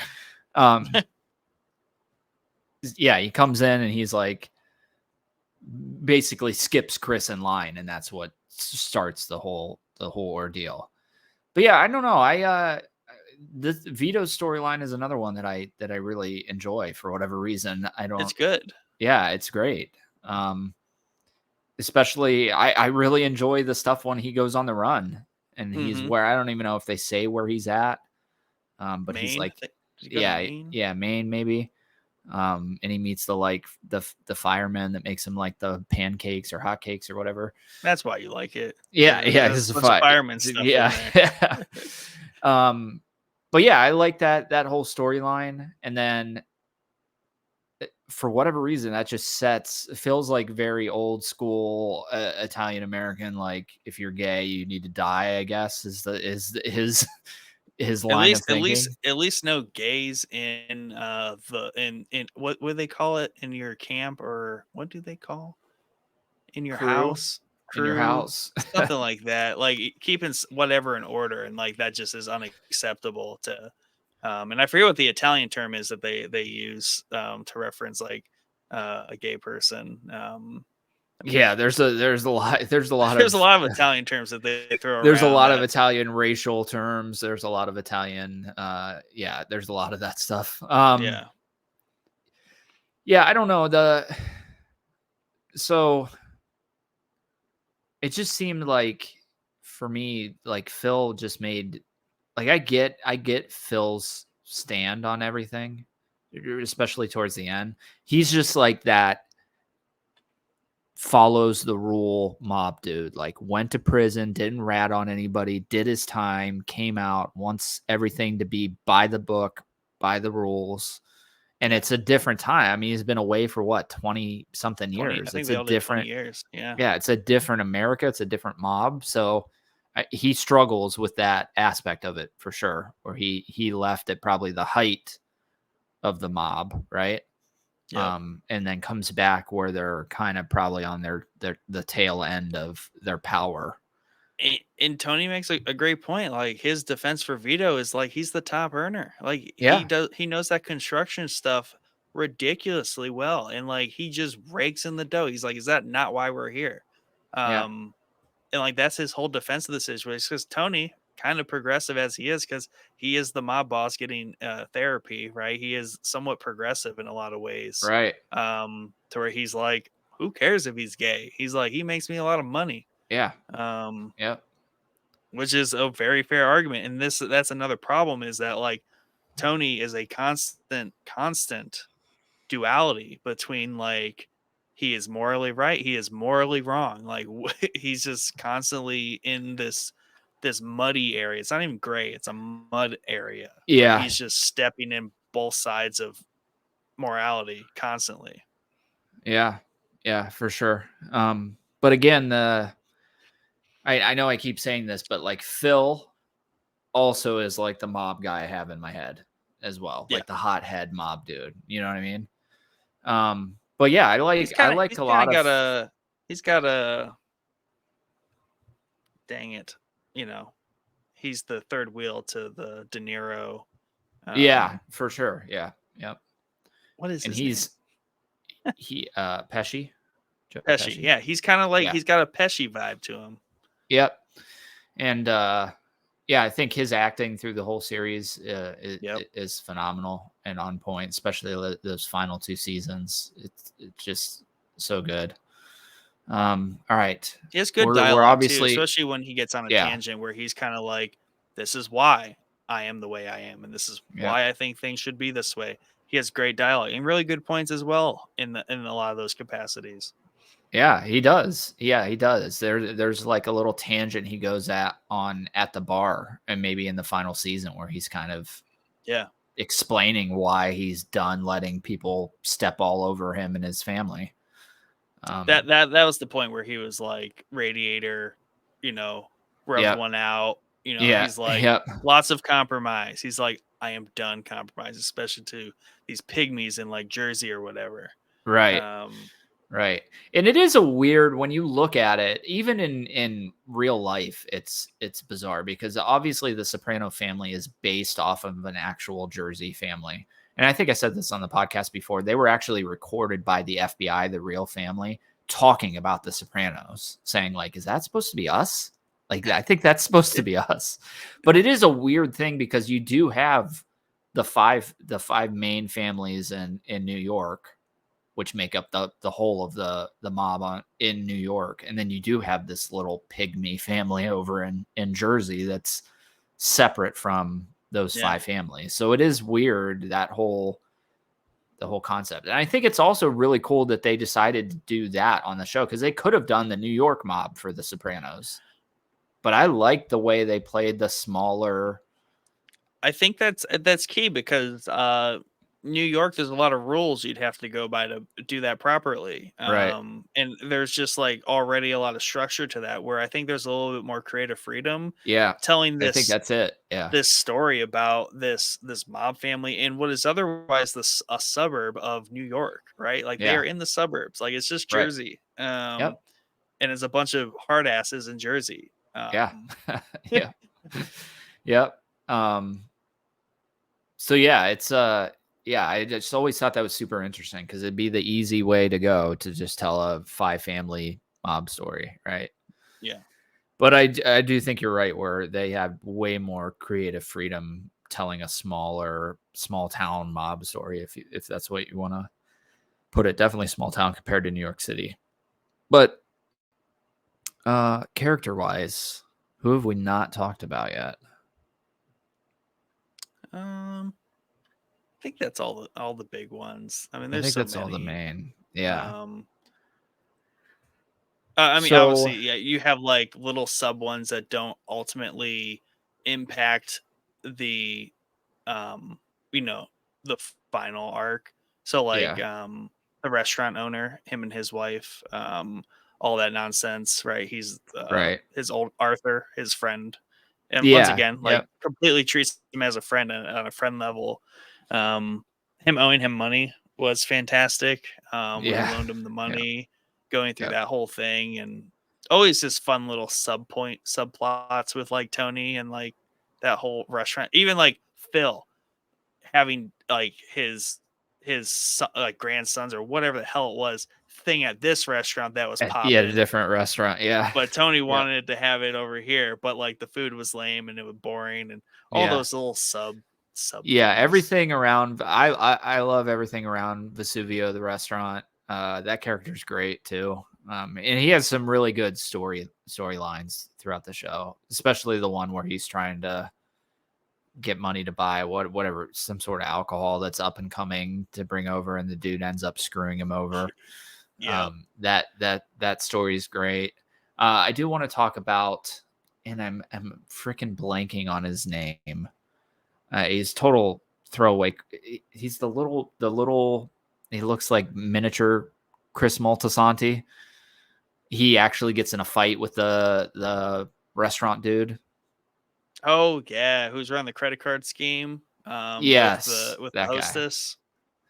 Um, yeah, he comes in and he's like basically skips Chris in line, and that's what starts the whole ordeal. But yeah, I don't know. This Vito's storyline is another one that I really enjoy for whatever reason. I it's don't. good. Yeah, it's great. Especially I really enjoy the stuff when he goes on the run and he's Mm-hmm. where I don't even know if they say where he's at. But he's Maine. like, I think does he go to yeah, Maine? yeah, Maine maybe. And he meets the fireman that makes him like the pancakes or hotcakes or whatever. That's why you like it. Yeah, yeah, There's he's a a bunch of fire. fireman stuff in Yeah, there. yeah. Um, but yeah, I like that whole storyline, and then for whatever reason, that just feels like very old school Italian American. Like if you're gay, you need to die. I guess is his At line of least, at least, thinking. at least no gays in the in what do they call it in your camp, or what do they call in your Crew house, in your crew, house. something like that. Like keeping whatever in order, and like that just is unacceptable to. And I forget what the Italian term is that they use to reference like a gay person. Yeah, there's a lot There's a lot of Italian terms that they throw there's a around lot of that. Italian racial terms. There's a lot of Italian yeah, there's a lot of that stuff. Yeah, Yeah, I don't know. So it just seemed like for me, like Phil just made like I get Phil's stand on everything, especially towards the end. He's just like that follows the rule mob dude, like went to prison, didn't rat on anybody, did his time, came out, wants everything to be by the book, by the rules. And yeah. it's a different time. I mean, he's been away for what, 20 something 20. I years. think It's they a all did 20 different, years. Yeah, yeah, it's a different America. It's a different mob. So he struggles with that aspect of it for sure. Or he left at probably the height the mob, right? Yep. And then comes back where they're kind of probably on the tail end of their power. And Tony makes a great point. Like his defense for Vito is like he's the top earner. Like Yeah. he knows that construction stuff ridiculously well, and like he just rakes in the dough. He's like, is that not why we're here? Yeah. And like that's his whole defense of the situation. Because Tony, kind of progressive as he is, because he is the mob boss getting therapy, right? He is somewhat progressive in a lot of ways. Right. To where he's like, who cares if he's gay? He's like, he makes me a lot of money. Yeah. Um, Yep. which is a very fair argument. And that's another problem is that like Tony is a constant duality between like he is morally right, he is morally wrong. Like he's just constantly in this muddy area. It's not even gray, it's a mud area where Yeah. he's just stepping in both sides of morality constantly. Yeah. Yeah, for sure. But again, I know I keep saying this, but like Phil also is like the mob guy I have in my head as well, Yeah. like the hothead mob dude. You know what I mean? But yeah, I like a lot of he's got a dang it, he's the third wheel to the De Niro. yeah, for sure. Yeah. Yep. What is And his name? Pesci. Joe Pesci. Yeah, he's kind of like Yeah. he's got a Pesci vibe to him. Yep. And yeah, I think his acting through the whole series is phenomenal and on point, especially those final 2 seasons. It's just so good. All right. He has good We're dialogue obviously, too, especially when he gets on a yeah. tangent where he's kind of like, "This is why I am the way I am, and this is why I think things should be this way." He has great dialogue and really good points as well in a lot of those capacities. Yeah, he does. Yeah, he does. There's like a little tangent he goes at the bar, and maybe in the final season where he's kind of explaining why he's done letting people step all over him and his family. That was the point where he was like Radiator, rubbed one out. He's like lots of compromise. He's like, I am done compromise, especially to these pygmies in like Jersey or whatever. Right. Right. And it is a weird when you look at it, even in real life, it's bizarre because obviously the Soprano family is based off of an actual Jersey family. And I think I said this on the podcast before. They were actually recorded by the FBI, the real family, talking about the Sopranos, saying like, is that supposed to be us? Like, I think that's supposed to be us. But it is a weird thing because you do have the five main families in New York, which make up the whole of the mob in New York. And then you do have this little pygmy family over in Jersey that's separate from those 5 families. So it is weird, the whole concept. And I think it's also really cool that they decided to do that on the show because they could have done the New York mob for The Sopranos. But I like the way they played the smaller. I think that's key because New York, there's a lot of rules you'd have to go by to do that properly. Right. And there's just like already a lot of structure to that where I think there's a little bit more creative freedom. Yeah. Telling this, I think that's it. Yeah. This story about this mob family in what is otherwise a suburb of New York, right? Like they are in the suburbs. Like it's just Jersey. Yep. And it's a bunch of hard asses in Jersey. Yeah. Yeah. Yep. So yeah, it's I just always thought that was super interesting because it'd be the easy way to go to just tell a 5 family mob story, right? Yeah. But I do think you're right where they have way more creative freedom telling a small town mob story if that's what you want to put it. Definitely small town compared to New York City. But character wise, who have we not talked about yet? I think that's all the big ones. I mean, there's I think so that's many. all the main. Yeah. I mean, obviously, yeah, you have like little sub ones that don't ultimately impact the, the final arc. So like, the restaurant owner, him and his wife, all that nonsense, right? He's right. His old Arthur, his friend, and once again, like completely treats him as a friend on a friend level. him owing him money was fantastic. When he Yeah. loaned him the Yeah. money, going through Yep. that whole thing, and always just fun little subplots with like Tony and like that whole restaurant. Even like Phil having like like grandsons or whatever the hell it was thing at this restaurant that was Yeah, the popping, different restaurant. Yeah. but Tony Yep. wanted to have it over here, but like the food was lame and it was boring and all Yeah. those little sub Yeah, things. everything around. I love everything around Vesuvio, the restaurant. That character's great too, and he has some really good storylines throughout the show, especially the one where he's trying to get money to buy whatever some sort of alcohol that's up and coming to bring over, and the dude ends up screwing him over. Yeah. That story is great. I do want to talk about, and I'm freaking blanking on his name. He's total throwaway. He's the little. He looks like miniature Chris Moltisanti. He actually gets in a fight with the restaurant dude. Oh yeah, who's run the credit card scheme? Yes, With the that guy. hostess.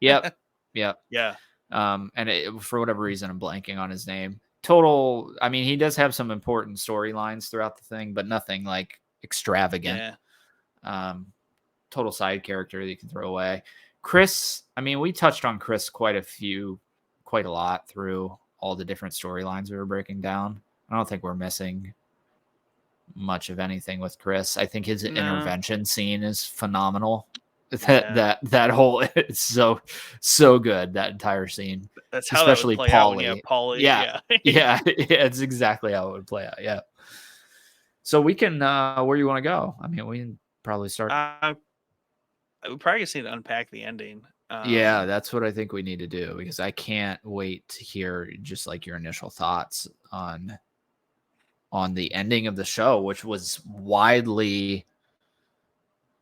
Yep, yep. Yeah. And for whatever reason, I'm blanking on his name. Total. I mean, he does have some important storylines throughout the thing, but nothing like extravagant. Yeah. Total side character that you can throw away. Chris, I mean, we touched on Chris quite a lot through all the different storylines we were breaking down. I don't think we're missing much of anything with Chris. I think his intervention scene is phenomenal. That whole it's so good, that entire scene. That's how Especially that would play out when you have Paulie. Paulie. Yeah. Yeah, it's exactly how it would play out. Yeah. So we can where you want to go? I mean, we can probably start. We probably just need to unpack the ending. Yeah, that's what I think we need to do, because I can't wait to hear just like your initial thoughts on the ending of the show, which was widely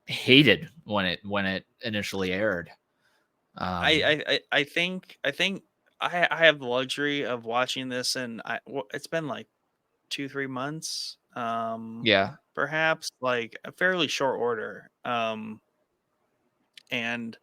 hated when it initially aired. I think I have the luxury of watching this, and it's been like 2-3 months, Yeah, perhaps like a fairly short order, and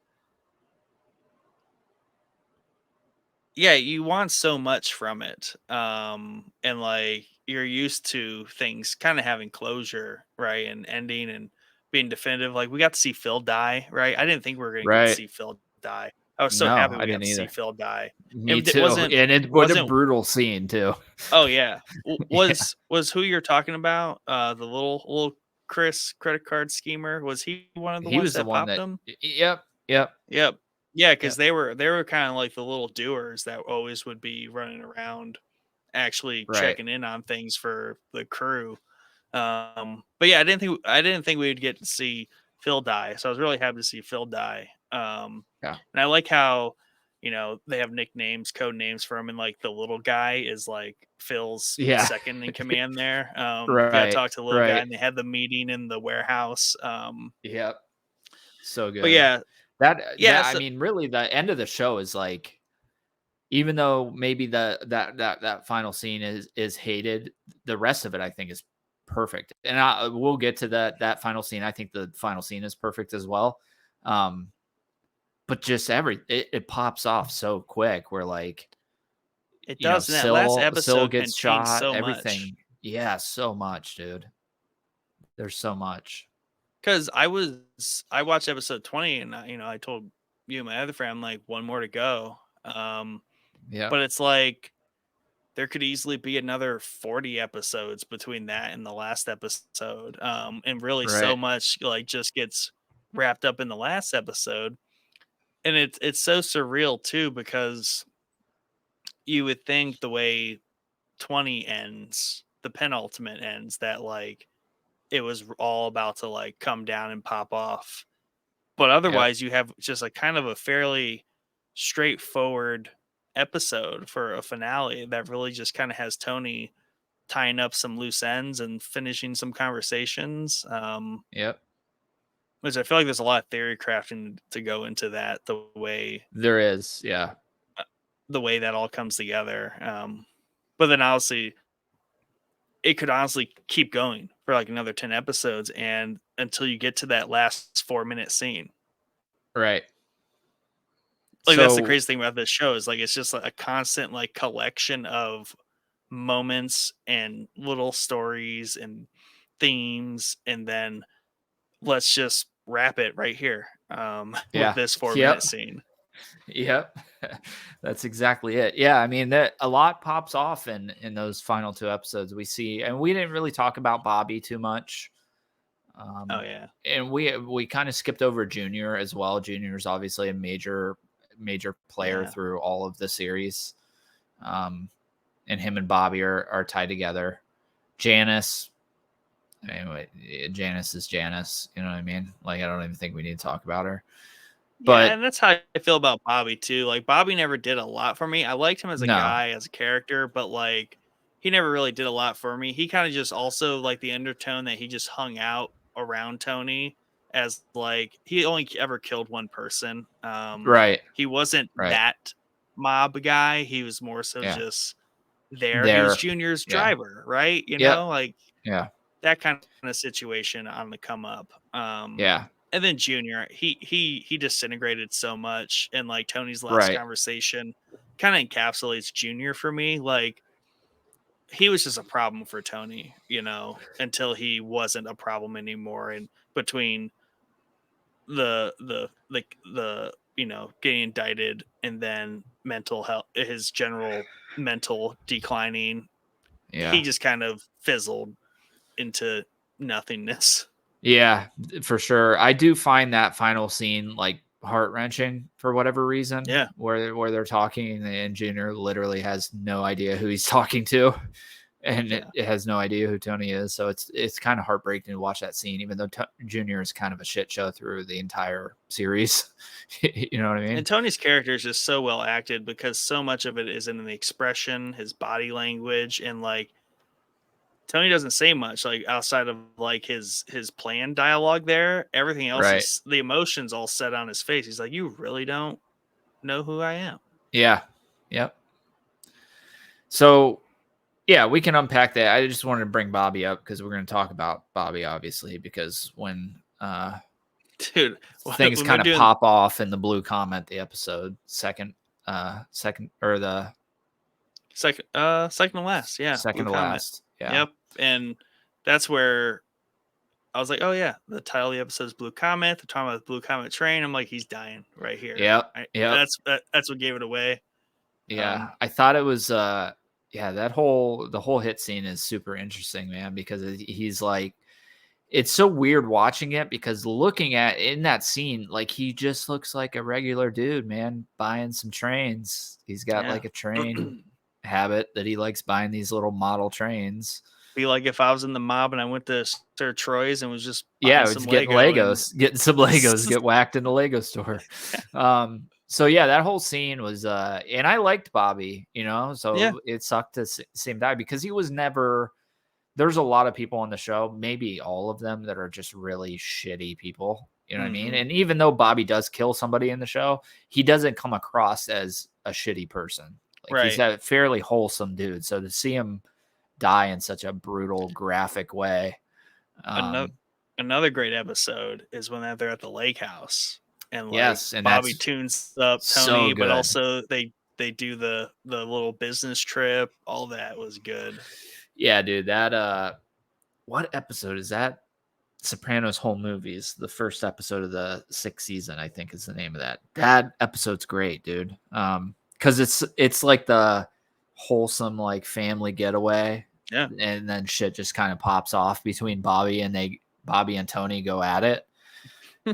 yeah, you want so much from it, and like you're used to things kind of having closure, right, and ending and being definitive. Like we got to see Phil die, right? I didn't think we were going to get to right. see Phil die. I was so No, happy I we got didn't to see either. Phil die. Me It too. And what a wasn't. brutal scene too. Oh yeah, Yeah, was who you're talking about? The little Chris credit card schemer. Was he one of the he ones was the that one popped that. them? Yep, yep, Yep. Yeah, because yep. they were kind of like the little doers that always would be running around, actually Right. checking in on things for the crew. But yeah, I didn't think we'd get to see Phil die, so I was really happy to see Phil die. Yeah. And I like how they have nicknames, code names for him, and like the little guy is like Phil's Yeah. second in command there. Yeah, Right. talk to the little guy, Right. and they had the meeting in the warehouse. Yep. So But good. yeah, yeah, I so mean, really, the end of the show is like, even though maybe that final scene is hated, the rest of it I think is perfect. And we'll get to that final scene. I think the final scene is perfect as well. But just it pops off so quick. We're like, it does. And that last Syl episode gets contains shot, so much. everything. Yeah, so much, dude. There's so much. Because I watched episode 20, and I told you and my other friend, like, one more to go. Yeah. But it's like there could easily be another 40 episodes between that and the last episode. And really so Right. much like just gets wrapped up in the last episode. And it's so surreal too, because you would think the way 20 ends, the penultimate ends, that like it was all about to like come down and pop off. But Yep. otherwise, you have just a kind of a fairly straightforward episode for a finale that really just kind of has Tony tying up some loose ends and finishing some conversations. Yep. Which I feel like there's a lot of theory crafting to go into that, There is. Yeah. the way that all comes together. But then honestly, it could honestly keep going for like another 10 episodes, and until you get to that last 4-minute scene. Right. Like, that's the So crazy thing about this show is, like, it's just, like, a constant, like, collection of moments and little stories and themes, and then let's just wrap it right here, with yeah, this 4-minute yep, scene. yep. That's exactly it. Yeah, I mean that a lot pops off in those final 2 episodes we see, and we didn't really talk about Bobby too much. Oh, yeah. And we kind of skipped over Junior as well. Junior is obviously a major player Yeah. through all of the series. Um, and him and Bobby are tied together. Janice, anyway, Janice is Janice. You know what I mean? Like, I don't even think we need to talk about her. Yeah, But and that's how I feel about Bobby too. Like, Bobby never did a lot for me. I liked him as a no, guy, as a character, but like he never really did a lot for me. He kind of just also like the undertone that he just hung out around Tony as like he only ever killed one person. right, He wasn't right, that mob guy. He was more so yeah, just there. He was there, Junior's yeah, driver, right? yep, Like yeah, that kind of situation on the come up. yeah, And then Junior, he disintegrated so much, and like Tony's last right, conversation kind of encapsulates Junior for me. Like he was just a problem for Tony, until he wasn't a problem anymore. And between the getting indicted and then mental health, his general mental declining, he yeah. just kind of fizzled into nothingness. Yeah, for sure. I do find that final scene like heart wrenching for whatever reason, Yeah, where they're talking and Junior literally has no idea who he's talking to, and yeah. it has no idea who Tony is. So it's kind of heartbreaking to watch that scene, even though Junior is kind of a shit show through the entire series. You know what I And mean? Tony's character is just so well acted because so much of it is in the expression, his body language, and like Tony doesn't say much like outside of like his planned dialogue there. Everything else Right. is the emotions all set on his face. He's like, "You really don't know who I am." Yeah. Yep. So yeah, we can unpack that. I just wanted to bring Bobby up because we're going to talk about Bobby, obviously, because when Dude, things when they're kind of doing pop off in the blue comment, the episode second or the second to last, yeah, Blue second to Comet. last. Yeah. Yep. And that's where I was like, "Oh yeah, the title of the episode is Blue Comet. They're talking about the Blue Comet train." I'm like, "He's dying right here." Yep. Yep. That's what gave it away. Yeah. I thought it was yeah, the whole hit scene is super interesting, man, because he's like it's so weird watching it because looking at in that scene, like he just looks like a regular dude, man, buying some trains. He's got Yeah. like a train habit that he likes buying these little model trains. Be like if I was in the mob and I went to Sir Troy's and was just buying Yeah, it's some getting Lego and Legos, getting some Legos, get whacked in the Lego store. So yeah, that whole scene was and I liked Bobby, yeah, so it sucked to see him die because he was never there's a lot of people on the show, maybe all of them that are just really shitty people. You know what I mean? mhm, And even though Bobby does kill somebody in the show, he doesn't come across as a shitty person. Like he's right. a fairly wholesome dude. So to see him die in such a brutal, graphic way, Another um, another great episode is when they're at the lake house and like yes, and Bobby that's tunes up so Tony, but good. also they do the little business trip. All that was good. Yeah, dude, that what episode is that? Sopranos whole movies. The first episode of the 6th season, I think, is the name of that. That episode's great, dude. Because it's like the wholesome like family getaway, Yeah, and then shit just kind of pops off between Bobby and Tony go at it,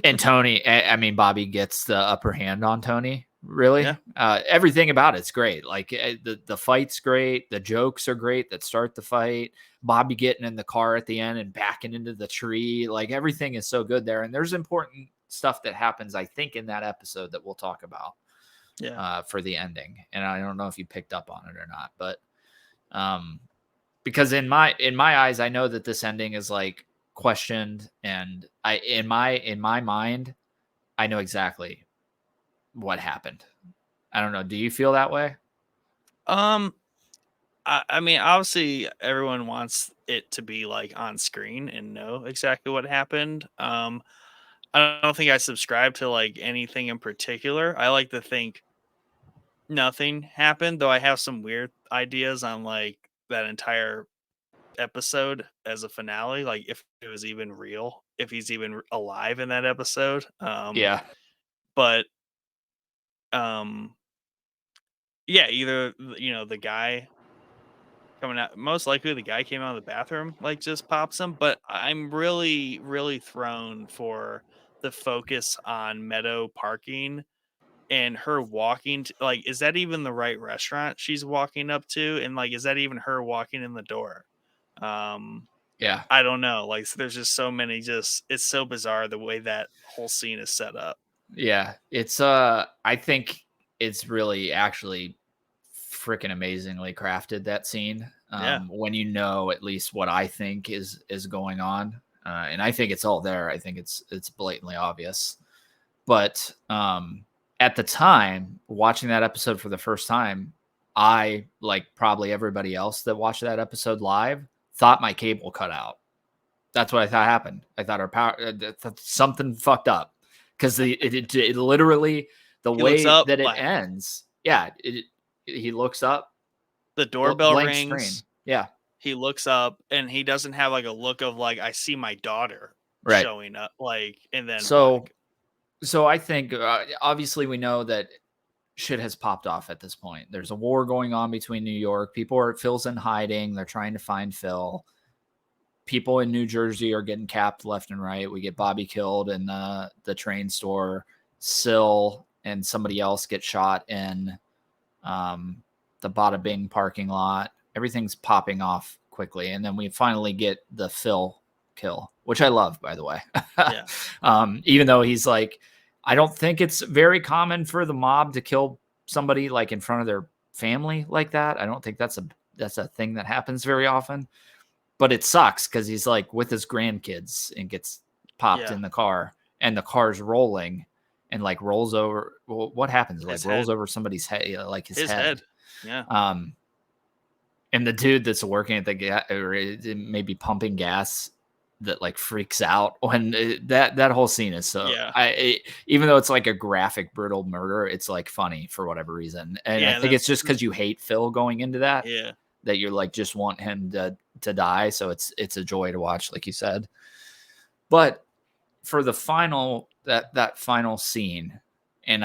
and I mean, Bobby gets the upper hand on Tony. yeah, Really, everything about it's great. Like the fight's great, the jokes are great that start the fight. Bobby getting in the car at the end and backing into the tree, like everything is so good there. And there's important stuff that happens, I think, in that episode that we'll talk about yeah. for the ending. And I don't know if you picked up on it or not, but um, because in my eyes, I know that this ending is like questioned, and in my mind, I know exactly what happened. I don't know. Do you feel that way? Um, I mean, obviously, everyone wants it to be like on screen and know exactly what happened. I don't think I subscribe to like anything in particular. I like to think nothing happened, though I have some weird ideas on like that entire episode as a finale, like if it was even real, if he's even alive in that episode. Yeah. But um yeah, either the guy coming out, most likely the guy came out of the bathroom, like just pops him. But I'm really, really thrown for the focus on Meadow parking and her walking like, is that even the right restaurant she's walking up to? And like, is that even her walking in the door? Um, Yeah. I don't know. Like, there's just so many. Just it's so bizarre the way that whole scene is set up. Yeah. It's I think it's really actually freaking amazingly crafted, that scene. Yeah, When you know at least what I think is going on. And I think it's all there. I think it's blatantly obvious. But at the time, watching that episode for the first time, I, like probably everybody else that watched that episode live, thought my cable cut out. That's what I thought happened. I thought our power, something fucked up, because it literally, the he looks way up, that it black. ends. Yeah, he looks up, The doorbell blank screen. rings. Yeah, He looks up, and he doesn't have like a look of like I see my daughter right. showing up, like, and then So, black. I think obviously we know that shit has popped off at this point. There's a war going on between New York. Phil's in hiding. They're trying to find Phil. People in New Jersey are getting capped left and right. We get Bobby killed in the train store. Syl and somebody else get shot in the Bada Bing parking lot. Everything's popping off quickly. And then we finally get the Phil kill, which I love, by the way. Yeah, Even though he's like, I don't think it's very common for the mob to kill somebody like in front of their family like that. I don't think that's a thing that happens very often. But it sucks because he's like with his grandkids and gets popped yeah. in the car, and the car's rolling and like rolls over. Well, what happens? Like His rolls head. over somebody's head, like his His head. head. Yeah. And the dude that's working at the gas, or maybe pumping gas, that like freaks out when that whole scene is so. Yeah. Even though it's like a graphic, brutal murder, it's like funny for whatever reason, and I Yeah, think it's just because you hate Phil going into that. Yeah. That you're like just want him to die, so it's a joy to watch, like you said. But for the final that final scene, and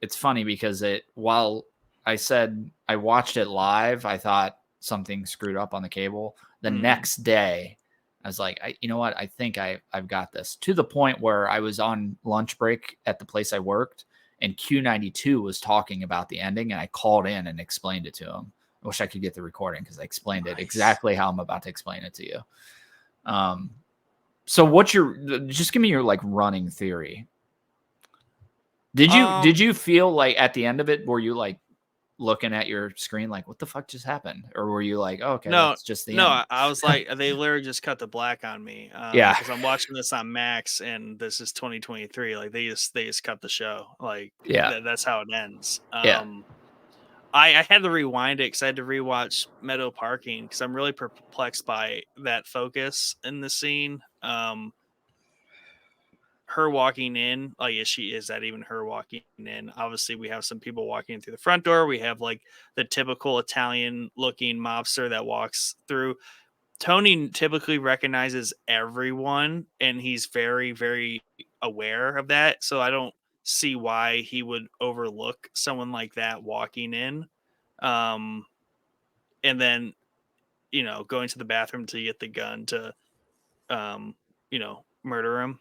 it's funny because while I said I watched it live, I thought something screwed up on the cable. The next day, I was like, you know what? I think I've got this, to the point where I was on lunch break at the place I worked, and Q92 was talking about the ending, and I called in and explained it to him. I wish I could get the recording because I explained it exactly how I'm about to explain it to you. So just give me your like running theory. Did you feel like at the end of it, were you like looking at your screen like, what the fuck just happened? Or were you like, oh, okay, No, that's just the no. end? I was like, they literally just cut the black on me. Yeah. Because I'm watching this on Max, and this is 2023. Like they just cut the show. Like Yeah. that's how it ends. Yeah. I had to rewind it because I had to rewatch Meadow Parking because I'm really perplexed by that focus in the scene. Her walking in, like, is that even her walking in? Obviously, we have some people walking through the front door. We have like the typical Italian looking mobster that walks through. Tony typically recognizes everyone, and he's very, very aware of that. So I don't see why he would overlook someone like that walking in. And then, going to the bathroom to get the gun to, murder him.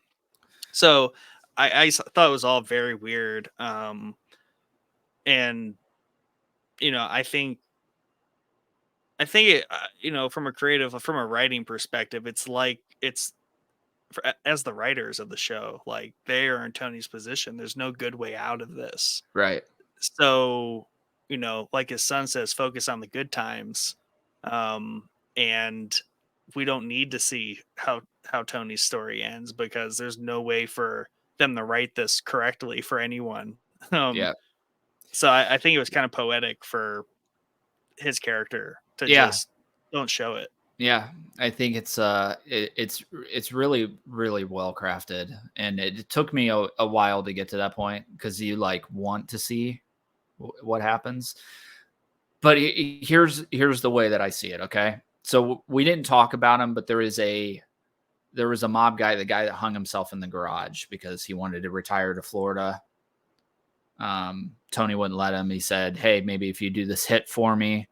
So I thought it was all very weird. And, I think it, from a writing perspective, it's like as the writers of the show, like they are in Tony's position. There's no good way out of this. Right. So, like his son says, focus on the good times. And we don't need to see how Tony's story ends because there's no way for them to write this correctly for anyone. Yeah. So I think it was kind of poetic for his character to Yeah. just don't show it. Yeah, I think it's really really well crafted, and it took me a while to get to that point because you like want to see what happens. But here's the way that I see it. Okay, so we didn't talk about him, but there was a mob guy, the guy that hung himself in the garage because he wanted to retire to Florida. Tony wouldn't let him. He said, "Hey, maybe if you do this hit for me,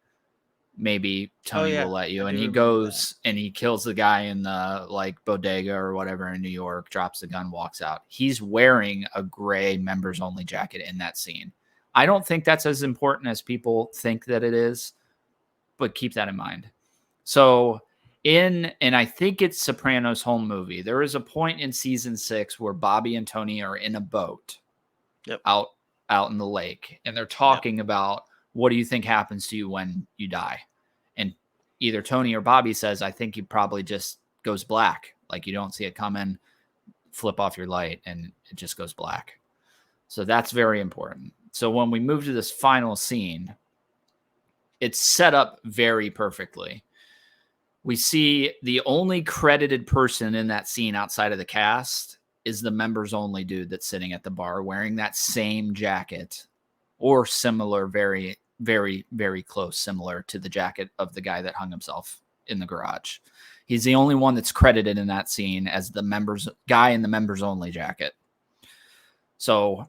maybe Oh Tony will yeah, let you." I And do he remember that. goes and he kills the guy in the like bodega or whatever in New York, drops the gun, walks out. He's wearing a gray members only jacket in that scene. I don't think that's as important as people think that it is, but keep that in mind. So and I think it's Sopranos home movie. There is a point in season 6 where Bobby and Tony are in a boat Yep. out out in the lake, and they're talking about what do you think happens to you when you die? And either Tony or Bobby says, I think he probably just goes black. Like you don't see it coming, flip off your light, and it just goes black. So that's very important. So when we move to this final scene, it's set up very perfectly. We see the only credited person in that scene outside of the cast is the members only dude that's sitting at the bar wearing that same jacket or similar, very, very, very close, similar to the jacket of the guy that hung himself in the garage. He's the only one that's credited in that scene as the members guy in the members only jacket. So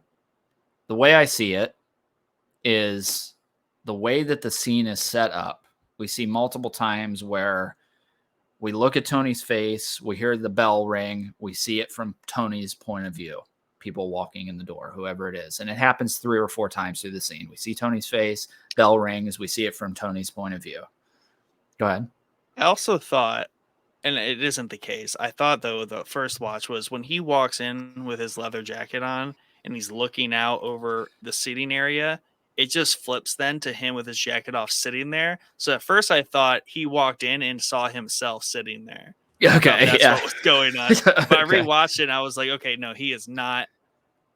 the way I see it is the way that the scene is set up. We see multiple times where we look at Tony's face, we hear the bell ring, we see it from Tony's point of view, people walking in the door, whoever it is. And it happens 3 or 4 times through the scene. We see Tony's face, bell rings, we see it from Tony's point of view. Go ahead. I also thought, and it isn't the case. I thought though the first watch was when he walks in with his leather jacket on and he's looking out over the seating area. It just flips then to him with his jacket off sitting there. So at first I thought he walked in and saw himself sitting there. I thought Okay, that's yeah. what was going on. But I Okay. rewatched it and I was like, okay, no, he is not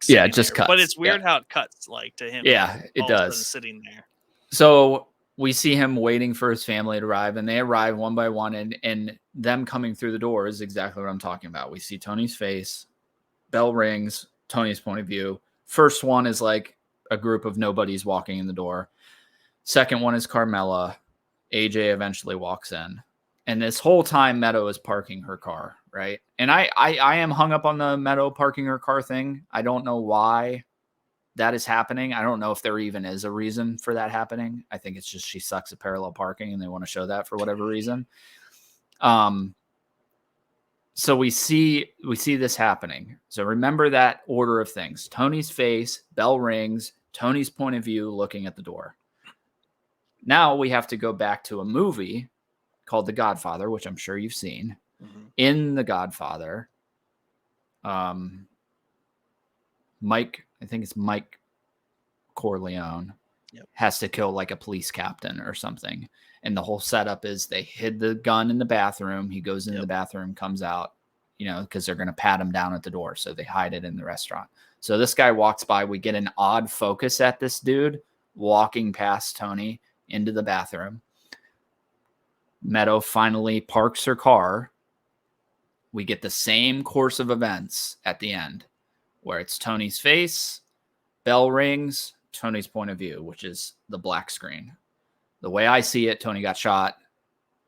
Yeah, sitting it just there. But cuts. it's weird how it cuts like to him Yeah, it all of a sudden does. sitting there. So we see him waiting for his family to arrive, and they arrive one by one, and them coming through the door is exactly what I'm talking about. We see Tony's face, bell rings, Tony's point of view. First one is like a group of nobodies walking in the door. Second one is Carmela. AJ eventually walks in. And this whole time, Meadow is parking her car, right? And I am hung up on the Meadow parking her car thing. I don't know why that is happening. I don't know if there even is a reason for that happening. I think it's just she sucks at parallel parking and they want to show that for whatever reason. So we see this happening. So remember that order of things. Tony's face, bell rings, Tony's point of view looking at the door. Now we have to go back to a movie called The Godfather, which I'm sure you've seen. Mm-hmm. In The Godfather, Mike, I think it's Mike Corleone, has to kill like a police captain or something. And the whole setup is they hid the gun in the bathroom. He goes into the bathroom, comes out, because they're going to pat him down at the door. So they hide it in the restaurant. So this guy walks by. We get an odd focus at this dude walking past Tony into the bathroom. Meadow finally parks her car. We get the same course of events at the end where it's Tony's face, bell rings, Tony's point of view, which is the black screen. The way I see it, Tony got shot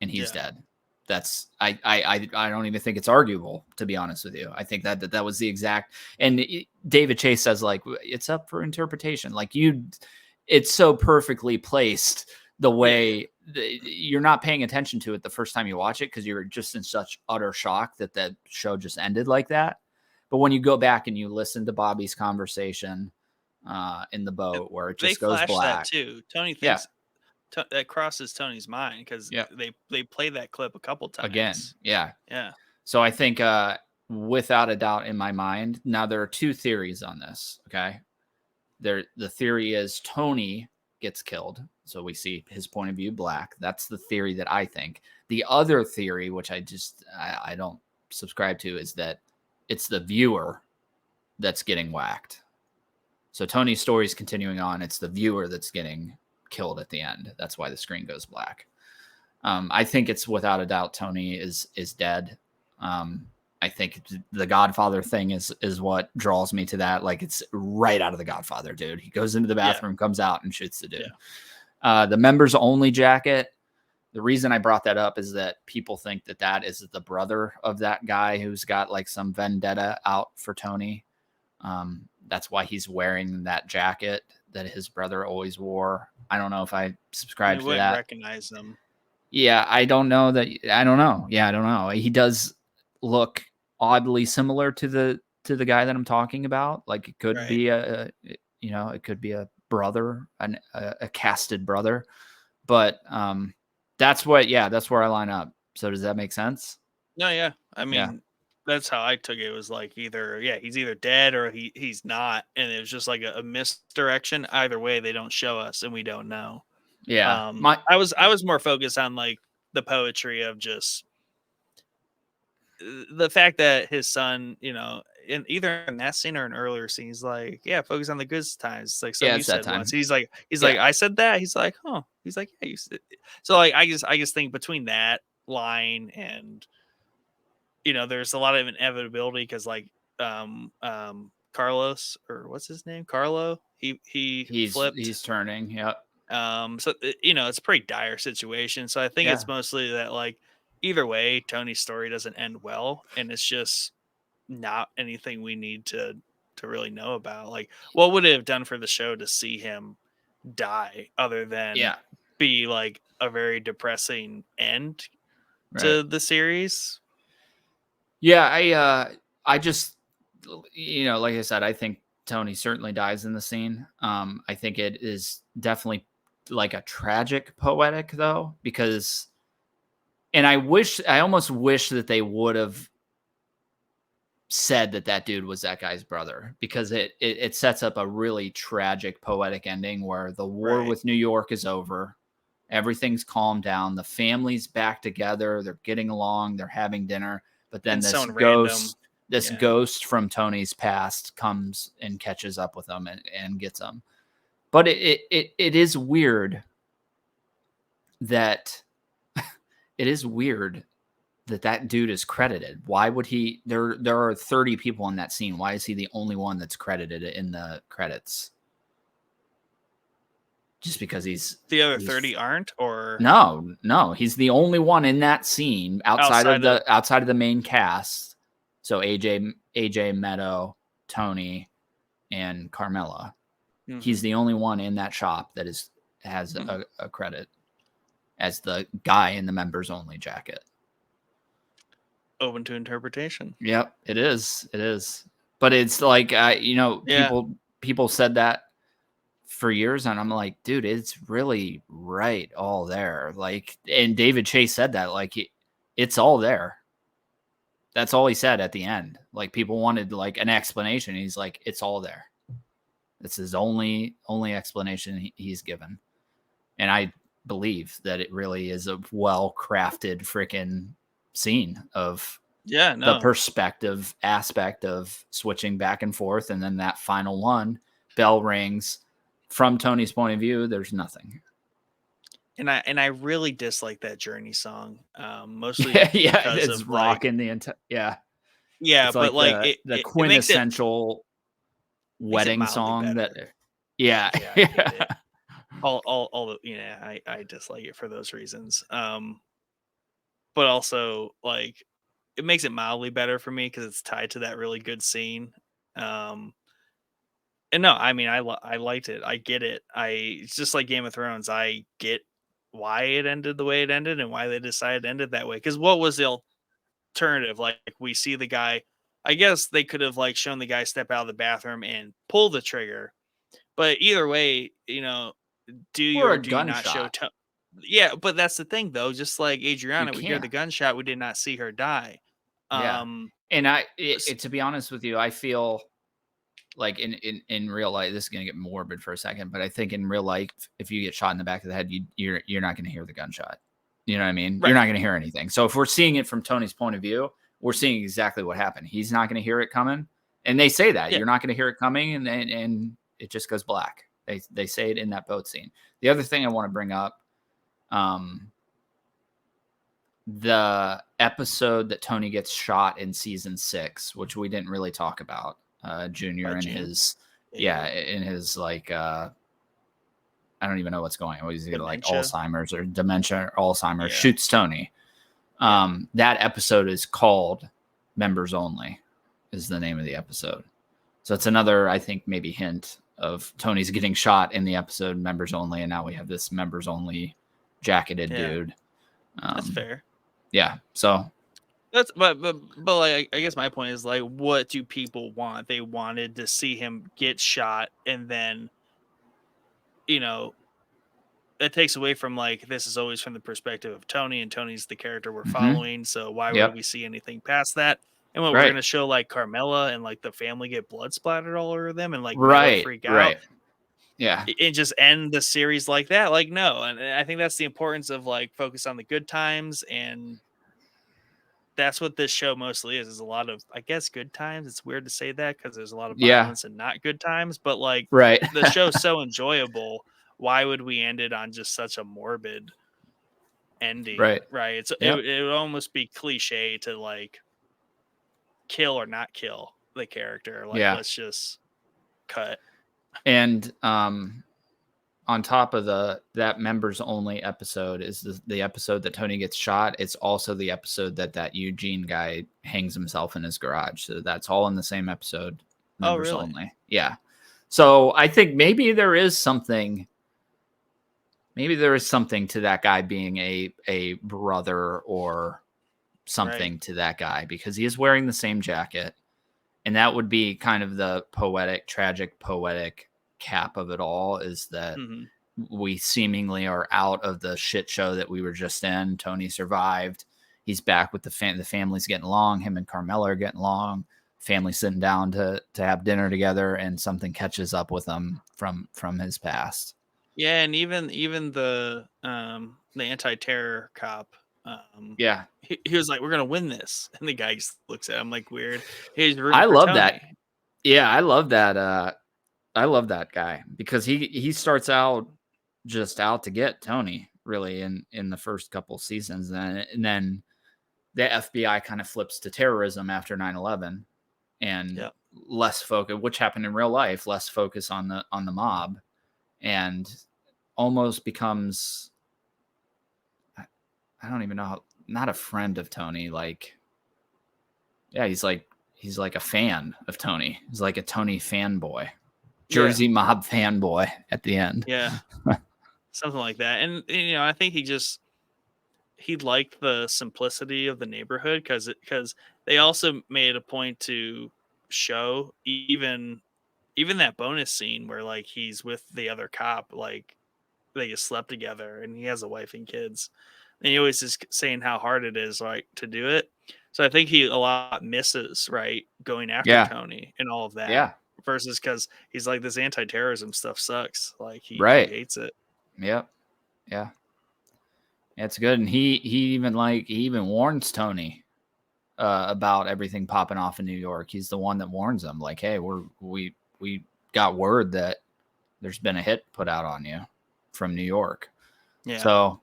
and he's dead. That's I don't even think it's arguable, to be honest with you. I think that was the exact, and David Chase says like it's up for interpretation. Like it's so perfectly placed the way you're not paying attention to it the first time you watch it because you're just in such utter shock that that show just ended like that. But when you go back and you listen to Bobby's conversation in the boat where it just goes black, that too. Tony thinks that crosses Tony's mind because they play that clip a couple times again. Yeah. So I think without a doubt in my mind, now there are 2 theories on this. Okay, the theory is Tony gets killed, so we see his point of view black. That's the theory that I think. The other theory, which I don't subscribe to, is that it's the viewer that's getting whacked. So Tony's story is continuing on. It's the viewer that's getting killed at the end. That's why the screen goes black. I think it's without a doubt Tony is dead. I think the Godfather thing is what draws me to that. Like, it's right out of the Godfather, dude. He goes into the bathroom, comes out, and shoots the dude. The members only jacket. The reason I brought that up is that people think that is the brother of that guy who's got like some vendetta out for Tony. That's why he's wearing that jacket that his brother always wore. I don't know if I subscribe to that. Recognize him. Yeah, I don't know that. I don't know. Yeah, I don't know. He does look oddly similar to the guy that I'm talking about. Like, it could be it could be a brother, a casted brother. But that's where I line up. So does that make sense? No, yeah. I mean, that's how I took it. It was like he's either dead or he's not, and it was just like a misdirection. Either way, they don't show us, and we don't know. Yeah, I was more focused on like the poetry of just the fact that his son, either in that scene or an earlier scene, he's like, focus on the good times. It's like something you said once. He's like, I said that. He's like, huh. He's like, yeah, you said. So like, I just think between that line and, there's a lot of inevitability because like, Carlos, or what's his name? Carlo. He's flipped. He's turning. Yep. So it's a pretty dire situation. So I think it's mostly that like either way, Tony's story doesn't end well, and it's just not anything we need to really know about. Like, what would it have done for the show to see him die other than be like a very depressing end to the series? Yeah, I just, like I said, I think Tony certainly dies in the scene. I think it is definitely like a tragic poetic though, because, and I almost wish that they would have said that dude was that guy's brother, because it sets up a really tragic poetic ending where the war with New York is over. Everything's calmed down. The family's back together. They're getting along. They're having dinner. But then this ghost from Tony's past comes and catches up with them and gets them. But it is weird that that dude is credited. Why would he? There are 30 people in that scene. Why is he the only one that's credited in the credits? Just because the other 30 aren't, or no, he's the only one in that scene outside of the main cast. So AJ, Meadow, Tony, and Carmela. Mm-hmm. He's the only one in that shop that has a credit as the guy in the members only jacket. Open to interpretation. Yep, it is. But it's like people said that for years, and I'm like, dude, it's really right all there. Like, and David Chase said that, like, it's all there. That's all he said at the end. Like, people wanted like an explanation. He's like, it's all there. It's his only explanation he's given. And I believe that it really is a well-crafted freaking scene of the perspective aspect of switching back and forth. And then that final one, bell rings. From Tony's point of view, there's nothing. And I really dislike that Journey song. Mostly because it's rocking the entire it's but like the quintessential wedding song all I dislike it for those reasons. But also like it makes it mildly better for me because it's tied to that really good scene. And no, I mean, I liked it. I get it. It's just like Game of Thrones. I get why it ended the way it ended and why they decided to end it that way. Because what was the alternative? Like, we see the guy. I guess they could have like shown the guy step out of the bathroom and pull the trigger. But either way, do you or do you not show? Yeah, but that's the thing, though. Just like Adriana, we hear the gunshot. We did not see her die. And to be honest with you, I feel like in real life, this is going to get morbid for a second, but I think in real life, if you get shot in the back of the head, you're not going to hear the gunshot. You know what I mean? Right. You're not going to hear anything. So if we're seeing it from Tony's point of view, we're seeing exactly what happened. He's not going to hear it coming. And they say that you're not going to hear it coming, and it just goes black. They say it in that boat scene. The other thing I want to bring up, the episode that Tony gets shot in season 6, which we didn't really talk about. Junior By in June. his in his like I don't even know what's going on. He's got like Dementia. Alzheimer's or dementia or Alzheimer's. Yeah. Shoots Tony. That episode is called Members Only, is the name of the episode. So it's another, I think, maybe hint of Tony's getting shot in the episode Members Only, and now we have this Members Only jacketed dude. That's fair. Yeah. So that's but like I guess my point is like, what do people want? They wanted to see him get shot, and then it takes away from like, this is always from the perspective of Tony, and Tony's the character we're following. So why would we see anything past that? And what we're gonna show like Carmela and like the family get blood splattered all over them and like freak out. Yeah. And just end the series like that. Like, no. And I think that's the importance of like focus on the good times, and that's what this show mostly is a lot of, I guess, good times. It's weird to say that because there's a lot of violence and not good times, but like the show's so enjoyable. Why would we end it on just such a morbid ending? Right. It would almost be cliche to like kill or not kill the character. Like, let's just cut. And on top of that Members Only episode is the episode that Tony gets shot. It's also the episode that Eugene guy hangs himself in his garage. So that's all in the same episode. Members Only. Yeah. So I think maybe there is something to that guy being a brother or something to that guy, because he is wearing the same jacket. And that would be kind of the tragic poetic cap of it all, is that we seemingly are out of the shit show that we were just in. Tony survived. He's back with the family's getting along. Him and Carmela are getting along. Family sitting down to have dinner together, and something catches up with him from his past. Yeah, and even the anti-terror cop. He was like, "We're gonna win this," and the guy just looks at him like weird. I love that. Yeah, I love that. I love that guy, because he starts out just out to get Tony, really, in the first couple seasons, and then the FBI kind of flips to terrorism after 9/11, and less focus, which happened in real life, less focus on the mob, and almost becomes, I don't even know how, not a friend of Tony. Like, he's like a fan of Tony. He's like a Tony fanboy, Jersey Mob fanboy at the end. Yeah, something like that. And I think he liked the simplicity of the neighborhood, because they also made a point to show even that bonus scene where like he's with the other cop, like they just slept together, and he has a wife and kids. And he always is saying how hard it is, like, to do it. So I think he a lot misses, right, going after Tony and all of that. Yeah. Versus because he's like, this anti-terrorism stuff sucks. Like he hates it. Yep. Yeah. It's good. And he even warns Tony about everything popping off in New York. He's the one that warns him, like, hey, we got word that there's been a hit put out on you from New York. Yeah. So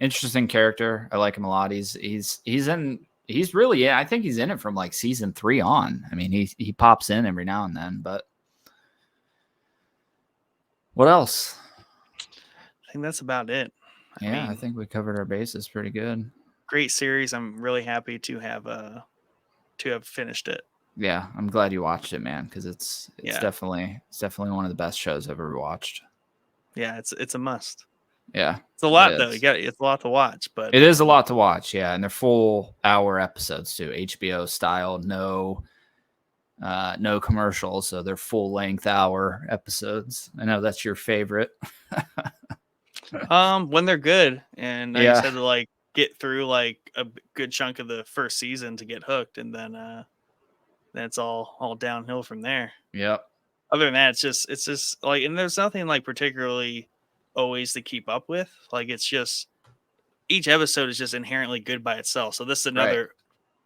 interesting character. I like him a lot. He's really, I think he's in it from like season 3 on. I mean, he pops in every now and then, but what else? I think that's about it. I think we covered our bases pretty good. Great series. I'm really happy to have finished it. Yeah, I'm glad you watched it, man, because it's definitely one of the best shows I've ever watched. Yeah, it's a must. Yeah, it's a lot though. It's a lot to watch, but it is a lot to watch. Yeah, and they're full hour episodes too, HBO style. No commercials, so they're full length hour episodes. I know that's your favorite. When they're good, and I just had to like get through like a good chunk of the first season to get hooked, and then it's all downhill from there. Yep. Other than that, it's just like, and there's nothing like particularly always to keep up with. Like, it's just each episode is just inherently good by itself. So this is another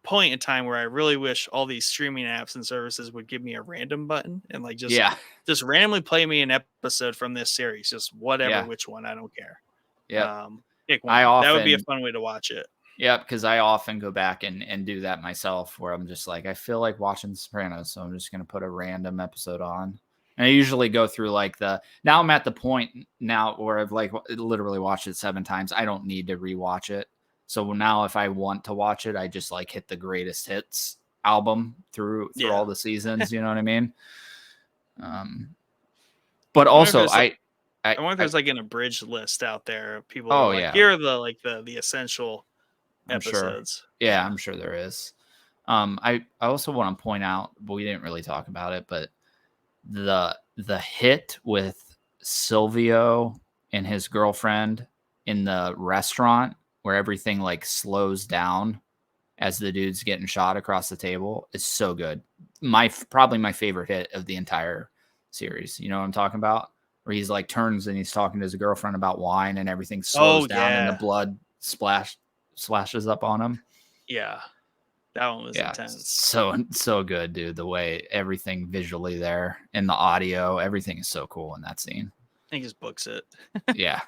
point in time where I really wish all these streaming apps and services would give me a random button and like just randomly play me an episode from this series, just whatever which one, I don't care. Yeah. Pick one. That would be a fun way to watch it. Yeah, because I often go back and do that myself, where I'm just like, I feel like watching The Sopranos, so I'm just gonna put a random episode on. And I usually go through like now I'm at the point now where I've like literally watched it 7 times. I don't need to rewatch it. So now if I want to watch it, I just like hit the greatest hits album through all the seasons. You know what I mean? But also I wonder if there's like an abridged list out there. People Oh, are like, yeah. here are the essential I'm sure. episodes. Yeah, I'm sure there is. I also want to point out, but we didn't really talk about it, but the hit with Silvio and his girlfriend in the restaurant where everything like slows down as the dude's getting shot across the table is so good. Probably my favorite hit of the entire series. You know what I'm talking about? Where he's like turns and he's talking to his girlfriend about wine and everything slows down and the blood splashes up on him. Yeah. That one was intense. So good, dude. The way everything visually there and the audio, everything is so cool in that scene. He just books it. Yeah.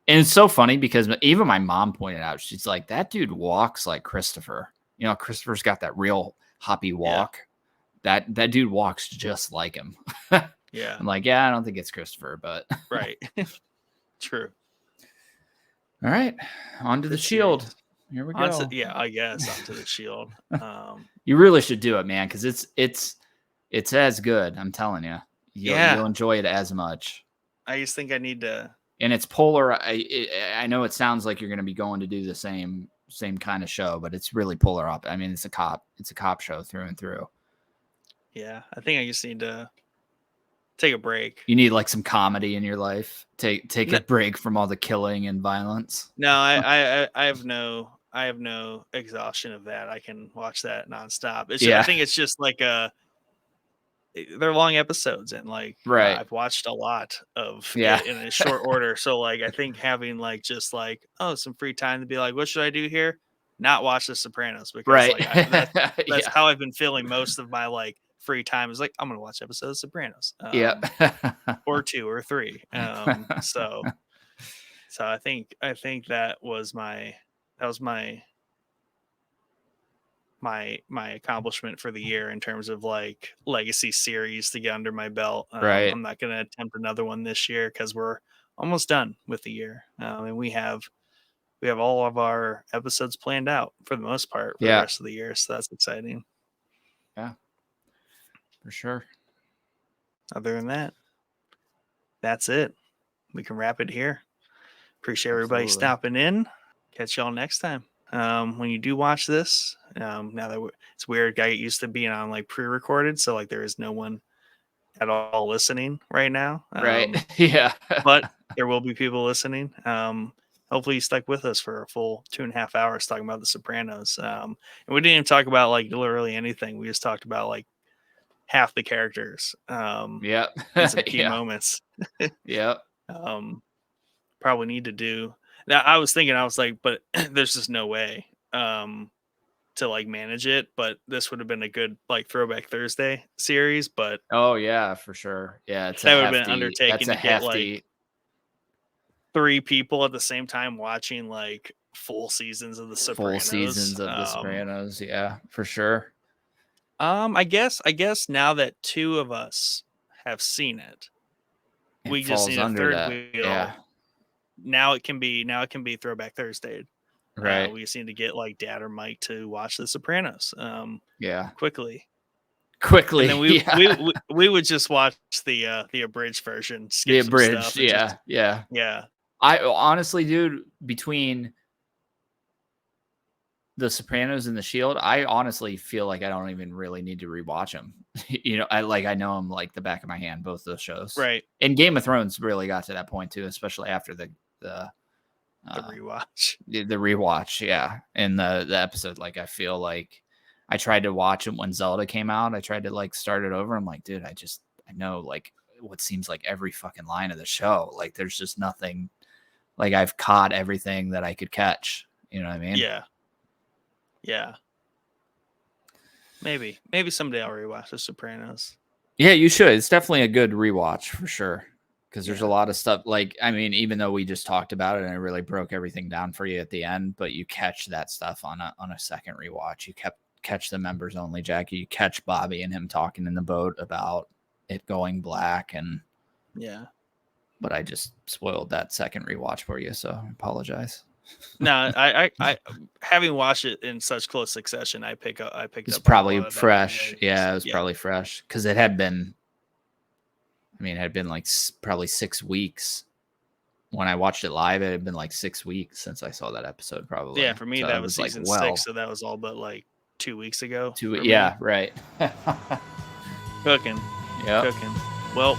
And it's so funny because even my mom pointed out, she's like, that dude walks like Christopher. You know, Christopher's got that real hoppy walk. Yeah. That dude walks just like him. Yeah. I'm like, yeah, I don't think it's Christopher, but right. True. All right. On to the Shield. Series. Here we go. I guess onto the Shield. You really should do it, man, because it's as good. I'm telling you. You'll enjoy it as much. I just think I need to. And it's polar. I know it sounds like you're going to be going to do the same kind of show, but it's really polar up. I mean, it's a cop show through and through. Yeah, I think I just need to take a break. You need like some comedy in your life. Take a break from all the killing and violence. No, I have no exhaustion of that. I can watch that nonstop. I think it's just like they're long episodes and like I've watched a lot of it in a short order. So like I think having like just like some free time to be like, what should I do here? Not watch The Sopranos because like that's how I've been feeling most of my like free time is like I'm gonna watch episodes of Sopranos. Or 2 or 3. So I think that was my accomplishment for the year in terms of like legacy series to get under my belt. I'm not going to attempt another one this year because we're almost done with the year. And we have all of our episodes planned out for the most part for the rest of the year. So that's exciting. Yeah, for sure. Other than that, that's it. We can wrap it here. Appreciate everybody stopping in. Catch y'all next time. When you do watch this, now that it's weird, I get used to being on like pre-recorded, so like there is no one at all listening right now. Right. Yeah. But there will be people listening. Hopefully you stuck with us for a full 2.5 hours talking about The Sopranos. And we didn't even talk about like literally anything. We just talked about like half the characters. And some key moments. Probably need to do. Now I was thinking, I was like, but there's just no way to like manage it. But this would have been a good like Throwback Thursday series. But for sure. Yeah, that would have been an undertaking to get like 3 people at the same time watching like full seasons of The Sopranos. Yeah, for sure. I guess now that 2 of us have seen it, we just need a third wheel. Yeah. Now it can be Throwback Thursday. Right. We just need to get like Dad or Mike to watch The Sopranos. Quickly. And then we would just watch the abridged version. The abridged, yeah. I honestly, dude, between The Sopranos and The Shield, I honestly feel like I don't even really need to rewatch them. You know, I know them like the back of my hand, both those shows. Right. And Game of Thrones really got to that point too, especially after the rewatch. The rewatch, yeah. And the episode, like I feel like I tried to watch it when Zelda came out. I tried to like start it over. I'm like, dude, I know like what seems like every fucking line of the show. Like there's just nothing, like I've caught everything that I could catch. You know what I mean? Yeah. Maybe someday I'll rewatch The Sopranos. Yeah, you should. It's definitely a good rewatch for sure. because there's a lot of stuff. Like, I mean, even though we just talked about it and I really broke everything down for you at the end, but you catch that stuff on a second rewatch. You catch the members only Jackie. You catch Bobby and him talking in the boat about it going black, and but I just spoiled that second rewatch for you, so I apologize. No, I having watched it in such close succession, I picked up. It's on probably a lot of that fresh. anyways. Yeah, it was probably fresh because it had been. I mean, it had been like probably 6 weeks when I watched it live. It had been like 6 weeks since I saw that episode. Probably. Yeah, for me so that was season like, 6, so that was all but like 2 weeks ago. Yeah, right. Cooking. Yeah. Cooking. Well,